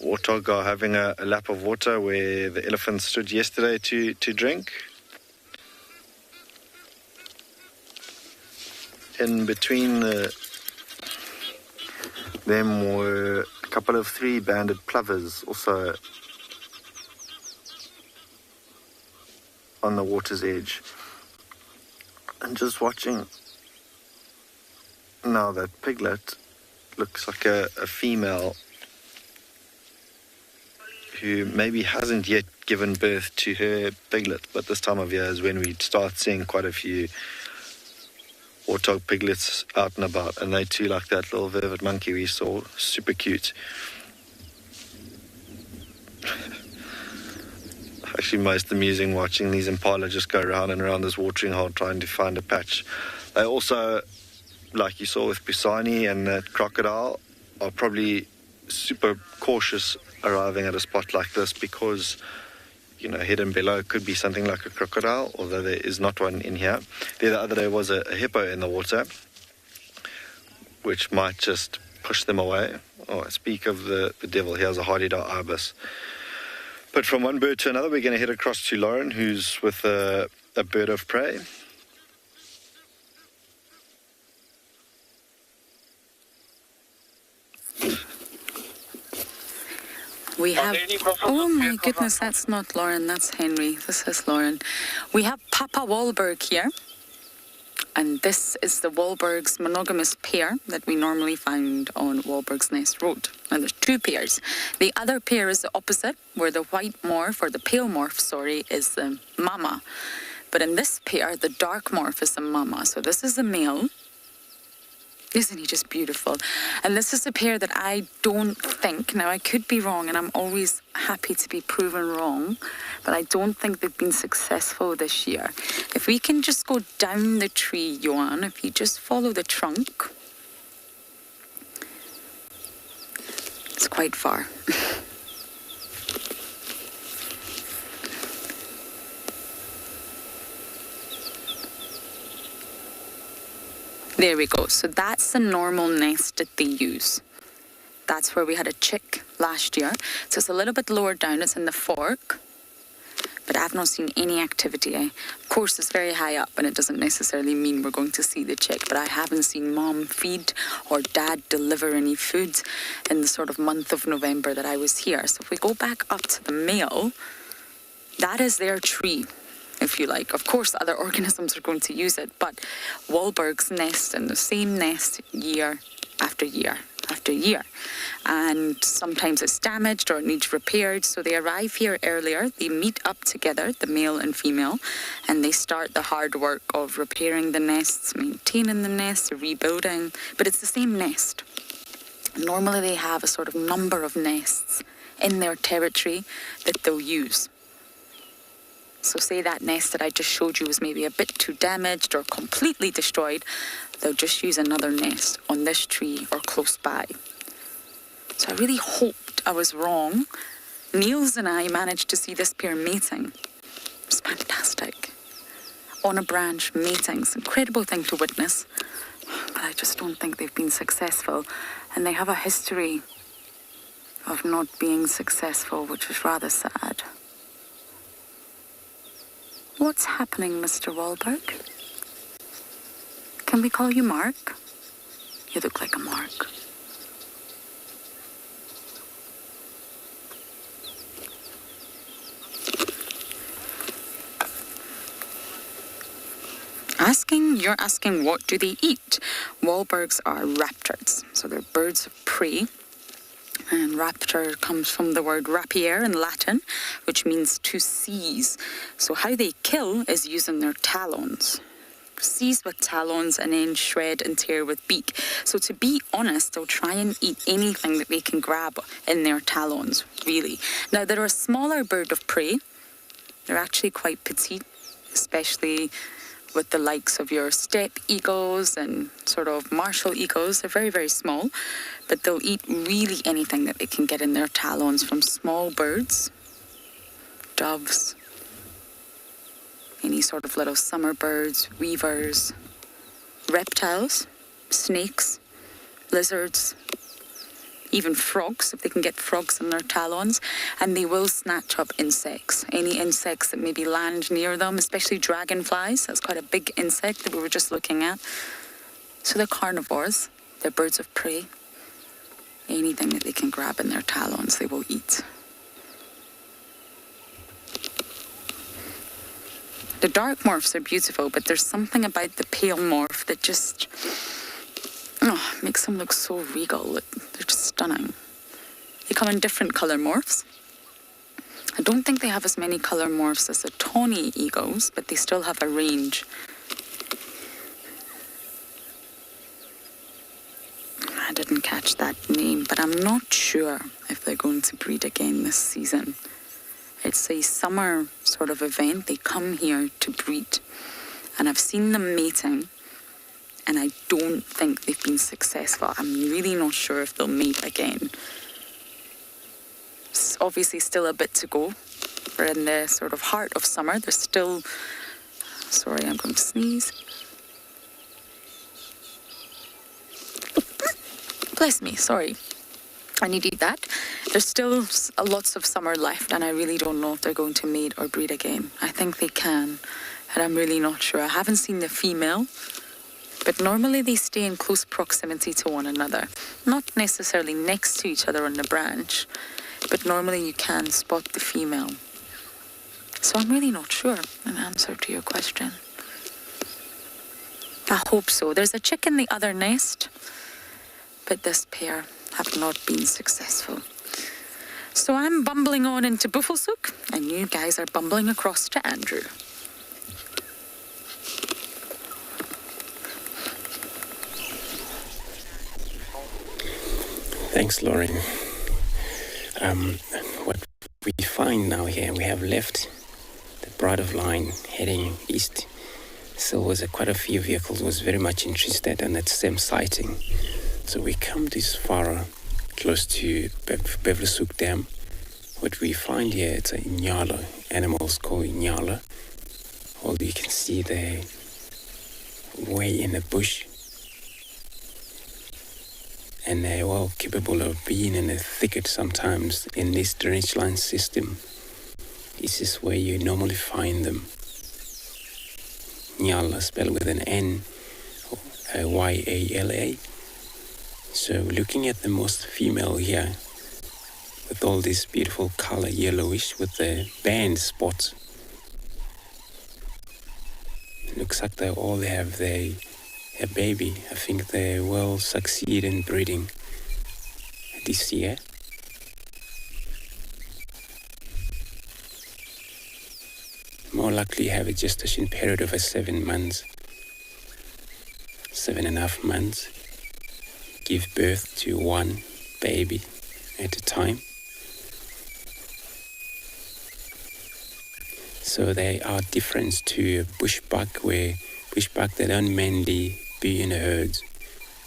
Warthog are having a lap of water where the elephant stood yesterday to drink. In between them were a couple of 3-banded plovers also on the water's edge. And just watching now, that piglet looks like a female who maybe hasn't yet given birth to her piglet, but this time of year is when we start seeing quite a few warthog piglets out and about, and they too, like that little Vervet monkey we saw, super cute. Actually most amusing watching these Impala just go around and around this watering hole trying to find a patch. They also, like you saw with Pisani and that crocodile, are probably super cautious arriving at a spot like this because, you know, hidden below could be something like a crocodile, although there is not one in here. The other day was a hippo in the water, which might just push them away. Oh, speak of the devil, here's a hardy-dar ibis. But from one bird to another, we're going to head across to Lauren, who's with a bird of prey. We have, oh my goodness, that's not Lauren, that's Henry. This is Lauren. We have Papa Wahlberg here. And this is the Wahlberg's monogamous pair that we normally find on Wahlberg's Nest Road. And there's 2 pairs. The other pair is the opposite, where the white morph, or the pale morph, sorry, is the mama. But in this pair, the dark morph is the mama. So this is the male. Isn't he just beautiful? And this is a pair that I don't think, now I could be wrong, and I'm always happy to be proven wrong, but I don't think they've been successful this year. If we can just go down the tree, Johan, if you just follow the trunk. It's quite far. There we go. So that's the normal nest that they use. That's where we had a chick last year. So it's a little bit lower down. It's in the fork. But I've not seen any activity. Of course, it's very high up, and it doesn't necessarily mean we're going to see the chick. But I haven't seen mom feed or dad deliver any food in the sort of month of November that I was here. So if we go back up to the male, that is their tree, if you like. Of course, other organisms are going to use it, but Wahlberg's nest in the same nest year after year after year. And sometimes it's damaged or it needs repaired, so they arrive here earlier. They meet up together, the male and female, and they start the hard work of repairing the nests, maintaining the nests, rebuilding, but it's the same nest. Normally they have a sort of number of nests in their territory that they'll use. So say that nest that I just showed you was maybe a bit too damaged or completely destroyed, they'll just use another nest on this tree or close by. So I really hoped I was wrong. Niels and I managed to see this pair mating. It's fantastic. On a branch, mating. It's an incredible thing to witness. But I just don't think they've been successful. And they have a history of not being successful, which is rather sad. What's happening, Mr. Wahlberg? Can we call you Mark? You look like a Mark. You're asking what do they eat? Wahlbergs are raptors, so they're birds of prey. And raptor comes from the word rapier in Latin, which means to seize. So how they kill is using their talons. Seize with talons and then shred and tear with beak. So to be honest, they'll try and eat anything that they can grab in their talons, really. Now, they're a smaller bird of prey. They're actually quite petite, especially with the likes of your steppe eagles and sort of martial eagles. They're very, very small, but they'll eat really anything that they can get in their talons, from small birds, doves, any sort of little summer birds, weavers, reptiles, snakes, lizards, even frogs, if they can get frogs in their talons. And they will snatch up insects, any insects that maybe land near them, especially dragonflies. That's quite a big insect that we were just looking at. So they're carnivores, they're birds of prey. Anything that they can grab in their talons, they will eat. The dark morphs are beautiful, but there's something about the pale morph that just makes them look so regal. They're just stunning. They come in different colour morphs. I don't think they have as many colour morphs as the tawny eagles, but they still have a range. I didn't catch that name, but I'm not sure if they're going to breed again this season. It's a summer sort of event. They come here to breed. And I've seen them mating, and I don't think they've been successful. I'm really not sure if they'll mate again. It's obviously still a bit to go. We're in the sort of heart of summer. There's still... Sorry, I'm going to sneeze. Bless me, sorry. I needed that. There's still lots of summer left, and I really don't know if they're going to mate or breed again. I think they can, and I'm really not sure. I haven't seen the female, but normally they stay in close proximity to one another. Not necessarily next to each other on the branch, but normally you can spot the female. So I'm really not sure in answer to your question. I hope so. There's a chick in the other nest, but this pair have not been successful. So I'm bumbling on into Buffelshoek, and you guys are bumbling across to Andrew. Thanks, Lauren. What we find now here, we have left the Prrivate line heading east. So quite a few vehicles was very much interested in that same sighting. So we come this far close to Buffelshoek Dam. What we find here, it's a Nyala, animals called Nyala. All you can see there, way in the bush. And they're well capable of being in a thicket sometimes in this drainage line system. This is where you normally find them. Nyala, spelled with an N, Y-A-L-A. So looking at the most female here, with all this beautiful color, yellowish, with the band spots. It looks like they all have a baby. I think they will succeed in breeding this year. More likely have a gestation period of 7 months, 7.5 months. Give birth to one baby at a time. So they are different to bushbuck, where bushbuck they don't mainly be in herds,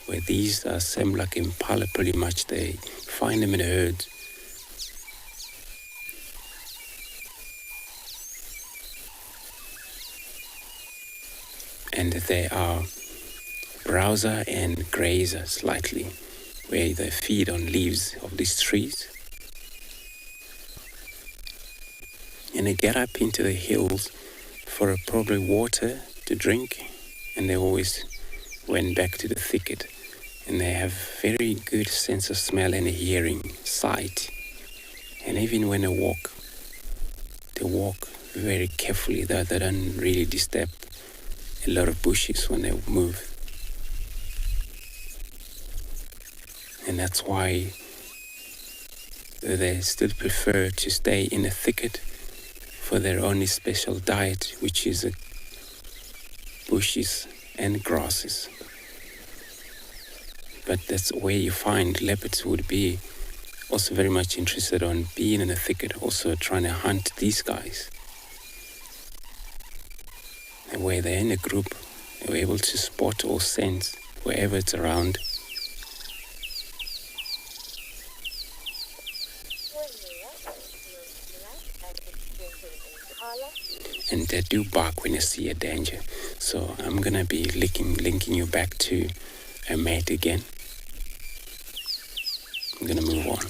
where these are same like Impala pretty much. They find them in herds. And they are browser and grazer slightly, where they feed on leaves of these trees. And they get up into the hills for probably water to drink, and they always went back to the thicket. And they have very good sense of smell and hearing, sight. And even when they walk very carefully, that they don't really disturb a lot of bushes when they move. And that's why they still prefer to stay in a thicket for their only special diet, which is bushes and grasses. But that's where you find leopards would be also very much interested on being in a thicket, also trying to hunt these guys. And where they're in a group, they're able to spot or sense wherever it's around. And they do bark when you see a danger. So I'm going to be linking you back to a mate again. I'm going to move on.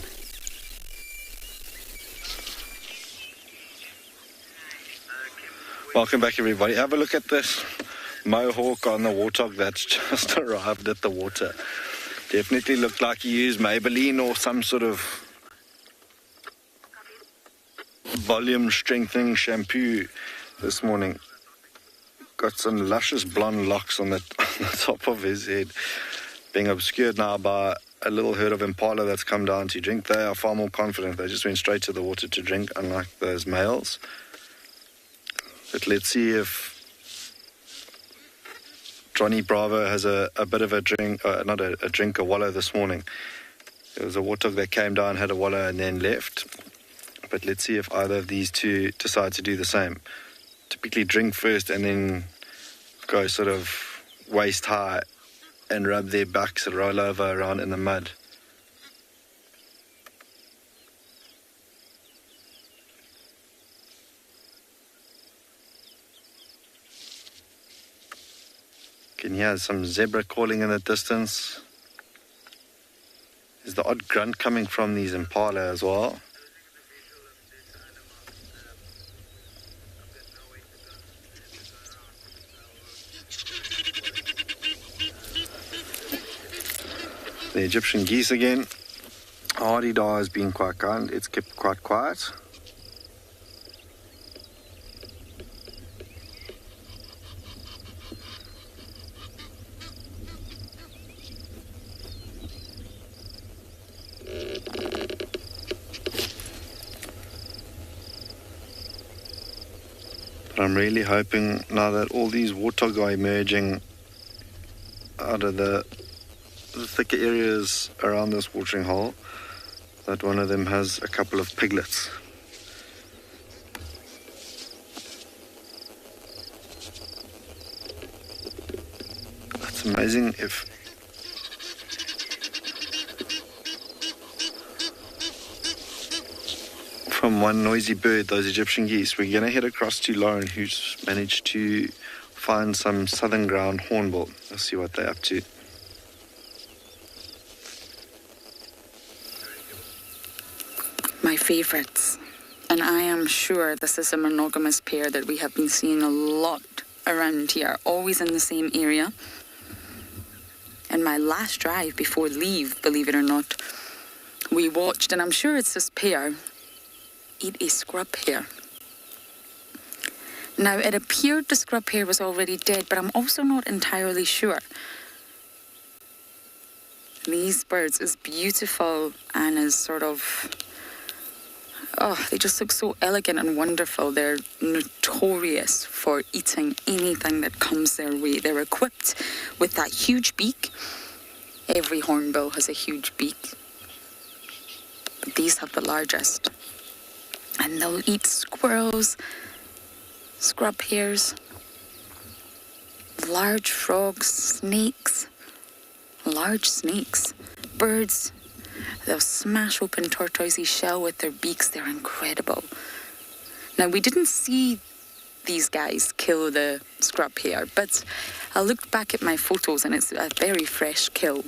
Welcome back, everybody. Have a look at this mohawk on the warthog that's just arrived at the water. Definitely looked like he used Maybelline or some sort of volume strengthening shampoo this morning. Got some luscious blonde locks on the top of his head, being obscured now by a little herd of Impala that's come down to drink. They are far more confident. They just went straight to the water to drink, unlike those males. But let's see if Johnny Bravo has a bit of a drink, not a drink, a wallow this morning. There was a warthog that came down, had a wallow and then left. But let's see if either of these two decide to do the same. Typically drink first and then go sort of waist high and rub their backs and roll over around in the mud. Can hear some zebra calling in the distance. There's the odd grunt coming from these Impala as well. The Egyptian geese again. Hardy-dar has been quite kind. It's kept quite quiet. But I'm really hoping now that all these warthog are emerging out of the thicker areas around this watering hole, that one of them has a couple of piglets. It's amazing if from one noisy bird, those Egyptian geese. We're going to head across to Lauren, who's managed to find some southern ground hornbill. Let's see what they're up to. My favourites. And I am sure this is a monogamous pair that we have been seeing a lot around here, always in the same area. And my last drive before leave, believe it or not, we watched, and I'm sure it's this pair, eat a scrub hare. Now, it appeared the scrub hare was already dead, but I'm also not entirely sure. These birds, as beautiful and as sort of, they just look so elegant and wonderful. They're notorious for eating anything that comes their way. They're equipped with that huge beak. Every hornbill has a huge beak, but these have the largest. And they'll eat squirrels, scrub hares, large frogs, snakes, large snakes, birds. They'll smash open tortoise's shell with their beaks. They're incredible. Now, we didn't see these guys kill the scrub hare, but I looked back at my photos and it's a very fresh kill.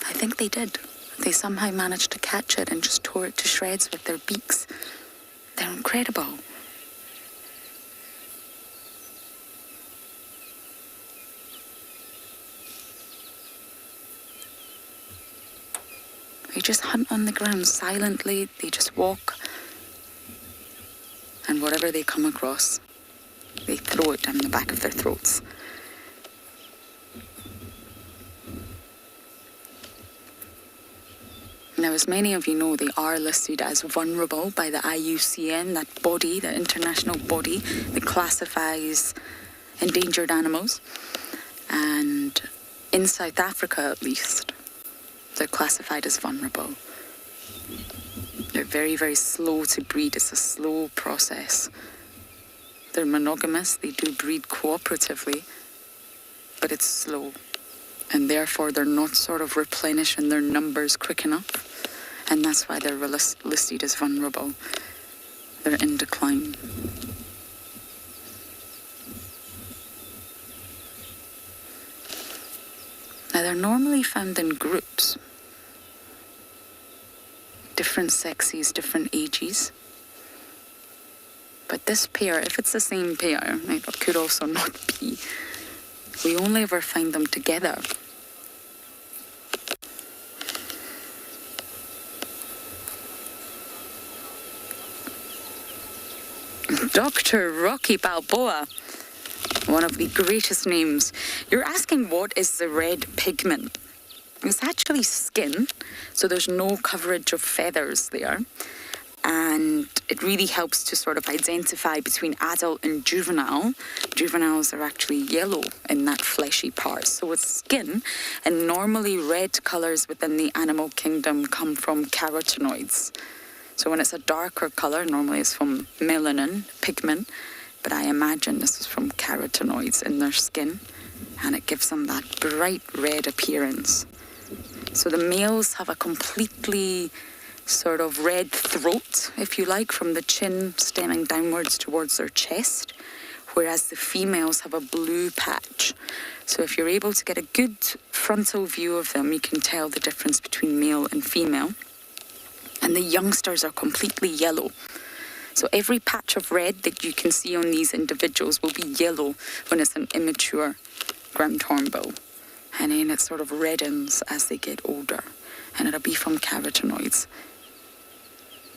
I think they did. They somehow managed to catch it and just tore it to shreds with their beaks. They're incredible. They just hunt on the ground silently. They just walk. And whatever they come across, they throw it down the back of their throats. Now, Now, as many of you know, they are listed as vulnerable by the IUCN, that body, the international body that classifies endangered animals. And in South Africa, at least, they're classified as vulnerable. They're very, very slow to breed. It's a slow process. They're monogamous. They do breed cooperatively, but it's slow. And therefore, they're not sort of replenishing their numbers quick enough. And that's why they're listed as vulnerable. They're in decline. Now, they're normally found in groups. Different sexes, different ages. But this pair, if it's the same pair, it could also not be. We only ever find them together. Dr. Rocky Balboa, one of the greatest names. You're asking what is the red pigment? It's actually skin, so there's no coverage of feathers there. And it really helps to sort of identify between adult and juvenile. Juveniles are actually yellow in that fleshy part. So it's skin, and normally red colours within the animal kingdom come from carotenoids. So when it's a darker colour, normally it's from melanin, pigment, but I imagine this is from carotenoids in their skin, and it gives them that bright red appearance. So the males have a completely sort of red throat, if you like, from the chin stemming downwards towards their chest, whereas the females have a blue patch. So if you're able to get a good frontal view of them, you can tell the difference between male and female. And the youngsters are completely yellow. So every patch of red that you can see on these individuals will be yellow when it's an immature grand hornbill. And then it sort of reddens as they get older. And it'll be from carotenoids.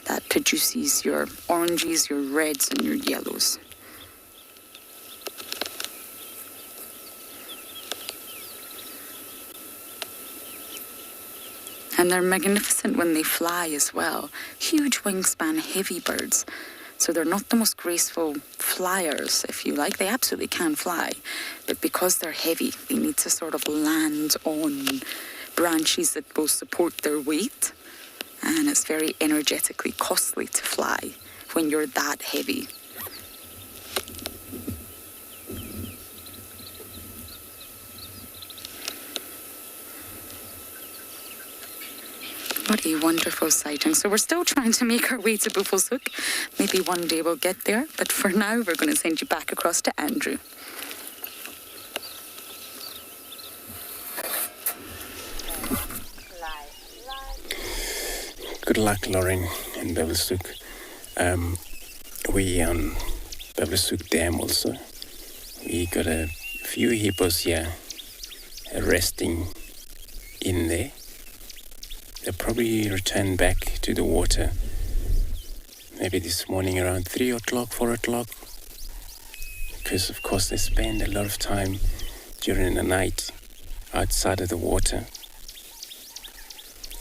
That produces your oranges, your reds, and your yellows. And they're magnificent when they fly as well. Huge wingspan, heavy birds. So they're not the most graceful flyers, if you like. They absolutely can fly. But because they're heavy, they need to sort of land on branches that will support their weight. And it's very energetically costly to fly when you're that heavy. What a wonderful sighting. So we're still trying to make our way to Buffelshoek. Maybe one day we'll get there. But for now, we're going to send you back across to Andrew. Good luck, Lauren, in Buffelshoek. We on Buffelshoek Dam also. We got a few hippos here resting in there. They'll probably return back to the water maybe this morning around 3 o'clock, 4 o'clock. Because, of course, they spend a lot of time during the night outside of the water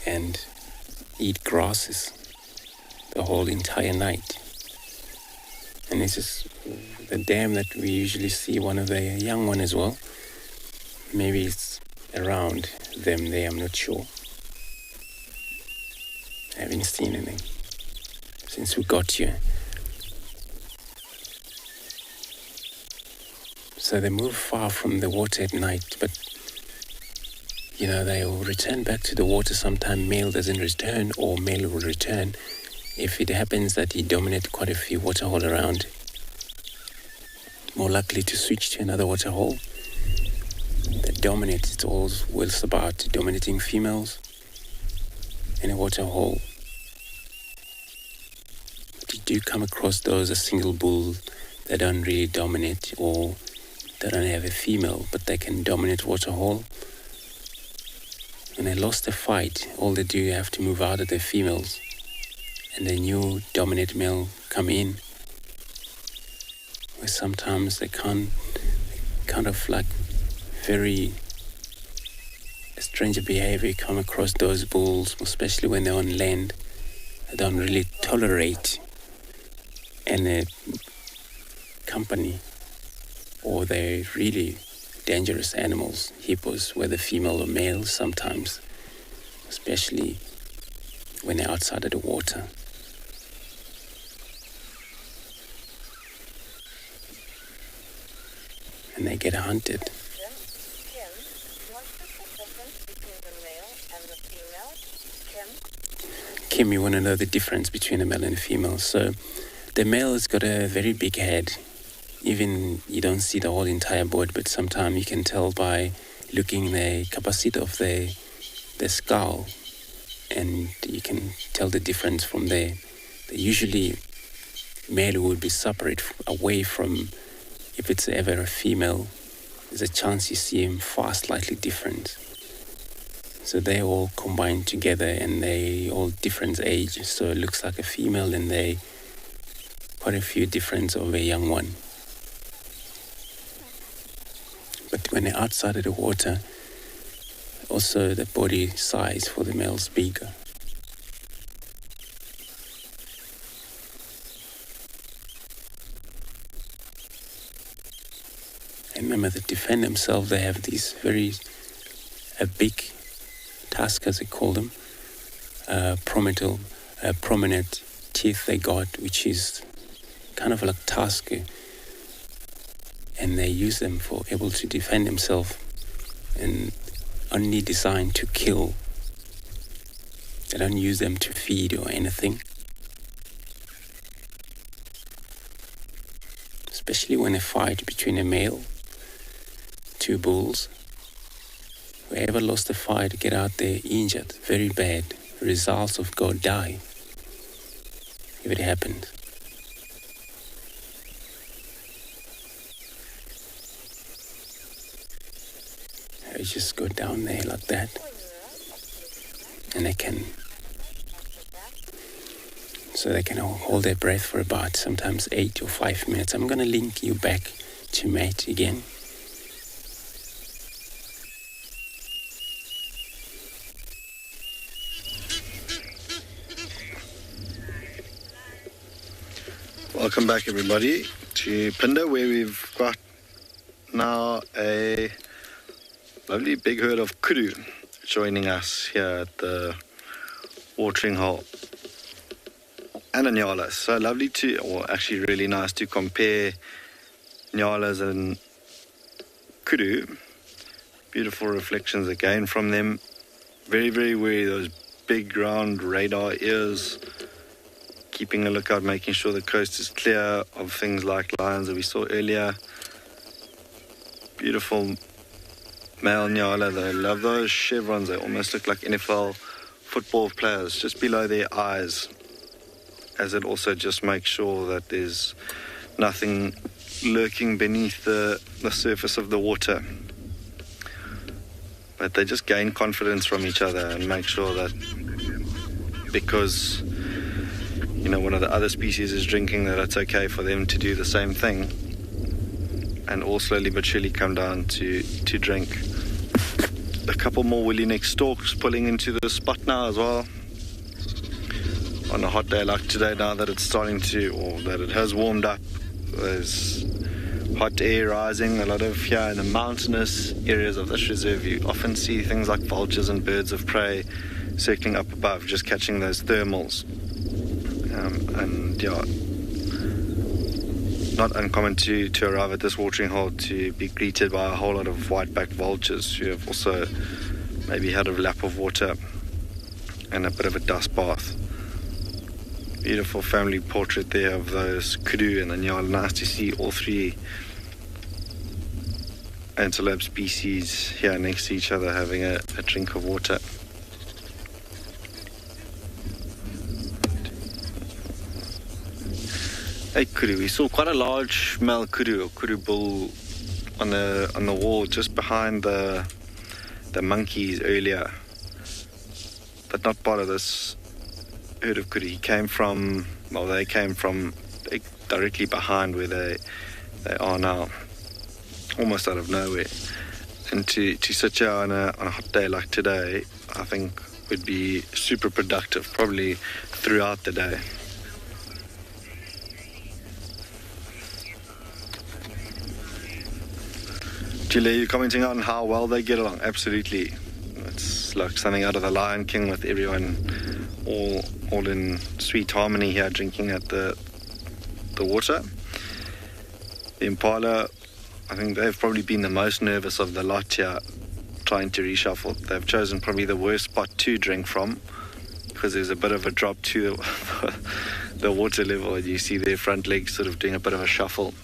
and eat grasses the whole entire night. And this is the dam that we usually see one of the young one as well. Maybe it's around them there, I'm not sure. I haven't seen anything since we got here. So they move far from the water at night, but you know, they will return back to the water sometime. Male doesn't return, or male will return if it happens that he dominates quite a few waterhole around. More likely to switch to another waterhole. The dominate, it's always about dominating females in a waterhole. But you do come across those, a single bull, that don't really dominate, or they don't have a female, but they can dominate waterhole. When they lost the fight, all they do, you have to move out of their females, and the new dominant male come in. Where sometimes they can't, kind of like very stranger behavior. You come across those bulls, especially when they're on land. They don't really tolerate any company, or they're really dangerous animals, hippos, whether female or male sometimes, especially when they're outside of the water. And they get hunted. Kim, you want to know the difference between a male and a female. So the male has got a very big head. Even you don't see the whole entire body, but sometimes you can tell by looking the capacity of the skull, and you can tell the difference from there. Usually male would be separate away from, if it's ever a female, there's a chance you see him far slightly different. So they all combine together and they all different age. So it looks like a female and they quite a few difference of a young one. But when they're outside of the water, also the body size for the male is bigger. And remember, to defend themselves, they have these a big tusk, as they call them, prominent teeth they got, which is kind of like tusk, and they use them for able to defend themselves, and only designed to kill. They don't use them to feed or anything. Especially when a fight between a male, two bulls. Whoever lost the fight get out there injured, very bad. Results of go die if it happened. They just go down there like that, and they can hold their breath for about sometimes 8 or 5 minutes. I'm going to link you back to mate again. Welcome back, everybody, to Phinda, where we've got now a lovely big herd of kudu joining us here at the watering hole. And a Nyala. So lovely or actually really nice to compare Nyalas and kudu. Beautiful reflections again from them. Very, very wary, those big round radar ears. Keeping a lookout, making sure the coast is clear of things like lions that we saw earlier. Beautiful male Nyala. They love those chevrons. They almost look like NFL football players just below their eyes, as it also just makes sure that there's nothing lurking beneath the surface of the water. But they just gain confidence from each other and make sure that because one of the other species is drinking, that it's okay for them to do the same thing, and all slowly but surely come down to drink. A couple more woolly neck storks pulling into the spot now as well. On a hot day like today, now that it's starting to, or that it has warmed up, there's hot air rising. A lot of here in the mountainous areas of this reserve, you often see things like vultures and birds of prey circling up above, just catching those thermals. Not uncommon to arrive at this watering hole to be greeted by a whole lot of white-backed vultures who have also maybe had a lap of water and a bit of a dust bath. Beautiful family portrait there of those kudu and the Nyala. Nice to see all three antelope species here next to each other having a drink of water. Hey kudu, we saw quite a large male kudu or kudu bull on the wall just behind the monkeys earlier, but not part of this herd of kudu. They came from directly behind where they are now, almost out of nowhere. And to sit here on a hot day like today, I think would be super productive, probably throughout the day. Julia, you commenting on how well they get along? Absolutely. It's like something out of the Lion King, with everyone all in sweet harmony here, drinking at the water. The Impala, I think they've probably been the most nervous of the lot here, trying to reshuffle. They've chosen probably the worst spot to drink from, because there's a bit of a drop to the water level, and you see their front legs sort of doing a bit of a shuffle.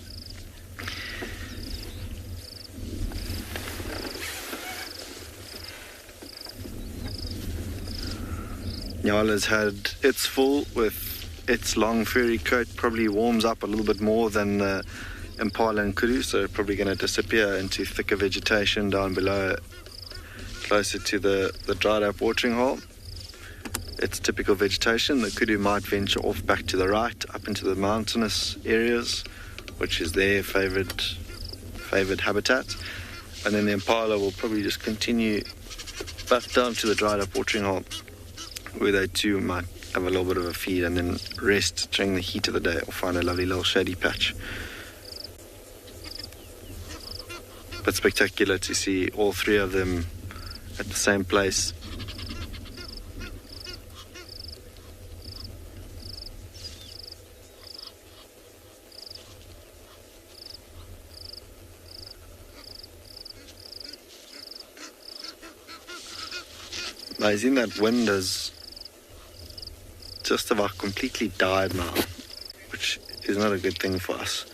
Nyala's had its full with its long furry coat, probably warms up a little bit more than the Impala and Kudu, so probably going to disappear into thicker vegetation down below, closer to the dried up watering hole. It's typical vegetation. The Kudu might venture off back to the right, up into the mountainous areas, which is their favoured habitat. And then the Impala will probably just continue back down to the dried up watering hole, where they too might have a little bit of a feed and then rest during the heat of the day, or find a lovely little shady patch. But spectacular to see all three of them at the same place. Amazing, that wind has just about completely died now, which is not a good thing for us.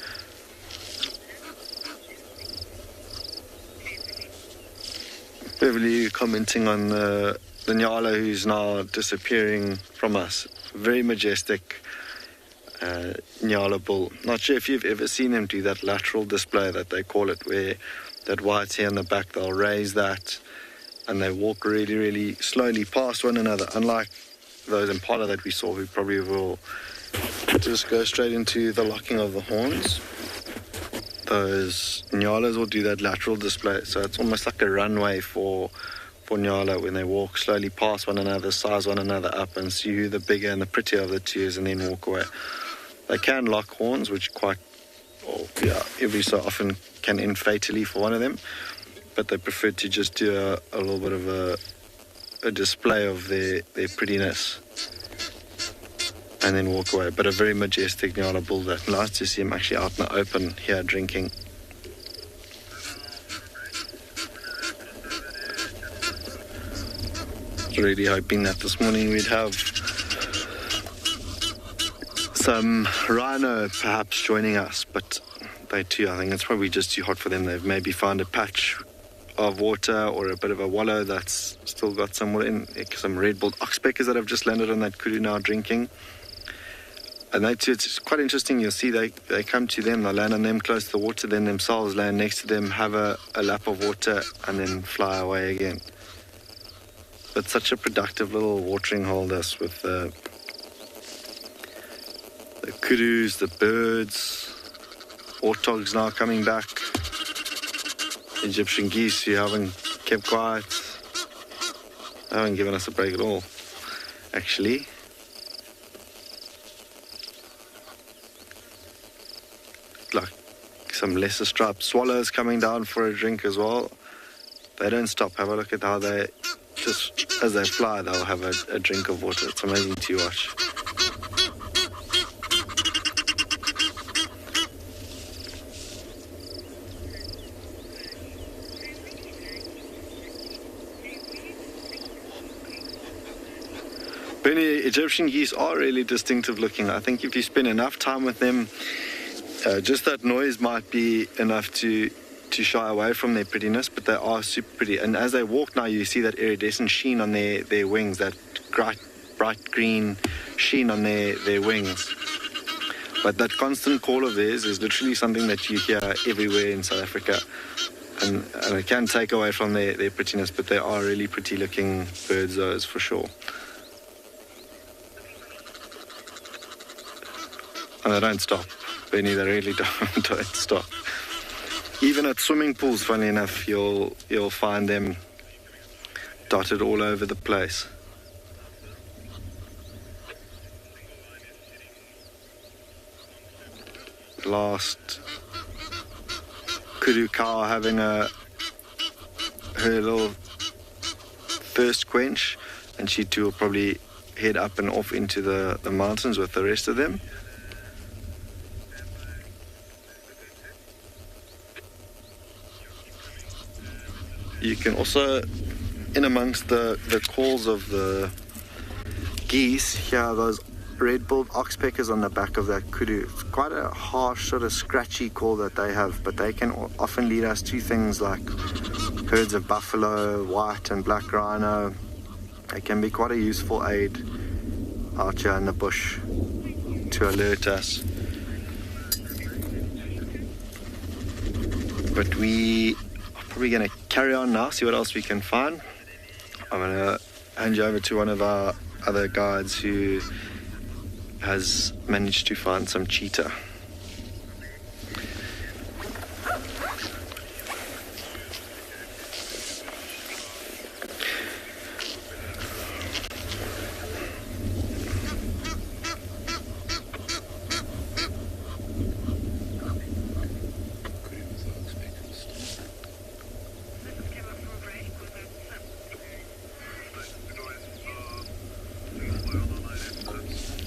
Beverly commenting on the Nyala, who's now disappearing from us. Very majestic Nyala bull. Not sure if you've ever seen them do that lateral display that they call it, where that white hair in the back, they'll raise that and they walk really, really slowly past one another, unlike those Impala that we saw, who probably will just go straight into the locking of the horns. Those Nyalas will do that lateral display, so it's almost like a runway for Nyala, when they walk slowly past one another, size one another up, and see who the bigger and the prettier of the two is, and then walk away. They can lock horns, which every so often can end fatally for one of them, but they prefer to just do a little bit of a display of their prettiness and then walk away. But a very majestic Nyala bull. That nice to see him actually out in the open here drinking. Really hoping that this morning we'd have some rhino perhaps joining us, but they too, I think it's probably just too hot for them. They've maybe found a patch of water or a bit of a wallow that's still got some water in, some red-billed oxpeckers that have just landed on that kudu now drinking. And they too, it's quite interesting. You'll see they come to them, they land on them close to the water, then themselves land next to them, have a lap of water, and then fly away again. But such a productive little watering hole, this, with the kudus, the birds, warthogs now coming back, Egyptian geese who haven't kept quiet, haven't given us a break at all, actually. Like some lesser striped swallows coming down for a drink as well. They don't stop. Have a look at how they, just as they fly, they'll have a drink of water. It's amazing to watch. Benny, Egyptian geese are really distinctive looking. I think if you spend enough time with them, just that noise might be enough to shy away from their prettiness, but they are super pretty. And as they walk now, you see that iridescent sheen on their wings, that bright green sheen on their wings. But that constant call of theirs is literally something that you hear everywhere in South Africa. And it can take away from their prettiness, but they are really pretty looking birds, those, for sure. And they don't stop, Benny, they really don't stop. Even at swimming pools, funnily enough, you'll find them dotted all over the place. Last kudu cow having her little thirst quench, and she too will probably head up and off into the mountains with the rest of them. You can also, in amongst the calls of the geese, hear those red-billed oxpeckers on the back of that kudu. It's quite a harsh, sort of scratchy call that they have, but they can often lead us to things like herds of buffalo, white and black rhino. They can be quite a useful aid out here in the bush to alert us. But we are probably going to carry on now, see what else we can find. I'm going to hand you over to one of our other guides who has managed to find some cheetah.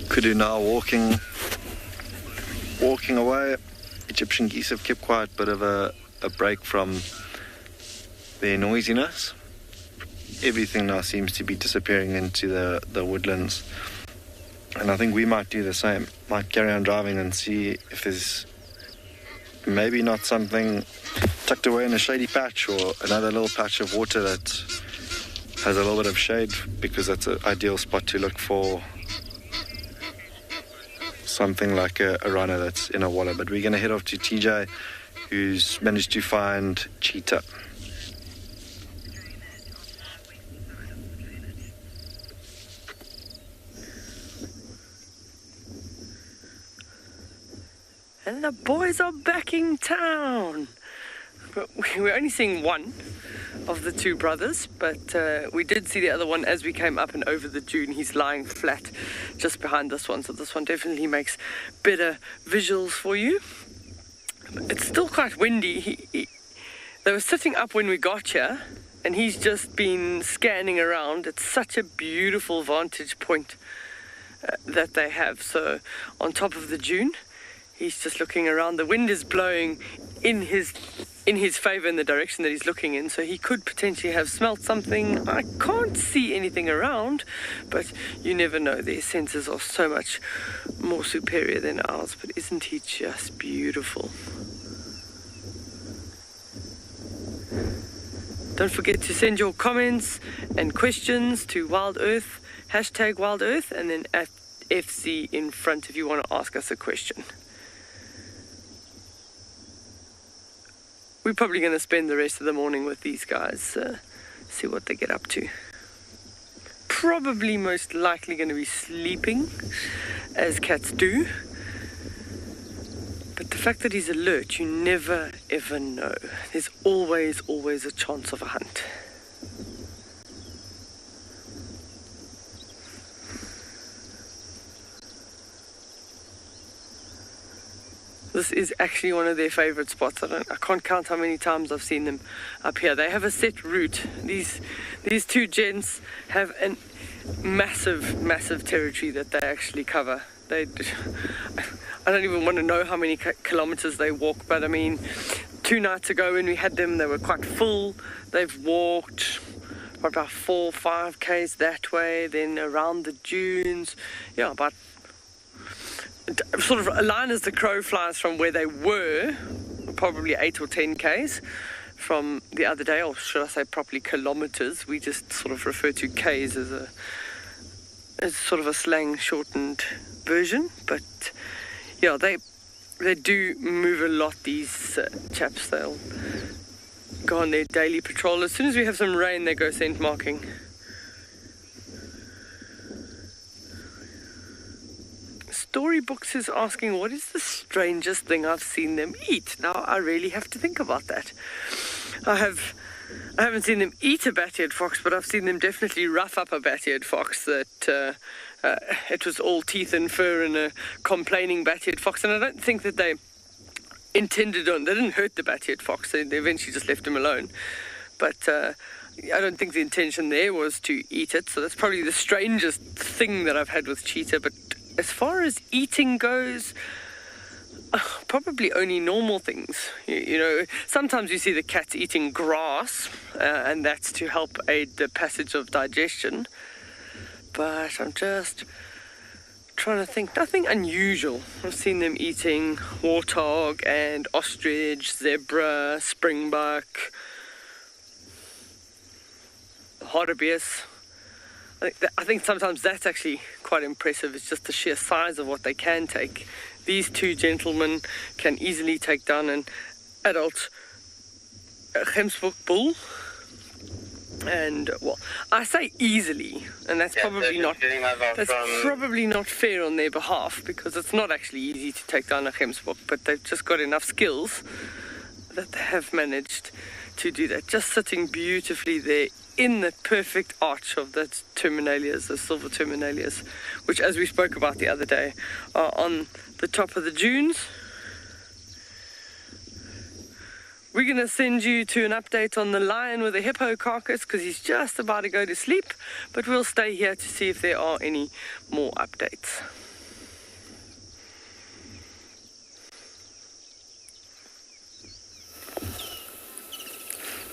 Kudu now walking away. Egyptian geese have kept quite a bit of a break from their noisiness. Everything now seems to be disappearing into the woodlands, and I think we might do the same. Might carry on driving and see if there's maybe not something tucked away in a shady patch, or another little patch of water that has a little bit of shade, because that's an ideal spot to look for something like a rhino that's in a walla. But we're going to head off to TJ, who's managed to find cheetah. And the boys are back in town. We're only seeing one of the two brothers, but we did see the other one as we came up and over the dune. He's lying flat just behind this one, so this one definitely makes better visuals for you. It's still quite windy. They were sitting up when we got here, and he's just been scanning around. It's such a beautiful vantage point that they have. So on top of the dune, he's just looking around. The wind is blowing in his favor in the direction that he's looking in, so he could potentially have smelt something. I can't see anything around, but you never know. Their senses are so much more superior than ours. But isn't he just beautiful? Don't forget to send your comments and questions to WildEarth, #WildEarth, and then at FC in front if you want to ask us a question. We're probably going to spend the rest of the morning with these guys, see what they get up to. Probably most likely going to be sleeping, as cats do. But the fact that he's alert, you never ever know. There's always a chance of a hunt. This is actually one of their favorite spots. I can't count how many times I've seen them up here. They have a set route. These two gents have a massive territory that they actually cover. I don't even want to know how many kilometers they walk, but I mean, 2 nights ago when we had them, they were quite full. They've walked about 4-5 k's that way, then around the dunes. Yeah, about sort of a line as the crow flies from where they were, probably 8 or 10 k's from the other day, or should I say properly kilometers. We just sort of refer to k's as sort of a slang shortened version. But yeah, they do move a lot, these chaps. They'll go on their daily patrol. As soon as we have some rain, they go scent marking. Storybooks is asking, what is the strangest thing I've seen them eat? Now, I really have to think about that. I haven't seen them eat a bat-eared fox, but I've seen them definitely rough up a bat-eared fox that it was all teeth and fur and a complaining bat-eared fox. And I don't think that they intended on, they didn't hurt the bat-eared fox. They eventually just left him alone. But I don't think the intention there was to eat it. So that's probably the strangest thing that I've had with cheetah. But as far as eating goes, probably only normal things. You know, sometimes you see the cats eating grass, and that's to help aid the passage of digestion. But I'm just trying to think. Nothing unusual. I've seen them eating warthog and ostrich, zebra, springbuck, hartebeest. I think sometimes that's actually quite impressive. It's just the sheer size of what they can take. These two gentlemen can easily take down an adult Gemsbok bull. And, well, I say easily, and that's probably not fair on their behalf, because it's not actually easy to take down a Gemsbok, but they've just got enough skills that they have managed to do that. Just sitting beautifully there in the perfect arch of the terminalias, the silver terminalias, which, as we spoke about the other day, are on the top of the dunes. We're going to send you to an update on the lion with a hippo carcass, because he's just about to go to sleep, but we'll stay here to see if there are any more updates.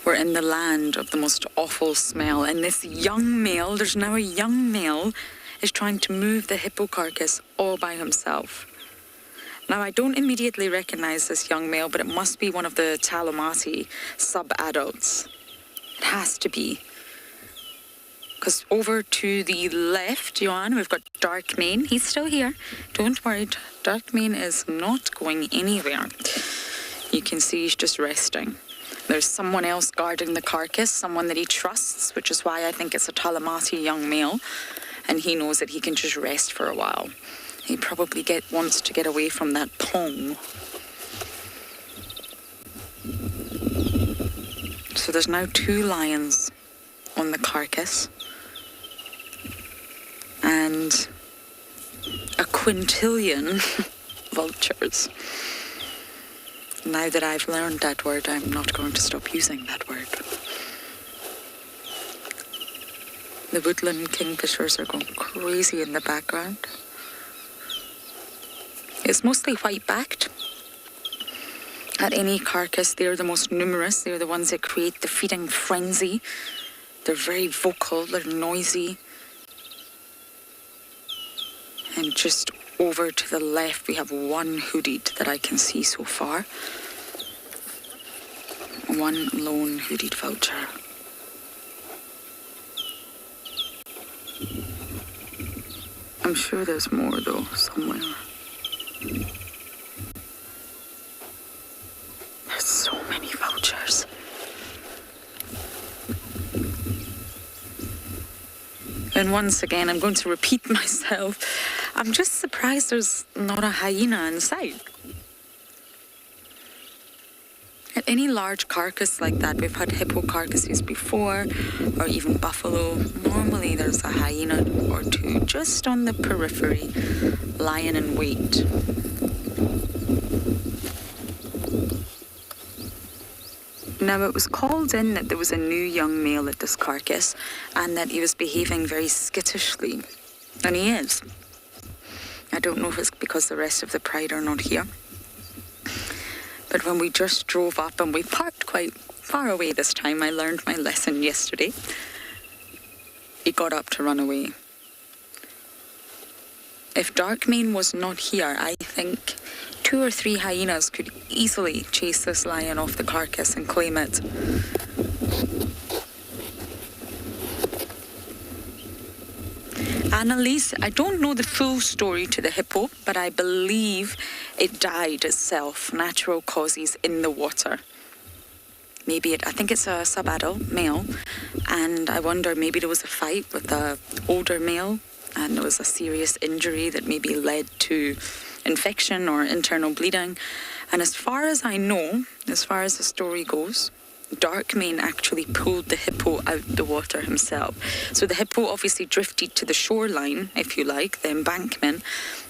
We're in the land of the most awful smell, and this young male, there's now a young male, is trying to move the hippo carcass all by himself. Now, I don't immediately recognize this young male, but it must be one of the Talamati sub-adults. It has to be. Because over to the left, Johan, we've got Darkmane. He's still here. Don't worry, Darkmane is not going anywhere. You can see he's just resting. There's someone else guarding the carcass, someone that he trusts, which is why I think it's a Talamati young male, and he knows that he can just rest for a while. He probably wants to get away from that pong. So there's now 2 lions on the carcass and a quintillion vultures. Now that I've learned that word, I'm not going to stop using that word. The woodland kingfishers are going crazy in the background. It's mostly white-backed. At any carcass, they're the most numerous. They're the ones that create the feeding frenzy. They're very vocal, they're noisy. And just over to the left, we have 1 hooded that I can see so far. 1 lone hooded vulture. I'm sure there's more, though, somewhere. There's so many vultures. And once again, I'm going to repeat myself. I'm just surprised there's not a hyena in sight. At any large carcass like that, we've had hippo carcasses before, or even buffalo. Normally there's a hyena or 2 just on the periphery, lying in wait. Now, it was called in that there was a new young male at this carcass and that he was behaving very skittishly. And he is. I don't know if it's because the rest of the pride are not here. But when we just drove up, and we parked quite far away this time, I learned my lesson yesterday. He got up to run away. If Darkmane was not here, I think 2 or 3 hyenas could easily chase this lion off the carcass and claim it. Annalise, I don't know the full story to the hippo, but I believe it died itself, natural causes in the water. Maybe I think it's a sub-adult male, and I wonder maybe there was a fight with the older male and there was a serious injury that maybe led to infection or internal bleeding. And as far as I know, as far as the story goes, Darkmane actually pulled the hippo out the water himself. So the hippo obviously drifted to the shoreline, if you like, the embankment,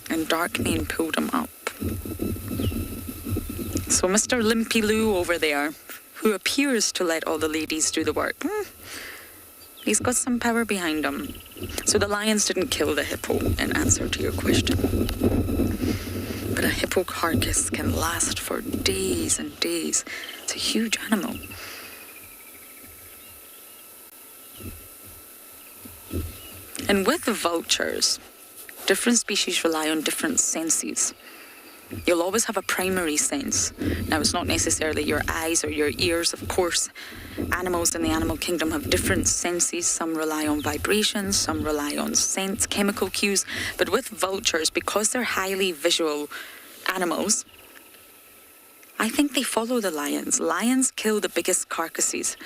and Darkmane pulled him up. So Mr. Limpy Lou over there, who appears to let all the ladies do the work, he's got some power behind him. So the lions didn't kill the hippo, in answer to your question. But a hippo carcass can last for days and days. It's a huge animal. And with the vultures, different species rely on different senses. You'll always have a primary sense. Now, it's not necessarily your eyes or your ears, of course. Animals in the animal kingdom have different senses. Some rely on vibrations, some rely on scent, chemical cues. But with vultures, because they're highly visual animals, I think they follow the lions. Lions kill the biggest carcasses.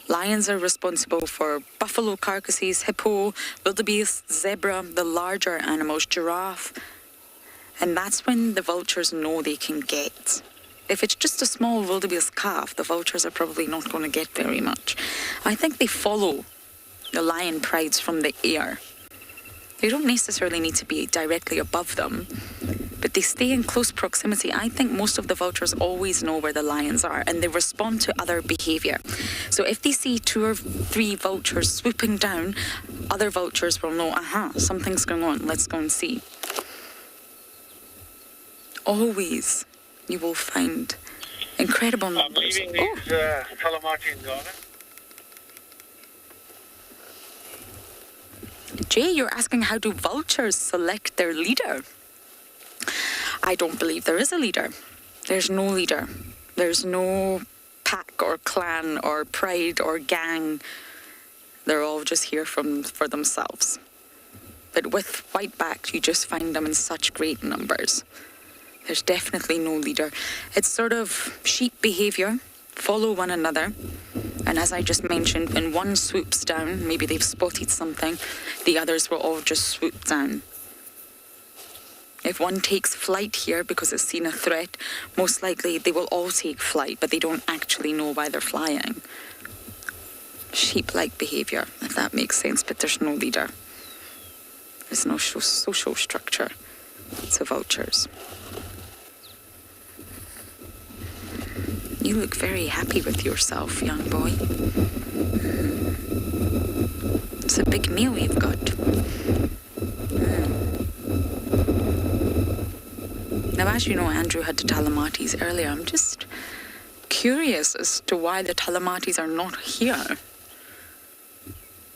Lions are responsible for buffalo carcasses, hippo, wildebeest, zebra, the larger animals, giraffe. And that's when the vultures know they can get. If it's just a small wildebeest calf, the vultures are probably not going to get very much. I think they follow the lion prides from the air. They don't necessarily need to be directly above them, but they stay in close proximity. I think most of the vultures always know where the lions are, and they respond to other behavior. So if they see 2 or 3 vultures swooping down, other vultures will know, something's going on, let's go and see. Always you will find incredible numbers. I'm leaving these calamari in Ghana. Jay, you're asking how do vultures select their leader? I don't believe there is a leader. There's no leader. There's no pack or clan or pride or gang. They're all just here for themselves. But with whitebacks, you just find them in such great numbers. There's definitely no leader. It's sort of sheep behavior, follow one another. And as I just mentioned, when one swoops down, maybe they've spotted something, the others will all just swoop down. If one takes flight here because it's seen a threat, most likely they will all take flight, but they don't actually know why they're flying. Sheep-like behavior, if that makes sense, but there's no leader. There's no social structure to vultures. You look very happy with yourself, young boy. It's a big meal you've got. Now, as you know, Andrew had the Talamatis earlier. I'm just curious as to why the Talamatis are not here.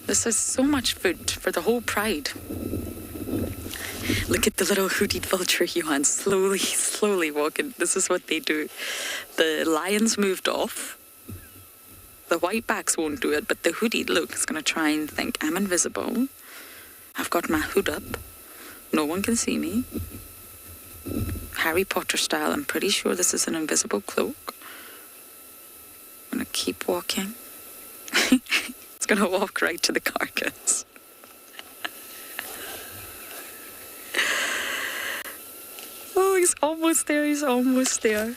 This is so much food for the whole pride. Look at the little hooded vulture, Johan, slowly walking. This is what they do. The lions moved off. The whitebacks won't do it, but the hooded, look, is going to try and think, I'm invisible. I've got my hood up. No one can see me. Harry Potter style, I'm pretty sure this is an invisible cloak. I'm going to keep walking. It's going to walk right to the carcass. Oh, he's almost there.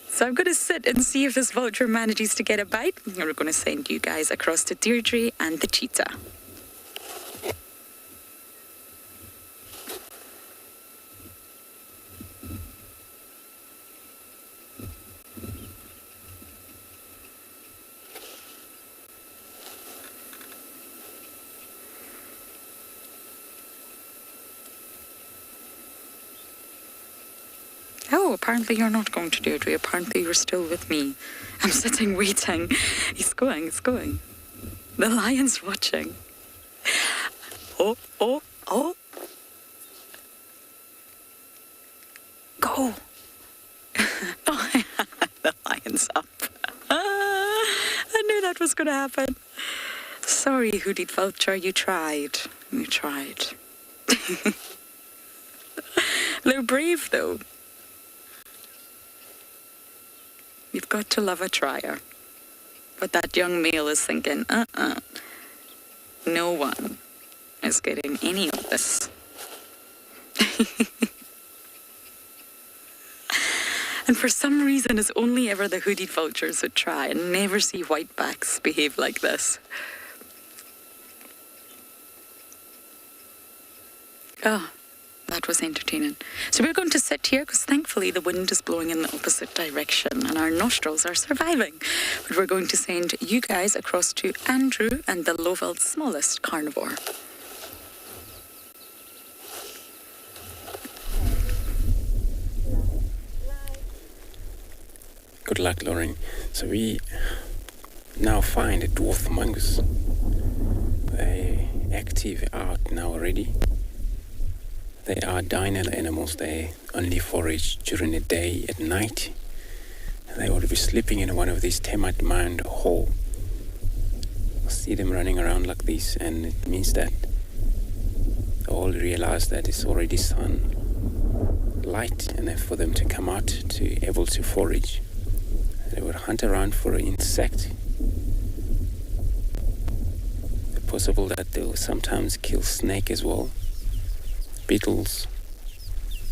So I'm going to sit and see if this vulture manages to get a bite. And we're going to send you guys across to Deirdre and the cheetah. Oh, apparently you're not going to Deirdre. Apparently you're still with me. I'm sitting waiting. He's going. The lion's watching. Oh. Go. The lion's up. I knew that was going to happen. Sorry, hooded vulture, you tried. They're brave, though. You've got to love a trier. But that young male is thinking, no one is getting any of this. And for some reason, it's only ever the hooded vultures that try, and never see whitebacks behave like this. Oh, that was entertaining. So we're going to sit here because thankfully the wind is blowing in the opposite direction and our nostrils are surviving. But we're going to send you guys across to Andrew and the Lowveld's smallest carnivore. Good luck, Lauren. So we now find a dwarf mongoose. They're active out now already. They are diurnal animals. They only forage during the day. At night, they ought to be sleeping in one of these termite mound hole. I see them running around like this, and it means that they all realize that it's already sunlight, and for them to come out to able to forage. They would hunt around for an insect. It's possible that they will sometimes kill snake as well. Beetles,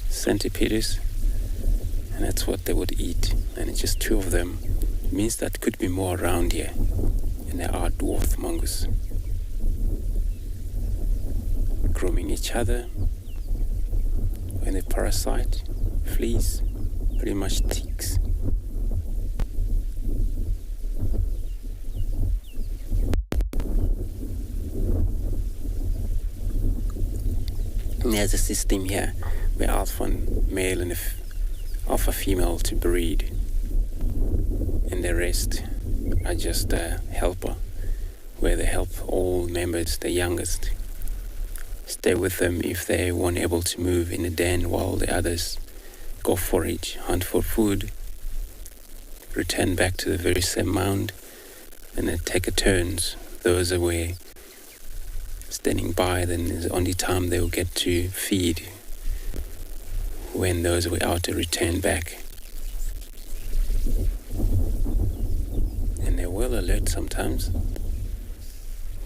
centipedes, and that's what they would eat. And it's just two of them. It means that could be more around here. And there are dwarf mongoose. Grooming each other. When they parasite, fleas, pretty much ticks. There's a system here where alpha male and alpha female to breed, and the rest are just a helper, where they help all members, the youngest, stay with them if they weren't able to move in the den, while the others go forage, hunt for food, return back to the very same mound, and then take a turns. Those are where standing by, then is the only time they will get to feed, when those were out to return back. And they're well alert sometimes,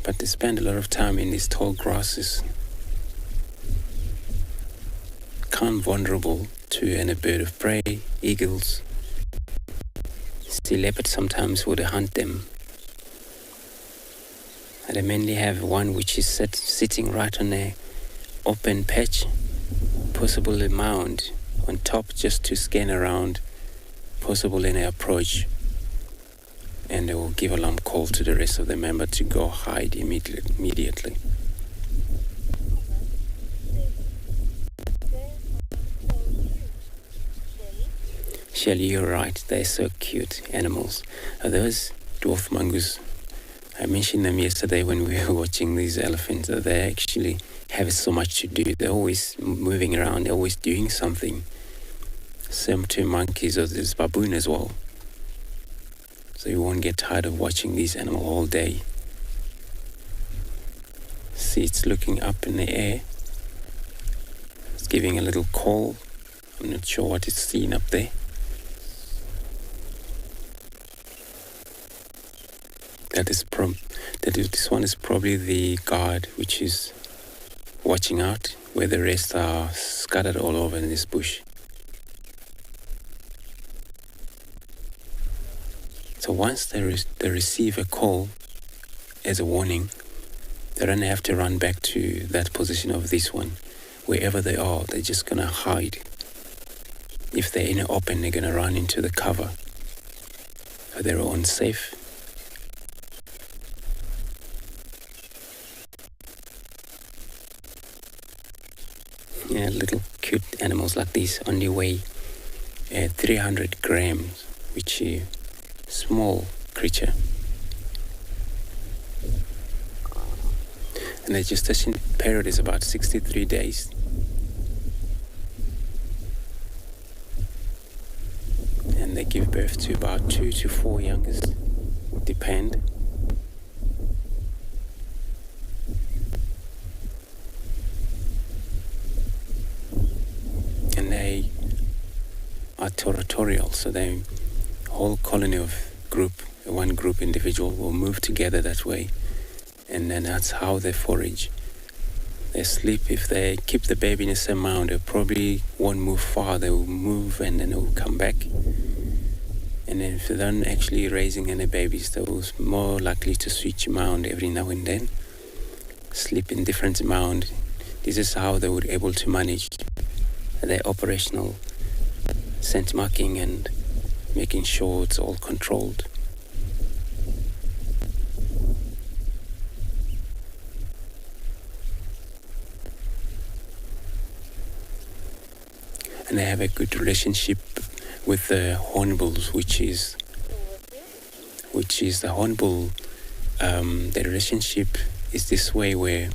but they spend a lot of time in these tall grasses, calm, vulnerable to any bird of prey, eagles. See leopards sometimes would hunt them. And I mainly have one which is sitting right on a open patch, possibly a mound on top, just to scan around, possible in an approach, and they will give alarm call to the rest of the member to go hide immediately. Shelly, you're right, they're so cute animals. Are those dwarf mongoose? I mentioned them yesterday when we were watching these elephants. That they actually have so much to do. They're always moving around. They're always doing something. Same to monkeys or this baboon as well. So you won't get tired of watching these animals all day. See, it's looking up in the air. It's giving a little call. I'm not sure what it's seeing up there. This one is probably the guard, which is watching out, where the rest are scattered all over in this bush. So once they receive a call as a warning, they don't have to run back to that position of this one. Wherever they are, they're just going to hide. If they're in the open, they're going to run into the cover for their own safe. Yeah, little cute animals like these only weigh 300 grams, which is a small creature. And the gestation period is about 63 days. And they give birth to about 2 to 4 youngest, depend. And they are territorial, so the whole colony of one group individual will move together that way. And then that's how they forage. They sleep. If they keep the baby in the same mound, they probably won't move far. They will move and then they will come back. And then if they're not actually raising any babies, they will more likely to switch mound every now and then. Sleep in different mound. This is how they would be able to manage their operational scent marking and making sure it's all controlled. And they have a good relationship with the hornbills, which is the hornbill. The relationship is this way where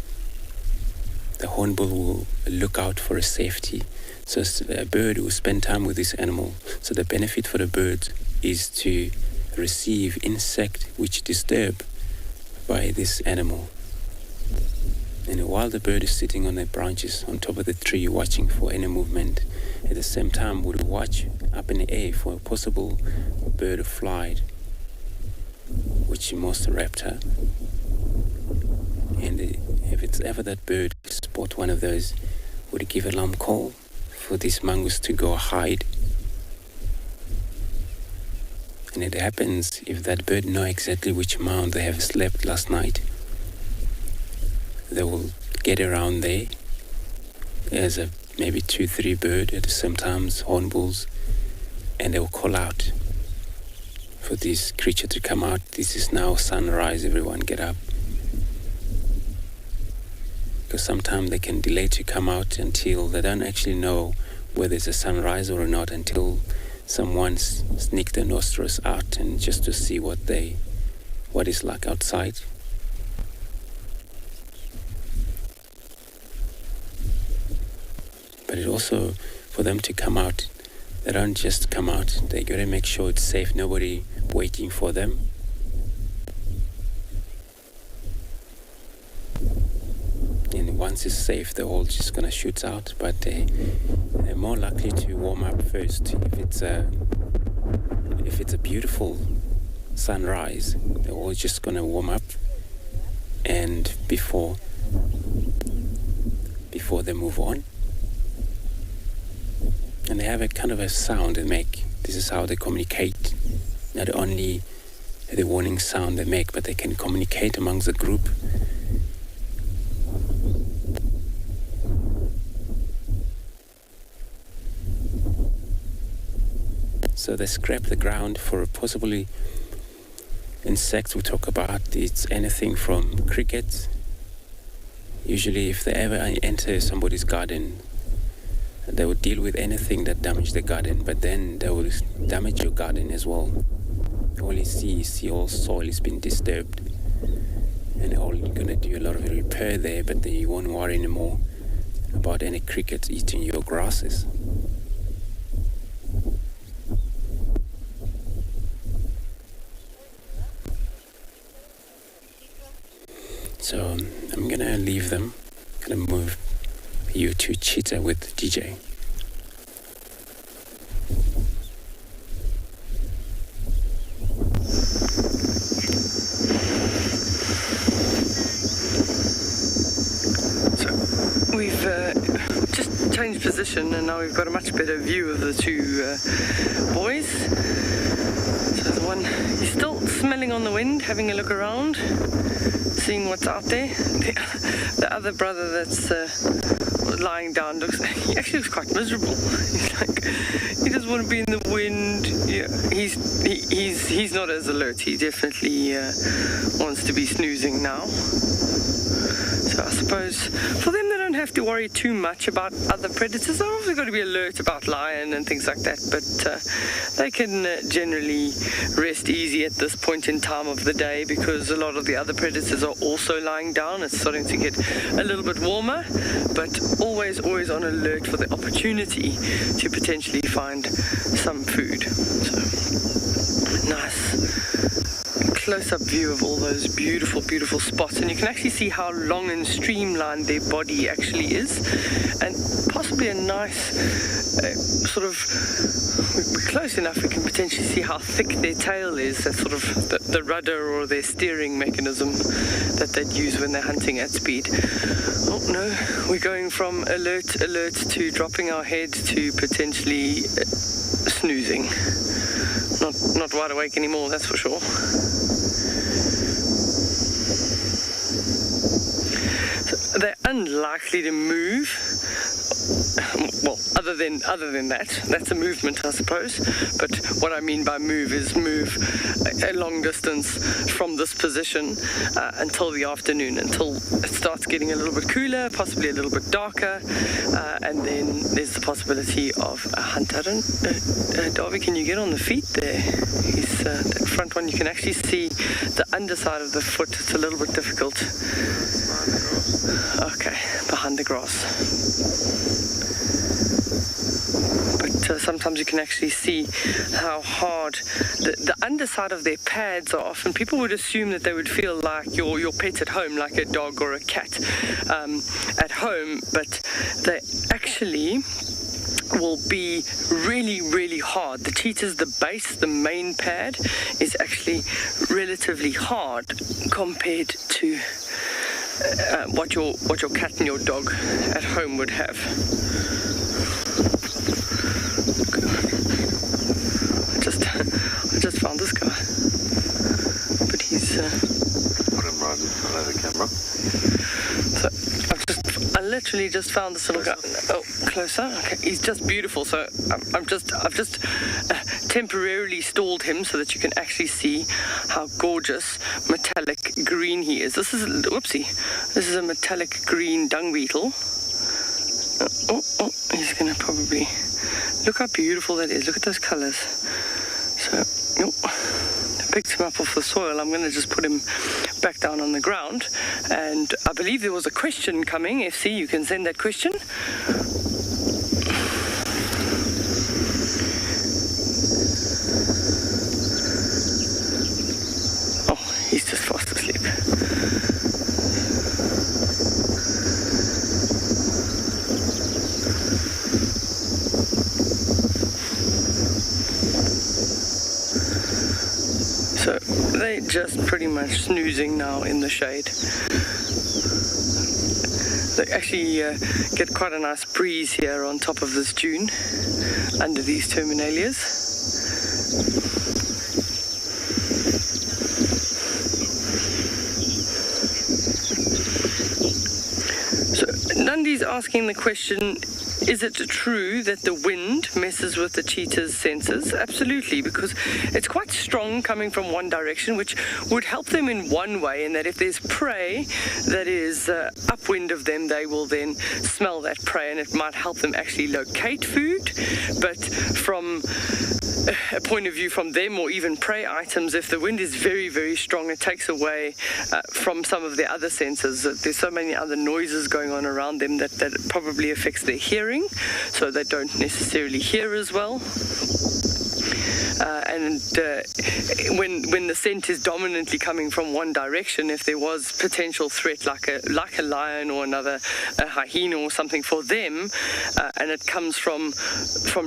the hornbill will look out for a safety. So a bird will spend time with this animal. So the benefit for the bird is to receive insect which disturb by this animal. And while the bird is sitting on the branches on top of the tree watching for any movement, at the same time would watch up in the air for a possible bird of flight, which is most a raptor. And if it's ever that bird spot one of those, would give alarm call for these mongoose to go hide. And it happens if that bird know exactly which mound they have slept last night. They will get around there as a maybe 2-3 bird at the same time, hornbills, and they will call out for this creature to come out. This is now sunrise, everyone get up. Because sometimes they can delay to come out until they don't actually know whether it's a sunrise or not, until someone sneak their nostrils out and just to see what it's like outside. But it also, for them to come out, they don't just come out. They gotta make sure it's safe, nobody waiting for them. And once it's safe, they're all just gonna shoot out. But they're more likely to warm up first. If it's a beautiful sunrise, they're all just gonna warm up, and before they move on. And they have a kind of a sound they make. This is how they communicate. Not only the warning sound they make, but they can communicate amongst the group. So they scrape the ground for possibly insects we talk about. It's anything from crickets. Usually if they ever enter somebody's garden, they will deal with anything that damage the garden, but then they will damage your garden as well. All you see all soil has been disturbed, and all you're gonna do a lot of repair there, but then you won't worry anymore about any crickets eating your grasses. So I'm gonna leave them, gonna move you to Cheetah with DJ. So we've just changed position, and now we've got a much better view of the two boys. So the one, he's still smelling on the wind, having a look around, seeing what's out there. The other brother that's lying down he actually looks quite miserable. He's like, he doesn't want to be in the wind. Yeah, he's not as alert. He definitely wants to be snoozing now. So I suppose for them, they don't have to worry too much about other predators. They've obviously got to be alert about lion and things like that, but they can generally rest easy at this point in time of the day, because a lot of the other predators are also lying down. It's starting to get a little bit warmer, but always on alert for the opportunity to potentially find some food. So nice close-up view of all those beautiful, beautiful spots, and you can actually see how long and streamlined their body actually is, and possibly a nice sort of, we're close enough, we can potentially see how thick their tail is. That's sort of the rudder or their steering mechanism that they'd use when they're hunting at speed. Oh no, we're going from alert to dropping our head to potentially snoozing. Not wide awake anymore, that's for sure. So they're unlikely to move. Well, other than that, that's a movement, I suppose. But what I mean by move is move a long distance from this position until the afternoon, until it starts getting a little bit cooler, possibly a little bit darker, and then there's the possibility of a hunt. Darby, can you get on the feet there? He's that front one. You can actually see the underside of the foot. It's a little bit difficult. Okay, behind the grass. Sometimes you can actually see how hard the underside of their pads are. Often people would assume that they would feel like your pet at home, like a dog or a cat at home, but they actually will be really, really hard. The cheetah's, the base, the main pad is actually relatively hard compared to what your cat and your dog at home would have. I just found this guy, but he's put him right in front of the camera. So I literally just found this little guy. Oh, closer. Okay, he's just beautiful. So I've just temporarily stalled him so that you can actually see how gorgeous metallic green he is. This is This is a metallic green dung beetle. He's gonna probably look how beautiful that is. Look at those colors. So, I picked him up off the soil. I'm going to just put him back down on the ground. And I believe there was a question coming. FC, you can send that question. Oh, he's just fast asleep. So they're just pretty much snoozing now in the shade. They actually get quite a nice breeze here on top of this dune under these terminalias. So Nundi's asking the question, is it true that the wind messes with the cheetah's senses? Absolutely, because it's quite strong coming from one direction, which would help them in one way, in that if there's prey that is upwind of them, they will then smell that prey, and it might help them actually locate food. But from a point of view from them, or even prey items, if the wind is very, very strong, it takes away from some of their other senses. There's so many other noises going on around them that it probably affects their hearing, so they don't necessarily hear as well. When the scent is dominantly coming from one direction, if there was potential threat like a lion or a hyena or something for them, and it comes from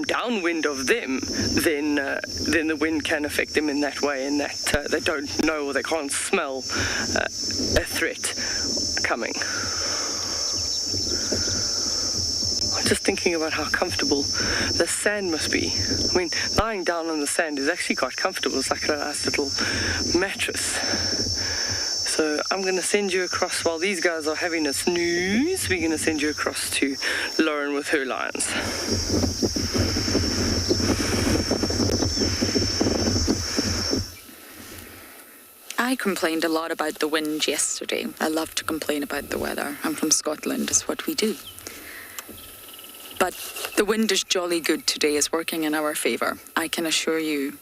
downwind of them, then the wind can affect them in that way, in that they don't know or they can't smell a threat coming. Just thinking about how comfortable the sand must be. I mean, lying down on the sand is actually quite comfortable. It's like a nice little mattress. So I'm going to send you across, while these guys are having a snooze, we're going to send you across to Lauren with her lions. I complained a lot about the wind yesterday. I love to complain about the weather. I'm from Scotland, it's what we do. But the wind is jolly good today. It's working in our favour. I can assure you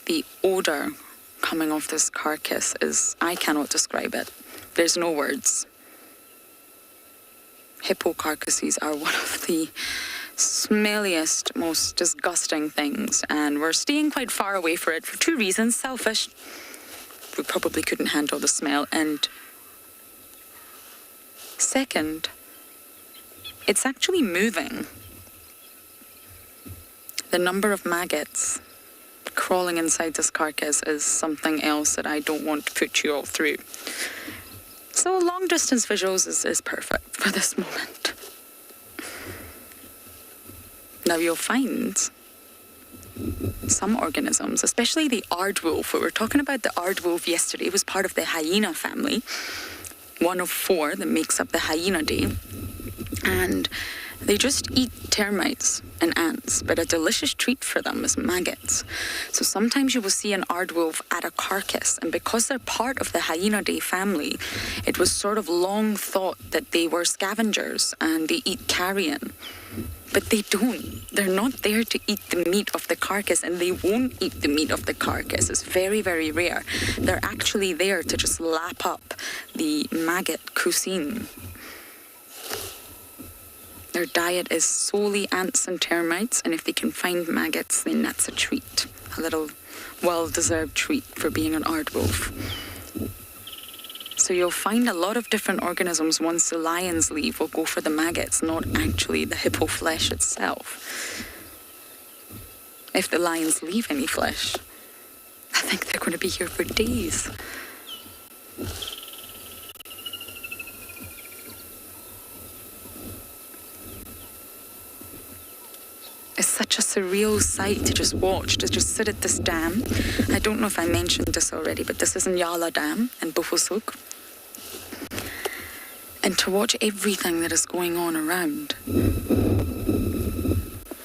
the odour coming off this carcass is, I cannot describe it. There's no words. Hippo carcasses are one of the smelliest, most disgusting things, and we're staying quite far away from it for two reasons. Selfish, we probably couldn't handle the smell, and second, it's actually moving. The number of maggots crawling inside this carcass is something else that I don't want to put you all through. So long distance visuals is perfect for this moment. Now you'll find some organisms, especially the aardwolf. We were talking about the aardwolf yesterday. It was part of the hyena family, one of 4 that makes up the hyenidae. And they just eat termites and ants, but a delicious treat for them is maggots. So sometimes you will see an aardwolf at a carcass, and because they're part of the Hyenidae family, it was sort of long thought that they were scavengers and they eat carrion. But they don't. They're not there to eat the meat of the carcass, and they won't eat the meat of the carcass. It's very, very rare. They're actually there to just lap up the maggot cuisine. Their diet is solely ants and termites, and if they can find maggots, then that's a treat. A little well-deserved treat for being an aardwolf. So you'll find a lot of different organisms once the lions leave will go for the maggots, not actually the hippo flesh itself. If the lions leave any flesh, I think they're going to be here for days. It's such a surreal sight to just watch, to just sit at this dam. I don't know if I mentioned this already, but this is Nyala Dam in Buffelshoek. And to watch everything that is going on around.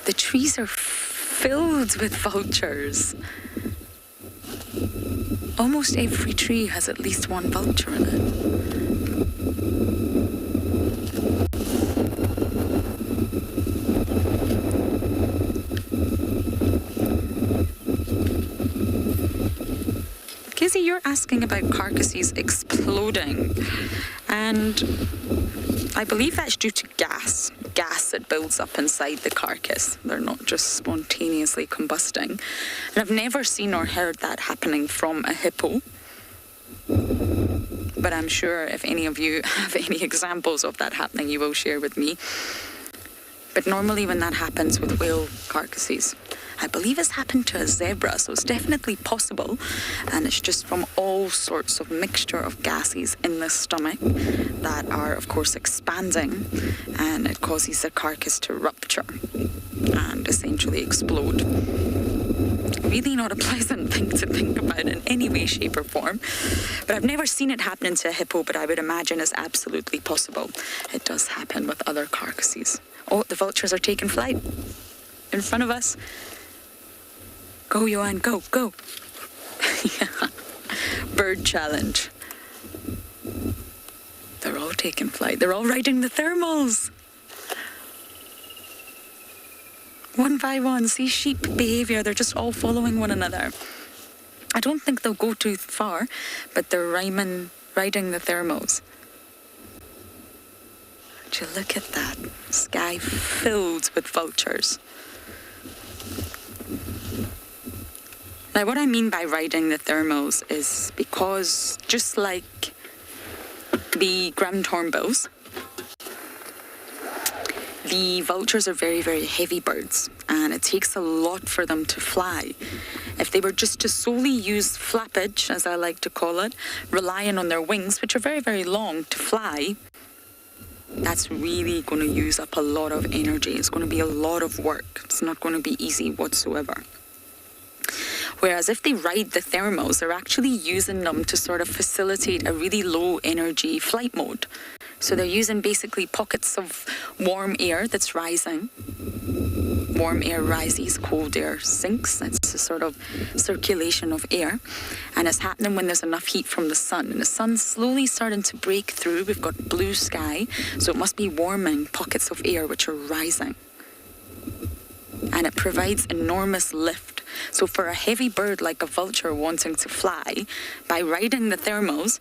The trees are filled with vultures. Almost every tree has at least one vulture in it. Kizzy, you're asking about carcasses exploding, and I believe that's due to gas that builds up inside the carcass. They're not just spontaneously combusting. And I've never seen or heard that happening from a hippo, but I'm sure if any of you have any examples of that happening, you will share with me. But normally when that happens with whale carcasses, I believe it's happened to a zebra, so it's definitely possible. And it's just from all sorts of mixture of gases in the stomach that are, of course, expanding, and it causes the carcass to rupture and essentially explode. Really not a pleasant thing to think about in any way, shape, or form. But I've never seen it happen to a hippo, but I would imagine it's absolutely possible. It does happen with other carcasses. Oh, the vultures are taking flight in front of us. Go, Johan, go, go. Yeah. Bird challenge. They're all taking flight. They're all riding the thermals. One by one, see sheep behavior. They're just all following one another. I don't think they'll go too far, but they're riding the thermals. Would you look at that? Sky filled with vultures. Now, what I mean by riding the thermals is because just like the ground hornbills, the vultures are very, very heavy birds, and it takes a lot for them to fly. If they were just to solely use flappage, as I like to call it, relying on their wings, which are very, very long, to fly, that's really going to use up a lot of energy. It's going to be a lot of work. It's not going to be easy whatsoever. Whereas if they ride the thermals, they're actually using them to sort of facilitate a really low energy flight mode. So they're using basically pockets of warm air that's rising. Warm air rises, cold air sinks. It's a sort of circulation of air. And it's happening when there's enough heat from the sun. And the sun's slowly starting to break through. We've got blue sky, so it must be warming pockets of air which are rising. And it provides enormous lift. So for a heavy bird like a vulture wanting to fly, by riding the thermals,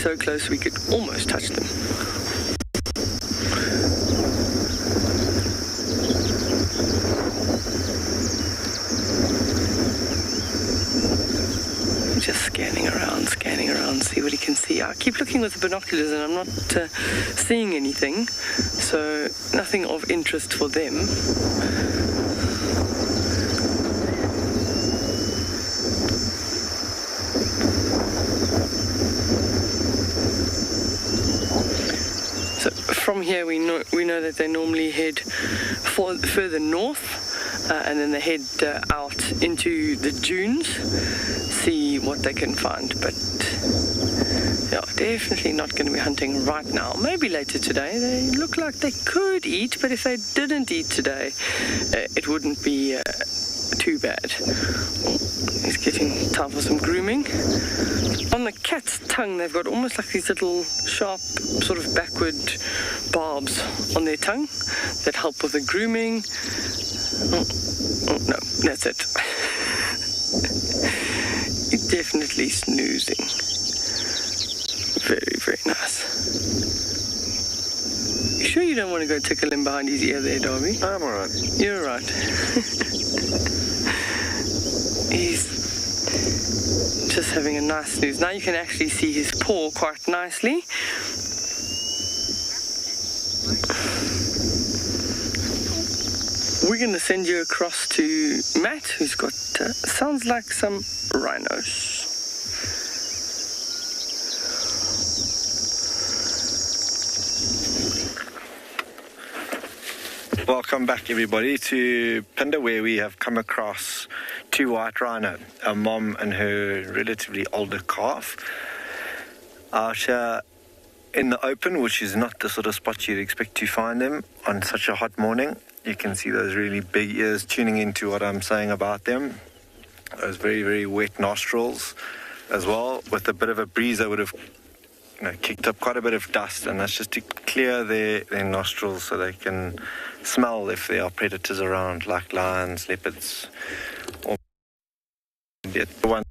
so close we could almost touch them. Just scanning around, see what he can see. I keep looking with the binoculars and I'm not seeing anything, so nothing of interest for them. So from here we know that they normally head further north. And then they head out into the dunes, see what they can find. But yeah, definitely not going to be hunting right now. Maybe later today. They look like they could eat, but if they didn't eat today, it wouldn't be too bad. It's getting time for some grooming. On the cat's tongue, they've got almost like these little sharp, sort of backward barbs on their tongue that help with the grooming. Oh, no, that's it. He's definitely snoozing. Very, very nice. You sure you don't want to go tickle him behind his ear there, Darby? I'm alright. You're alright. He's just having a nice snooze. Now you can actually see his paw quite nicely. We're going to send you across to Matt, who's got, sounds like some rhinos. Welcome back, everybody, to Phinda, where we have come across two white rhino, a mom and her relatively older calf, out here in the open, which is not the sort of spot you'd expect to find them on such a hot morning. You can see those really big ears tuning into what I'm saying about them. Those very, very wet nostrils as well. With a bit of a breeze, they would have kicked up quite a bit of dust, and that's just to clear their nostrils so they can smell if there are predators around, like lions, leopards. Or the one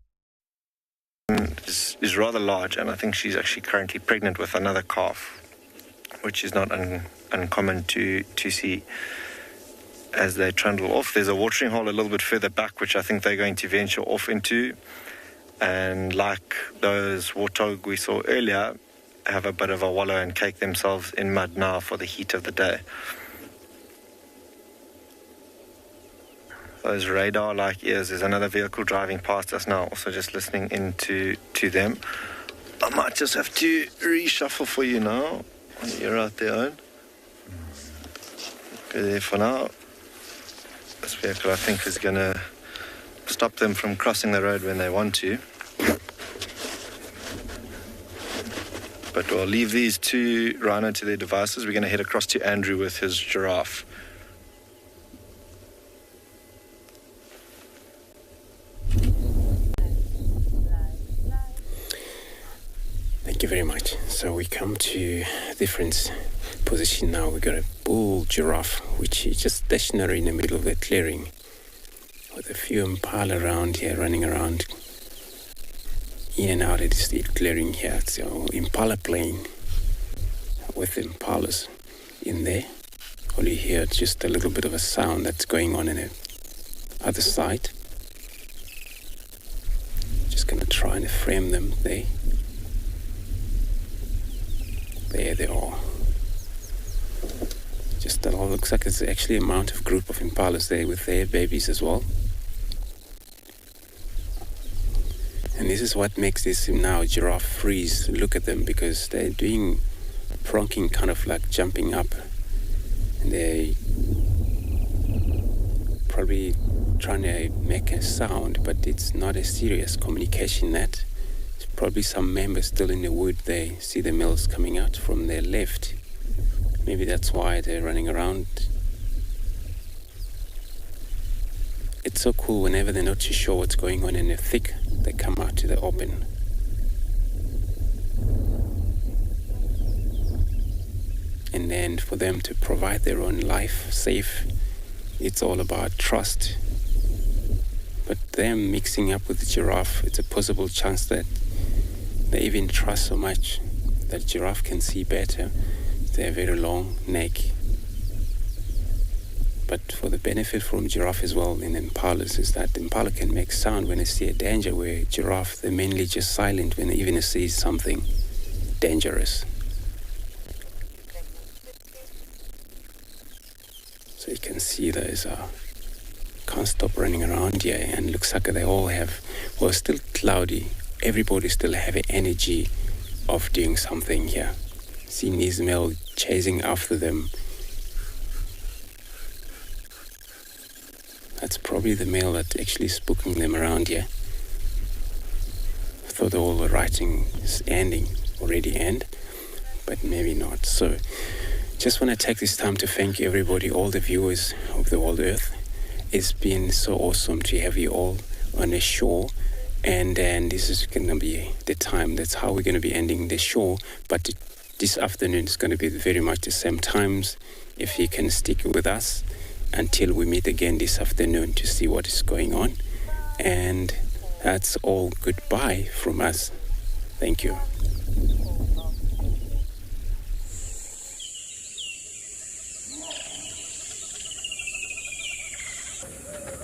is rather large, and I think she's actually currently pregnant with another calf, which is not uncommon to see. As they trundle off, there's a watering hole a little bit further back, which I think they're going to venture off into, and like those warthog we saw earlier, have a bit of a wallow and cake themselves in mud now for the heat of the day. Those radar-like ears, there's another vehicle driving past us now, also just listening into them. I might just have to reshuffle for you now. You're out there, Owen. Go there for now. This vehicle, I think, is going to stop them from crossing the road when they want to. But we'll leave these two rhino to their devices. We're going to head across to Andrew with his giraffe. Thank you very much. So we come to a different position now. We've got a bull giraffe, which is just stationary in the middle of the clearing, with a few impala around here, running around in and out of the clearing here. So impala plain with impalas in there. All you hear is just a little bit of a sound that's going on in the other side. Just going to try and frame them there. There they are. Just that all looks like it's actually a mounted group of impalas there with their babies as well. And this is what makes this now giraffe freeze. Look at them, because they're doing pronking, kind of like jumping up. And they're probably trying to make a sound, but it's not a serious communication net. Probably some members still in the wood. They see the males coming out from their left. Maybe that's why they're running around. It's so cool whenever they're not too sure what's going on in the thick, they come out to the open. And then for them to provide their own life safe, it's all about trust. But them mixing up with the giraffe, it's a possible chance that They even trust so much that giraffe can see better. They have a very long neck. But for the benefit from giraffe as well in impalas is that impala can make sound when they see a danger, where giraffe, they're mainly just silent when they even see something dangerous. So you can see those can't stop running around here, and looks like they all have, well, it's still cloudy. Everybody still have an energy of doing something here. Seeing these male chasing after them. That's probably the male that's actually spooking them around here. I thought all the writing's already end, but maybe not. So just want to take this time to thank everybody, all the viewers of the WildEarth. It's been so awesome to have you all on the show. And then this is going to be the time. That's how we're going to be ending the show. But this afternoon is going to be very much the same times. If you can stick with us until we meet again this afternoon to see what is going on. And that's all. Goodbye from us. Thank you.